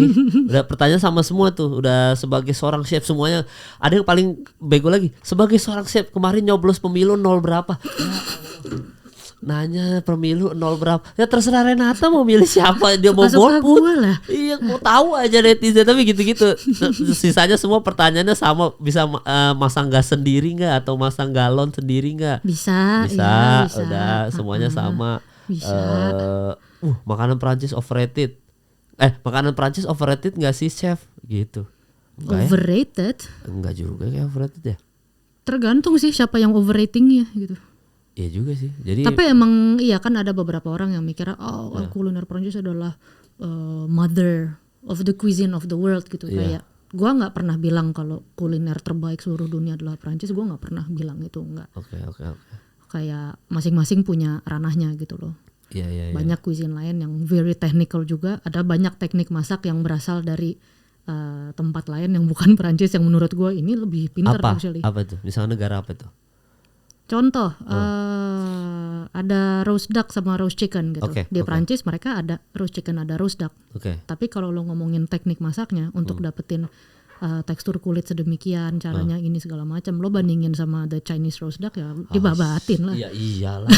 Udah pertanyaan sama semua tuh, udah sebagai seorang chef semuanya. Ada yang paling bego lagi, sebagai seorang chef kemarin nyoblos pemilu 0 berapa. Nanya pemilu 0 berapa, ya terserah Renata mau milih siapa, dia mau golput. Iya, mau tahu aja netizen, tapi gitu-gitu. Sisanya semua pertanyaannya sama, bisa masang gas sendiri nggak atau masang galon sendiri nggak? Bisa. Udah semuanya sama. Bisa. Makanan Prancis overrated. Makanan Prancis overrated nggak sih chef? Gitu. Overrated? Enggak juga kayak overrated ya. Tergantung sih siapa yang overratingnya gitu. Iya juga sih. Jadi tapi emang iya kan ada beberapa orang yang mikirnya kuliner Prancis adalah mother of the cuisine of the world gitu. Kayak gue nggak pernah bilang kalau kuliner terbaik seluruh dunia adalah Prancis. Gue nggak pernah bilang itu, nggak. Oke. Kayak masing-masing punya ranahnya gitu loh. Iya. Banyak cuisine lain yang very technical juga. Ada banyak teknik masak yang berasal dari tempat lain yang bukan Prancis yang menurut gue ini lebih pintar actually. Apa tuh? Misalnya negara apa tuh? Contoh, ada roast duck sama roast chicken gitu. Di Prancis mereka ada roast chicken, ada roast duck. Tapi kalau lo ngomongin teknik masaknya untuk dapetin tekstur kulit sedemikian, caranya ini segala macam. Lo bandingin sama the Chinese roast duck ya dibabatin lah. Iya iyalah.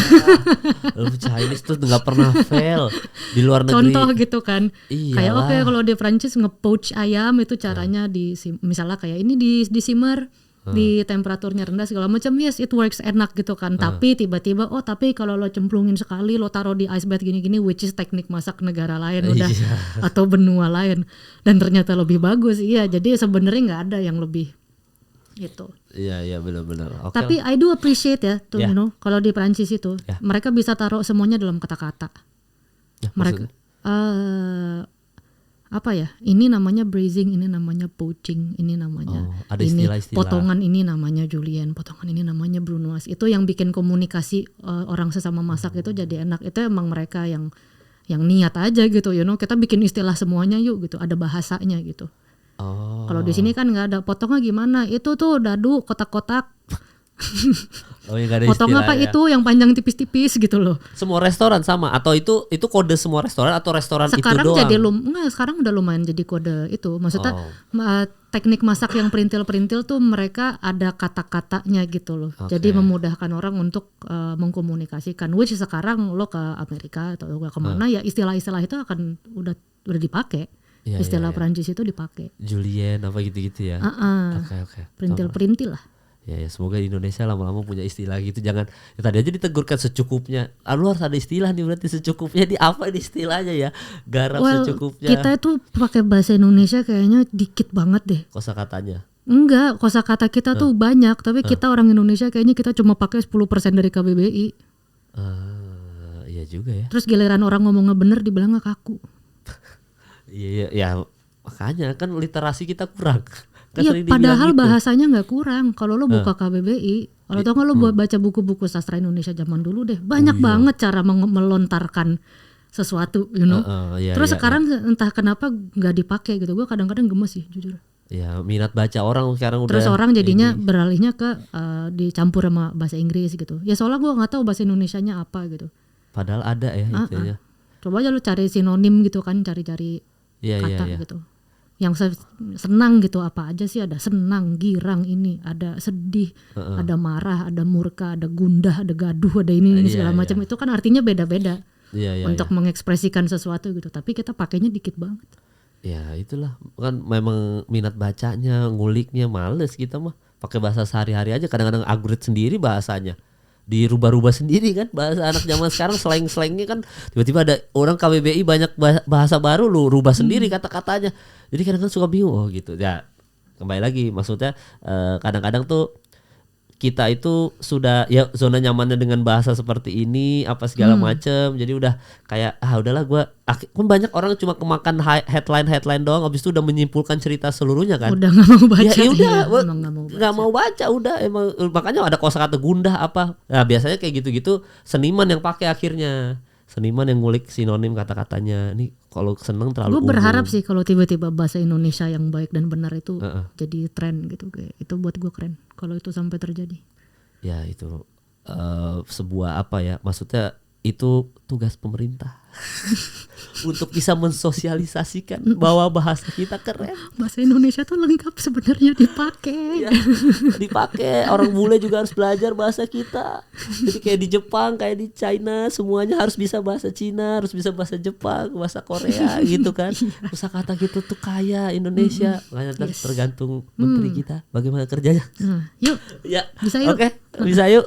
Lo Chinese tuh nggak pernah fail di luar negeri. Contoh gitu kan. Iyalah. Kayak oke kalau di Prancis nge-poach ayam itu caranya misalnya kayak ini di simmer di temperaturnya rendah segala macam, yes it works enak gitu kan. Tapi tiba-tiba tapi kalau lo cemplungin sekali, lo taruh di ice bath gini-gini, which is teknik masak negara lain udah atau benua lain, dan ternyata lebih bagus. Iya, jadi sebenarnya nggak ada yang lebih gitu. Iya benar-benar. Okay. Tapi I do appreciate ya tuh, you know, kalau di Prancis itu mereka bisa taruh semuanya dalam kata-kata. Mereka apa ya, ini namanya braising, ini namanya poaching, ini namanya ada ini istilah-istilah. Potongan ini namanya julienne, potongan ini namanya brunoise. Itu yang bikin komunikasi orang sesama masak itu jadi enak. Itu emang mereka yang niat aja gitu, you know, kita bikin istilah semuanya yuk gitu, ada bahasanya gitu. Kalau di sini kan nggak ada, potongnya gimana, itu tuh dadu kotak-kotak. Potong apa ya? Itu yang panjang tipis-tipis gitu loh. Semua restoran sama atau itu kode semua restoran atau restoran sekarang itu doang? Sekarang udah lumayan jadi kode itu. Maksudnya teknik masak yang perintil-perintil tuh mereka ada kata-katanya gitu loh. Jadi memudahkan orang untuk mengkomunikasikan. Which sekarang lo ke Amerika atau ke kemana ya istilah-istilah itu akan udah dipakai. Istilah Perancis itu dipakai. Julienne apa gitu-gitu ya. Oke. Perintil-perintil lah. Ya semoga di Indonesia lama-lama punya istilah gitu. Jangan ya tadi aja ditegurkan secukupnya. Lu harus ada istilah nih, berarti secukupnya di apa di istilahnya ya? Garap secukupnya. Kita tuh pakai bahasa Indonesia kayaknya dikit banget deh. Kosakatanya. Enggak, kosakata kita tuh banyak, tapi kita orang Indonesia kayaknya kita cuma pakai 10% dari KBBI. Iya juga ya. Terus giliran orang ngomongnya bener dibilangnya kaku. Iya, makanya kan literasi kita kurang. Iya, padahal gitu. Bahasanya nggak kurang. Kalau lo buka KBBI, kalau tau nggak lo baca buku-buku sastra Indonesia zaman dulu deh, banyak banget cara melontarkan sesuatu, you know. Terus sekarang entah kenapa nggak dipakai gitu. Gue kadang-kadang gemes sih, jujur. Ya minat baca orang sekarang udah. Terus orang jadinya beralihnya ke dicampur sama bahasa Inggris gitu. Ya soalnya gue nggak tahu bahasa Indonesianya apa gitu. Padahal ada ya itunya. Coba aja lo cari sinonim gitu kan, cari-cari kata gitu. Yang senang gitu apa aja sih, ada senang, girang, ini ada sedih, ada marah, ada murka, ada gundah, ada gaduh, ada ini segala macam. Itu kan artinya beda-beda untuk mengekspresikan sesuatu gitu, tapi kita pakainya dikit banget. Ya itulah kan memang minat bacanya, nguliknya males kita mah pakai bahasa sehari-hari aja. Kadang-kadang upgrade sendiri bahasanya, dirubah-rubah sendiri kan bahasa anak zaman sekarang. Slang-slangnya kan tiba-tiba ada orang KBBI banyak bahasa baru, lu rubah sendiri kata-katanya. Jadi kadang-kadang suka bingung gitu ya. Kembali lagi maksudnya kadang-kadang tuh kita itu sudah ya zona nyamannya dengan bahasa seperti ini apa segala macem. Jadi udah kayak udahlah gue kan banyak orang cuma kemakan headline doang, habis itu udah menyimpulkan cerita seluruhnya kan. Udah nggak mau baca. Ya udah nggak mau baca udah emang. Makanya ada kosakata gundah apa. Nah biasanya kayak gitu-gitu seniman yang pakai akhirnya. Seniman yang ngulik sinonim kata-katanya. Nih kalau seneng terlalu gue berharap sih kalau tiba-tiba bahasa Indonesia yang baik dan benar itu jadi tren gitu, kayak itu buat gue keren kalau itu sampai terjadi. Ya itu sebuah apa ya, maksudnya itu tugas pemerintah untuk bisa mensosialisasikan bahwa bahasa kita keren. Bahasa Indonesia tuh lengkap sebenarnya dipakai. Ya, dipakai. Orang bule juga harus belajar bahasa kita. Jadi kayak di Jepang, kayak di China, semuanya harus bisa bahasa Cina, harus bisa bahasa Jepang, bahasa Korea gitu kan. Kosakata gitu tuh kaya Indonesia. Makanya tergantung menteri kita bagaimana kerjanya. Yuk. Ya. Bisa yuk. Oke, bisa yuk.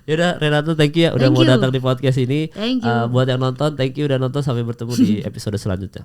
Yaudah Renato, thank you ya udah mau datang di podcast ini. Thank you. Buat yang nonton, thank you udah nonton. Sampai bertemu di episode selanjutnya.